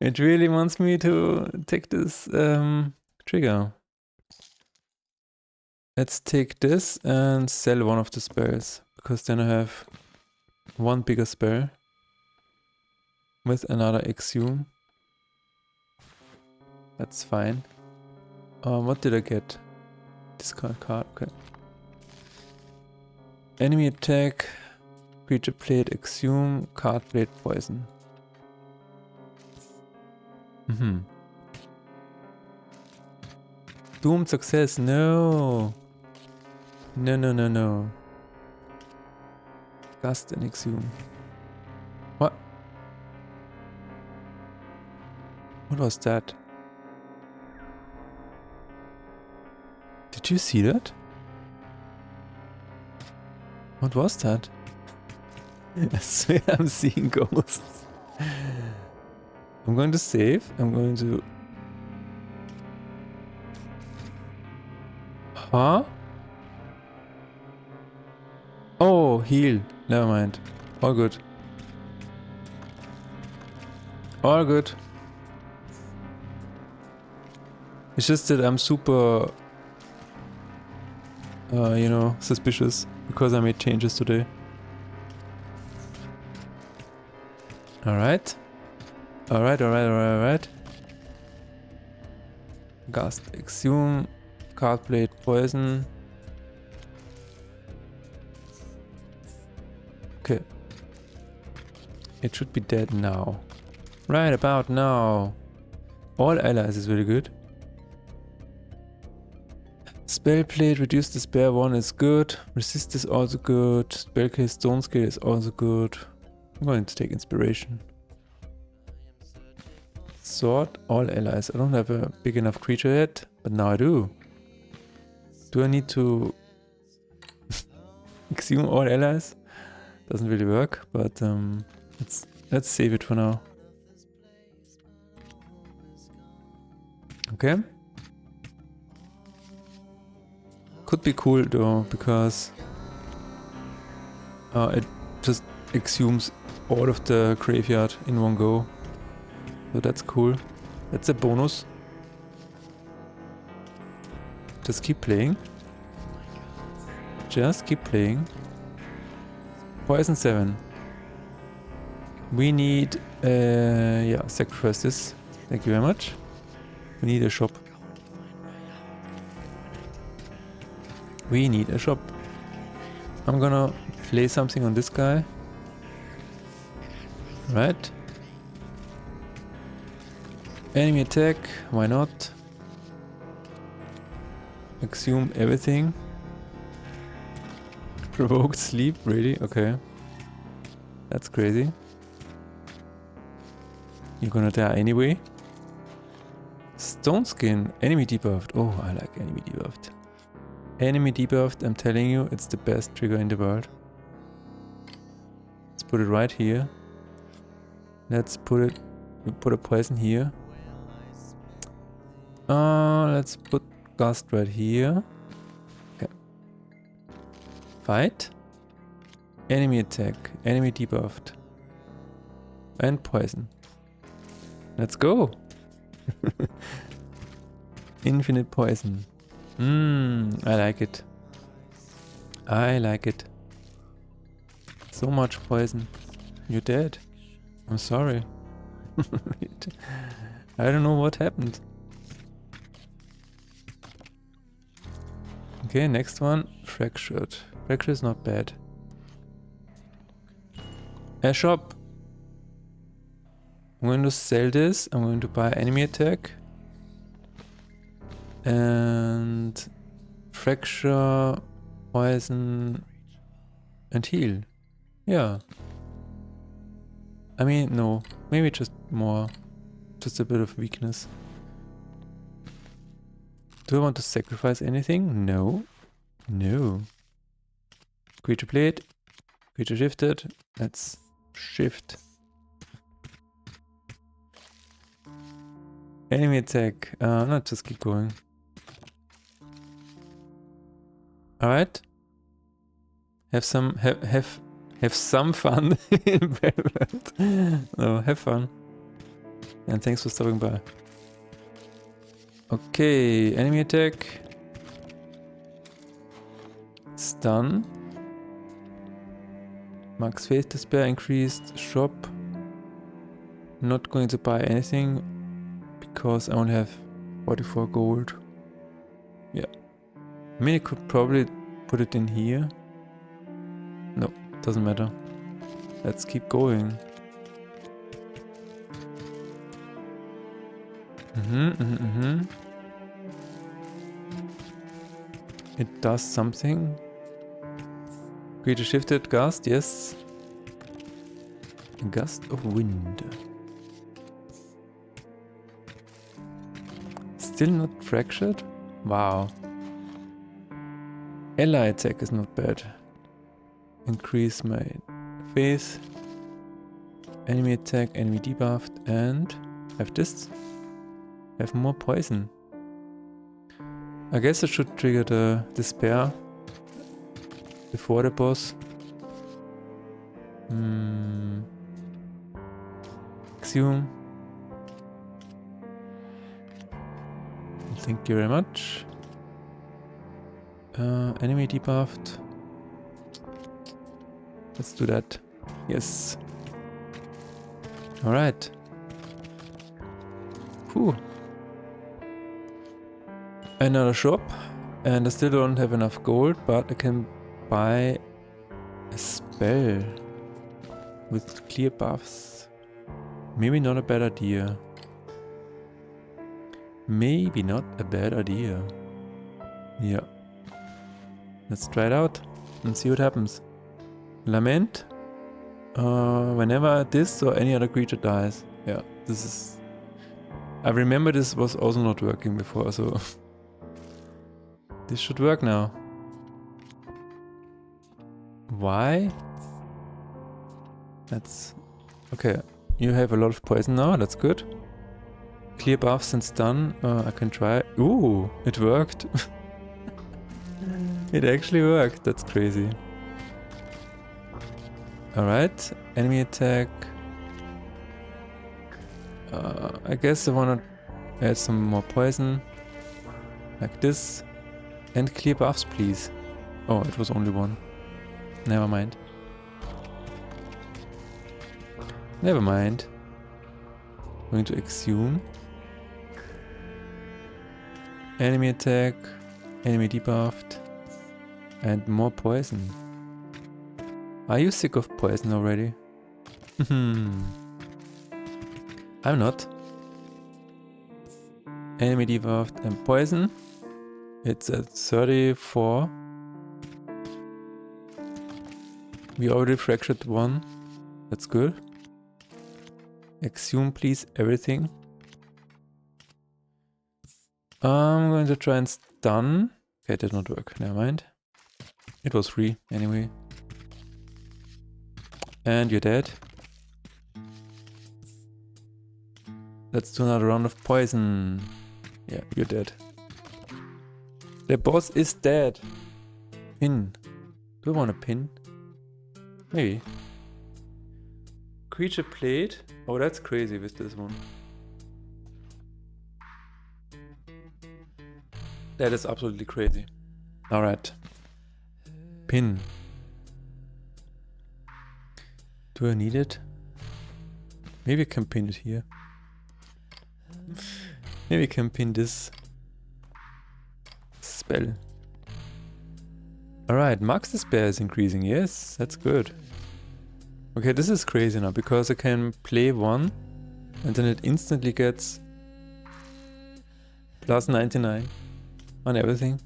It really wants me to take this trigger. Let's take this and sell one of the spells, because then I have one bigger spell with another exhume. That's fine. What did I get? Discard card, okay. Enemy attack, creature plate, exhume, card plate, poison. Doomed success, no! No. Gust and exhume. What? What was that? Did you see that? What was that? I swear I'm seeing ghosts. I'm going to save. I'm going to... Huh? Oh, heal. Never mind. All good. All good. It's just that I'm super... you know, suspicious. Because I made changes today. Alright. Alright. Gust, exhume, card plate, poison. Okay. It should be dead now. Right about now. All allies is really good. Spell plate, reduce despair 1 is good. Resist is also good. Spell case, stone scale is also good. I'm going to take inspiration. Sword, all allies. I don't have a big enough creature yet, but now I do. Do I need to exhume all allies? Doesn't really work, but let's save it for now. Okay. Could be cool though, because it just exhumes all of the graveyard in one go. So that's cool. That's a bonus. Just keep playing. Just keep playing. Poison 7. We need... yeah, sacrifice this. Thank you very much. We need a shop. We need a shop. I'm gonna play something on this guy. Right. Enemy attack. Why not? Exhume everything. Provoked sleep. Really? Okay. That's crazy. You're gonna die anyway. Stone skin. Enemy debuffed. Oh, I like enemy debuffed. Enemy debuffed, I'm telling you, it's the best trigger in the world. Let's put it right here. Let's put a poison here. Let's put gust right here. Okay. Fight. Enemy attack. Enemy debuffed. And poison. Let's go. Infinite poison. I like it. I like it. So much poison. You're dead. I'm sorry. I don't know what happened. Okay, next one. Fractured. Fracture is not bad. A shop. I'm going to sell this. I'm going to buy enemy attack. And fracture, poison, and heal. Yeah. I mean, no. Maybe just more. Just a bit of weakness. Do I want to sacrifice anything? No. No. Creature plate. Creature shifted. Let's shift. Enemy attack. No, just keep going. Alright. Have some fun in Velvet. No, have fun. And thanks for stopping by. Okay, enemy attack. Stun. Max Faith Despair increased. Shop. Not going to buy anything because I only have 44 gold. Yeah. I mean, I could probably put it in here. doesn't matter. Let's keep going. It does something. Creature shifted, gust, yes. A gust of wind. Still not fractured? Wow. Ally attack is not bad. Increase my faith. Enemy attack, enemy debuffed, and have this. Have more poison. I guess I should trigger the despair before the boss. Axiom. Thank you very much. Enemy debuffed. Let's do that. Yes. Alright. Whew. Another shop. And I still don't have enough gold, but I can buy a spell with clear buffs. Maybe not a bad idea. Maybe not a bad idea. Yeah. Let's try it out and see what happens. Lament. Whenever this or any other creature dies. Yeah, this is... I remember this was also not working before, so... this should work now. Why? That's... okay, you have a lot of poison now, that's good. Clear buffs and stun, I can try... ooh, it worked. It actually worked, that's crazy. Alright, enemy attack. I guess I wanna add some more poison. Like this. And clear buffs, please. Oh, it was only one. Never mind. Never mind. Going to exhume. Enemy attack. Enemy debuffed. And more poison. Are you sick of poison already? I'm not. Enemy debuffed and poison. It's at 34. We already fractured one. That's good. Exhume please everything. I'm going to try and stun. Okay, it did not work. Never mind. It was free anyway. And you're dead. Let's do another round of poison. Yeah, you're dead. The boss is dead. Pin. Do I want a pin? Maybe. Creature plate. Oh, that's crazy with this one. That is absolutely crazy. Alright. Pin. Do I need it? Maybe I can pin it here. Maybe I can pin this spell. Alright, max despair is increasing. Yes, that's good. Okay, this is crazy now because I can play one and then it instantly gets plus 99 on everything.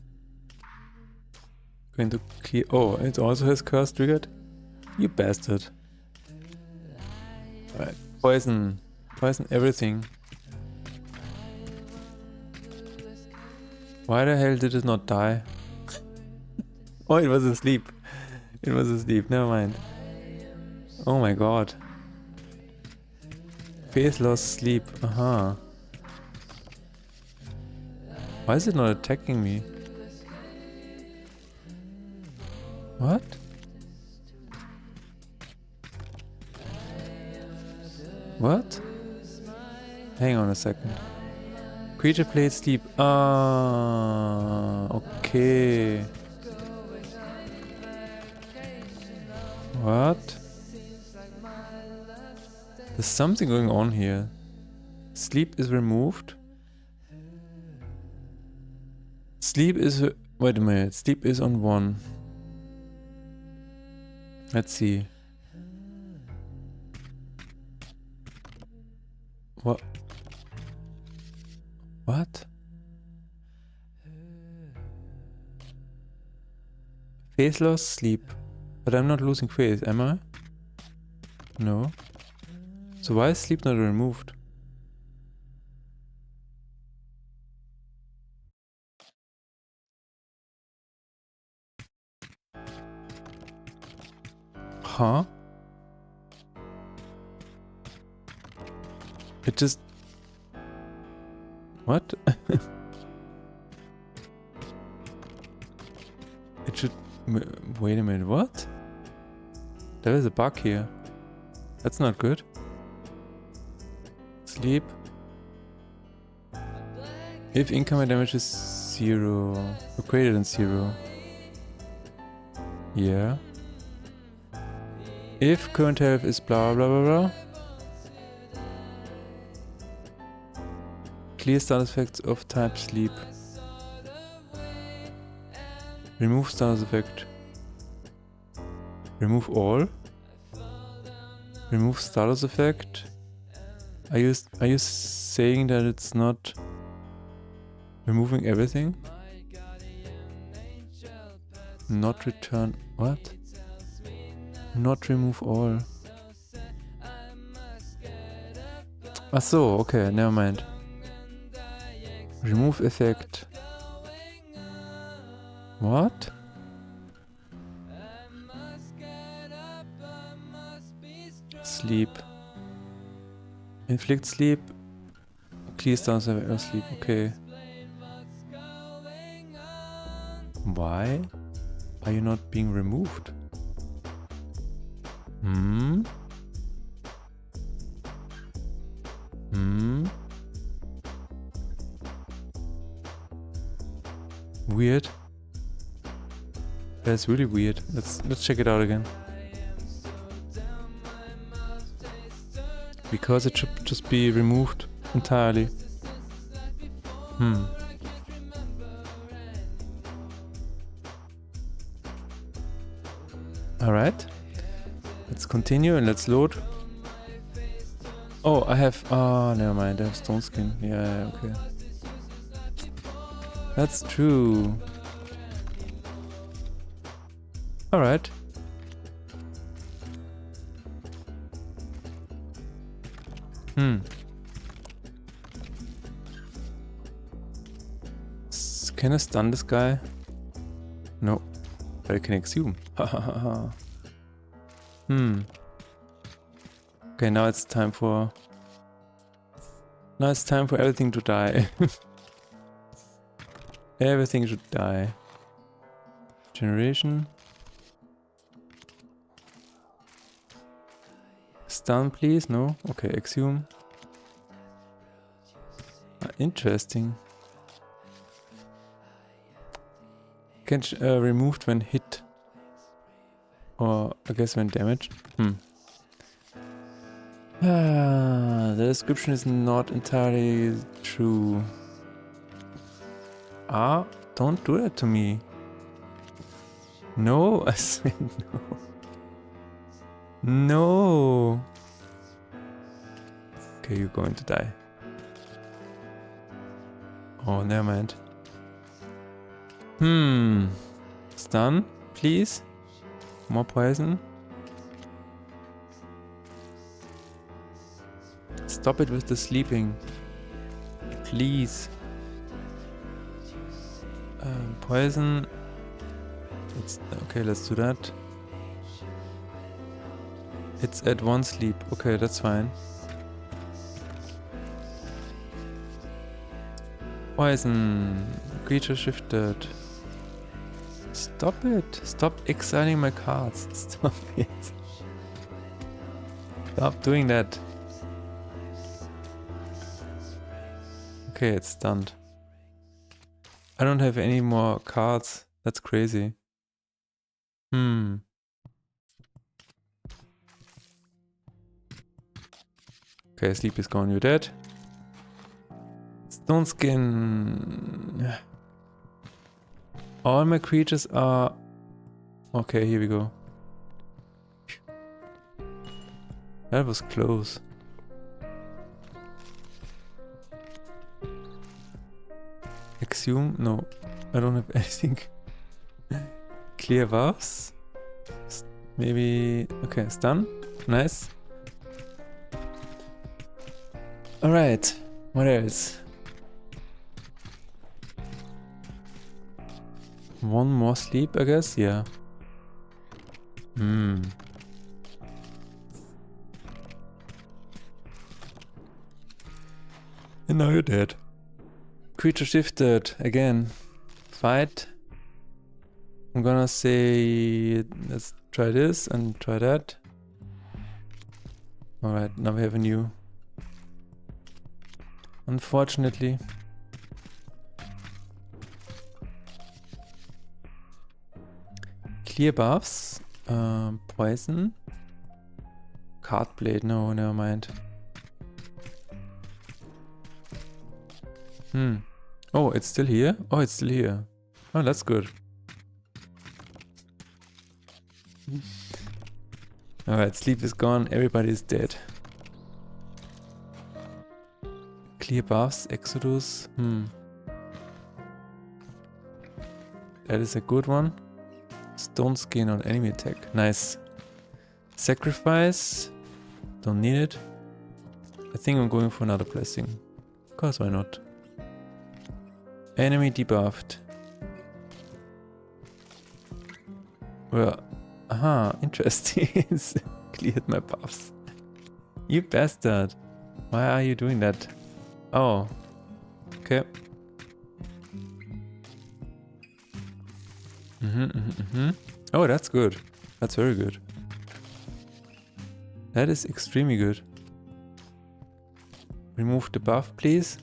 Going to clear. Oh, it also has curse triggered? You bastard. Alright, poison. Poison everything. Why the hell did it not die? Oh, it was asleep. It was asleep, never mind. Oh my god. Faith lost sleep, aha. Why is it not attacking me? What? What? Hang on a second. Creature played sleep. Ah, okay. What? There's something going on here. Sleep is removed. Sleep is... wait a minute. Sleep is on 1. Let's see. What? What? Phase loss, sleep. But I'm not losing phase, am I? No. So why is sleep not removed? Huh? It just... What? It should... Wait a minute, what? There is a bug here. That's not good. Sleep. If incoming damage is 0 or greater than 0. Yeah. If current health is blah blah blah blah. Clear status effects of type sleep. Remove status effect. Remove all. Remove status effect. Are you saying that it's not removing everything? Not return what? Not remove all. Ach so, okay, never mind. Remove effect. What? Sleep. Inflict sleep. Clear status of sleep. Okay. Why are you not being removed? Hmm? Hmm? Weird. That's really weird. Let's check it out again. Because it should just be removed entirely. Alright. Let's continue and let's load. Oh, I have... Oh, never mind. I have stone skin. Yeah, okay. That's true. Alright. Can I stun this guy? No. But I can exhume. Okay, now it's time for... Now it's time for everything to die. Everything should die. Generation. Stun, please. No? Okay, exhume. Interesting. Can removed when hit. Or I guess when damaged. The description is not entirely true. Don't do that to me. No, I said no. No. Okay, you're going to die. Oh, never mind. Stun, please. More poison. Stop it with the sleeping. Please. Poison. Okay, let's do that. It's at 1 sleep. Okay, that's fine. Poison. Creature shifted. Stop it. Stop exiling my cards. Stop it. Stop doing that. Okay, it's stunned. I don't have any more cards. That's crazy. Okay, sleep is gone. You're dead. Stone skin. All my creatures are... Okay, here we go. That was close. Exhume? No, I don't have anything. Clear valves? Maybe... Okay, stun. Nice. Alright, what else? One more sleep, I guess? Yeah. Hmm. And now you're dead. Creature shifted again. Fight. I'm gonna say let's try this and try that. Alright, now we have a new. Unfortunately. Clear buffs. Poison. Card blade, no, never mind. Oh, it's still here? Oh, it's still here. Oh, that's good. Alright, sleep is gone, everybody is dead. Clear buffs, Exodus. That is a good one. Stone skin on enemy attack. Nice. Sacrifice. Don't need it. I think I'm going for another blessing. Cause why not? Enemy debuffed. Well, aha, interesting. Cleared my buffs. You bastard. Why are you doing that? Oh. Okay. Oh, that's good. That's very good. That is extremely good. Remove the buff, please.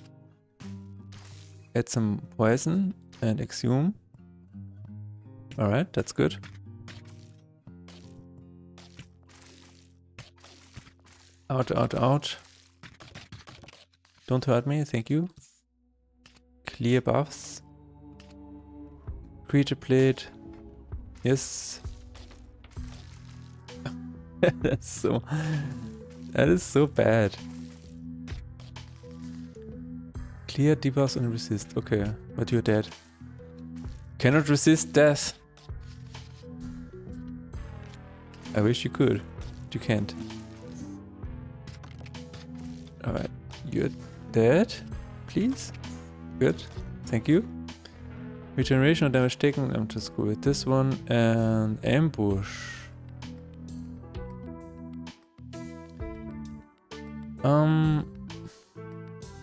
Add some poison and exhume. Alright, that's good. Ouch, ouch, ouch. Don't hurt me, thank you. Clear buffs. Creature plate. Yes. That is so bad. Clear debuffs and resist. Okay, but you're dead. Cannot resist death. I wish you could, but you can't. Alright, you're dead, please. Good, thank you. Regeneration of damage taken. I'm just go with this one and ambush.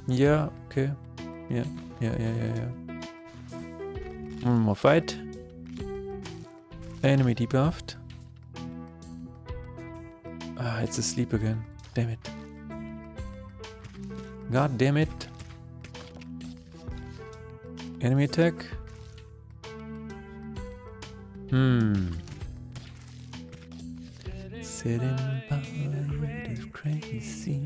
Yeah, okay. Yeah. One more fight. Enemy debuffed. Ah, it's asleep again. Damn it. God damn it. Enemy attack. Sitting by this crazy.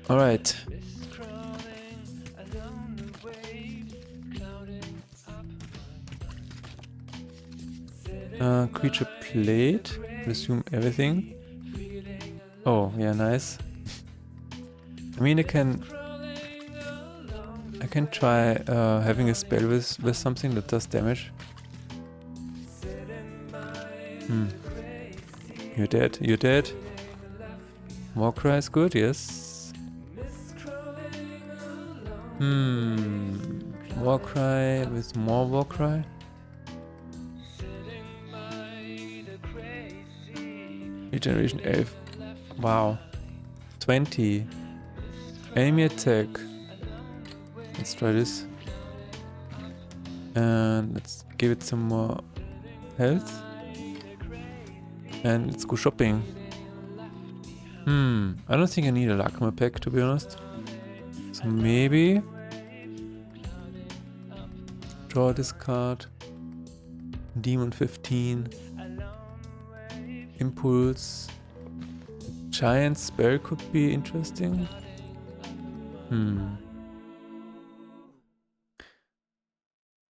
Alright. Creature plate. Resume everything. Oh, yeah, nice. I mean, I can try having a spell with something that does damage. You're dead. You're dead. Warcry is good, yes. Warcry with more Warcry. Regeneration 11. Wow. 20. Enemy attack. Let's try this. And let's give it some more health. And let's go shopping. I don't think I need a Lacma pack, to be honest. So maybe draw this card. Demon 15. Impulse. Giant spell could be interesting.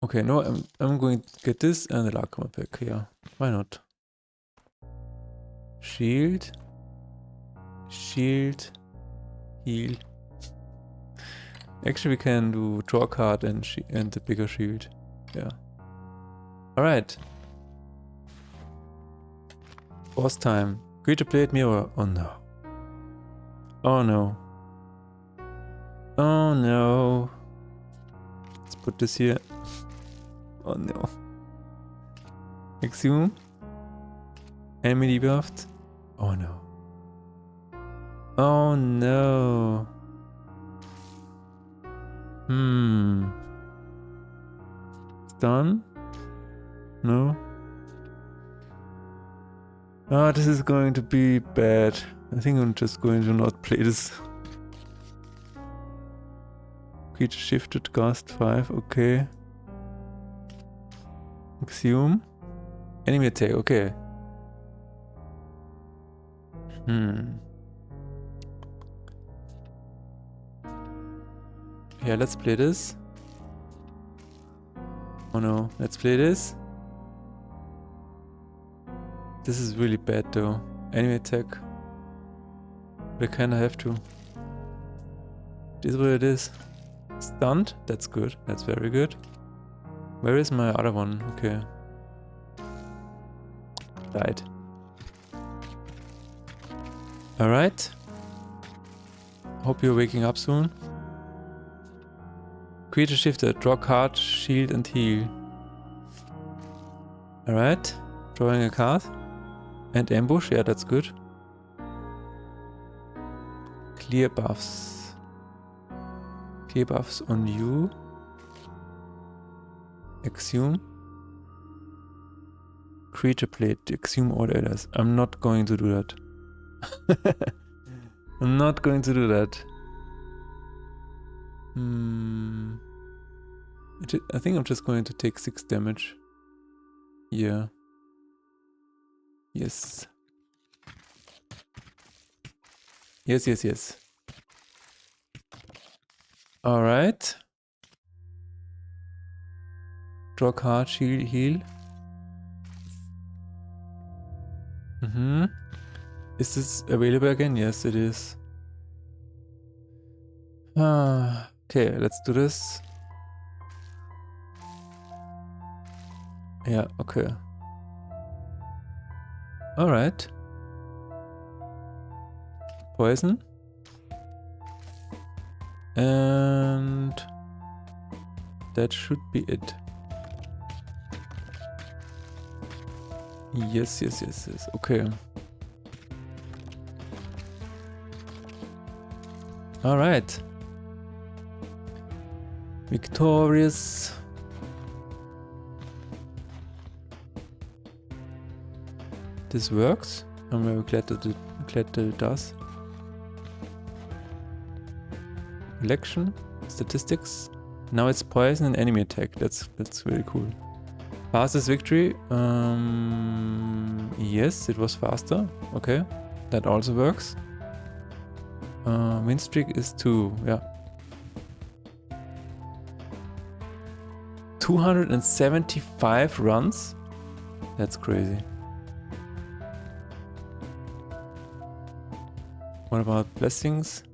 Okay, no, I'm going to get this and the Lacma pack. Yeah, why not? Shield. Shield. Heal. Actually, we can do draw a card and the bigger shield. Yeah. Alright. Boss time. Creature plate mirror. Oh no. Oh no. Oh no. Let's put this here. Oh no. Exhume. Enemy debuffed. Oh no. Oh no. Stun? No. Ah, this is going to be bad. I think I'm just going to not play this. Creature shifted, cast 5, okay. Exhume. Enemy attack, okay. Yeah, let's play this. Oh no, let's play this. This is really bad though. Enemy attack. We kinda have to. This is what it is. Stunned? That's good. That's very good. Where is my other one? Okay. Died. Alright. Hope you're waking up soon. Creature shifter. Draw card, shield and heal. Alright. Drawing a card. And ambush. Yeah, that's good. Clear buffs. Clear buffs on you. Exhume. Creature plate. Exhume all others. I'm not going to do that. I'm not going to do that. I think I'm just going to take 6 damage. Yeah. Yes. Yes, yes, yes. Alright. Draw card, shield, heal. Is this available again? Yes, it is. Okay, let's do this. Yeah, okay. Alright. Poison. And that should be it. Yes, yes, yes, yes. Okay. Alright. Victorious. This works. I'm very glad that it does. Election, statistics. Now it's poison and enemy attack. That's really cool. Fastest victory. Yes, it was faster. Okay, that also works. Win streak is 2. Yeah. 275 runs. That's crazy. What about blessings?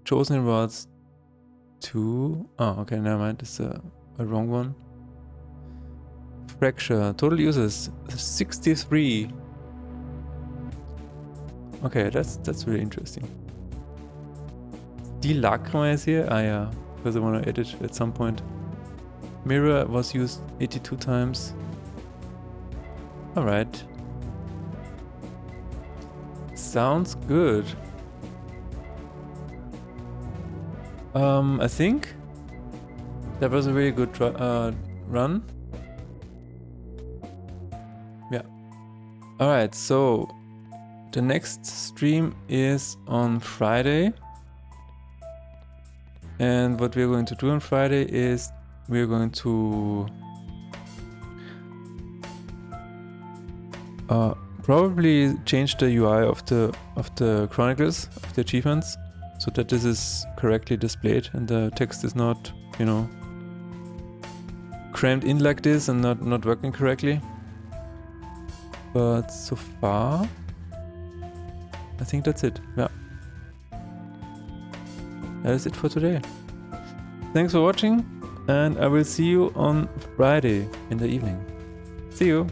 Chosen rewards 2. Oh, okay, never mind. It's a wrong one. Fracture. Total users 63. Okay, that's really interesting. Steel Lacroma is here. Ah, yeah, because I want to edit at some point. Mirror was used 82 times. Alright. Sounds good. I think that was a really good run. Yeah. Alright, so the next stream is on Friday. And what we're going to do on Friday is we're going to probably change the UI of the Chronicles, of the achievements, so that this is correctly displayed and the text is not, you know, crammed in like this and not working correctly. But so far, I think that's it. Yeah. That is it for today. Thanks for watching, and I will see you on Friday in the evening. See you!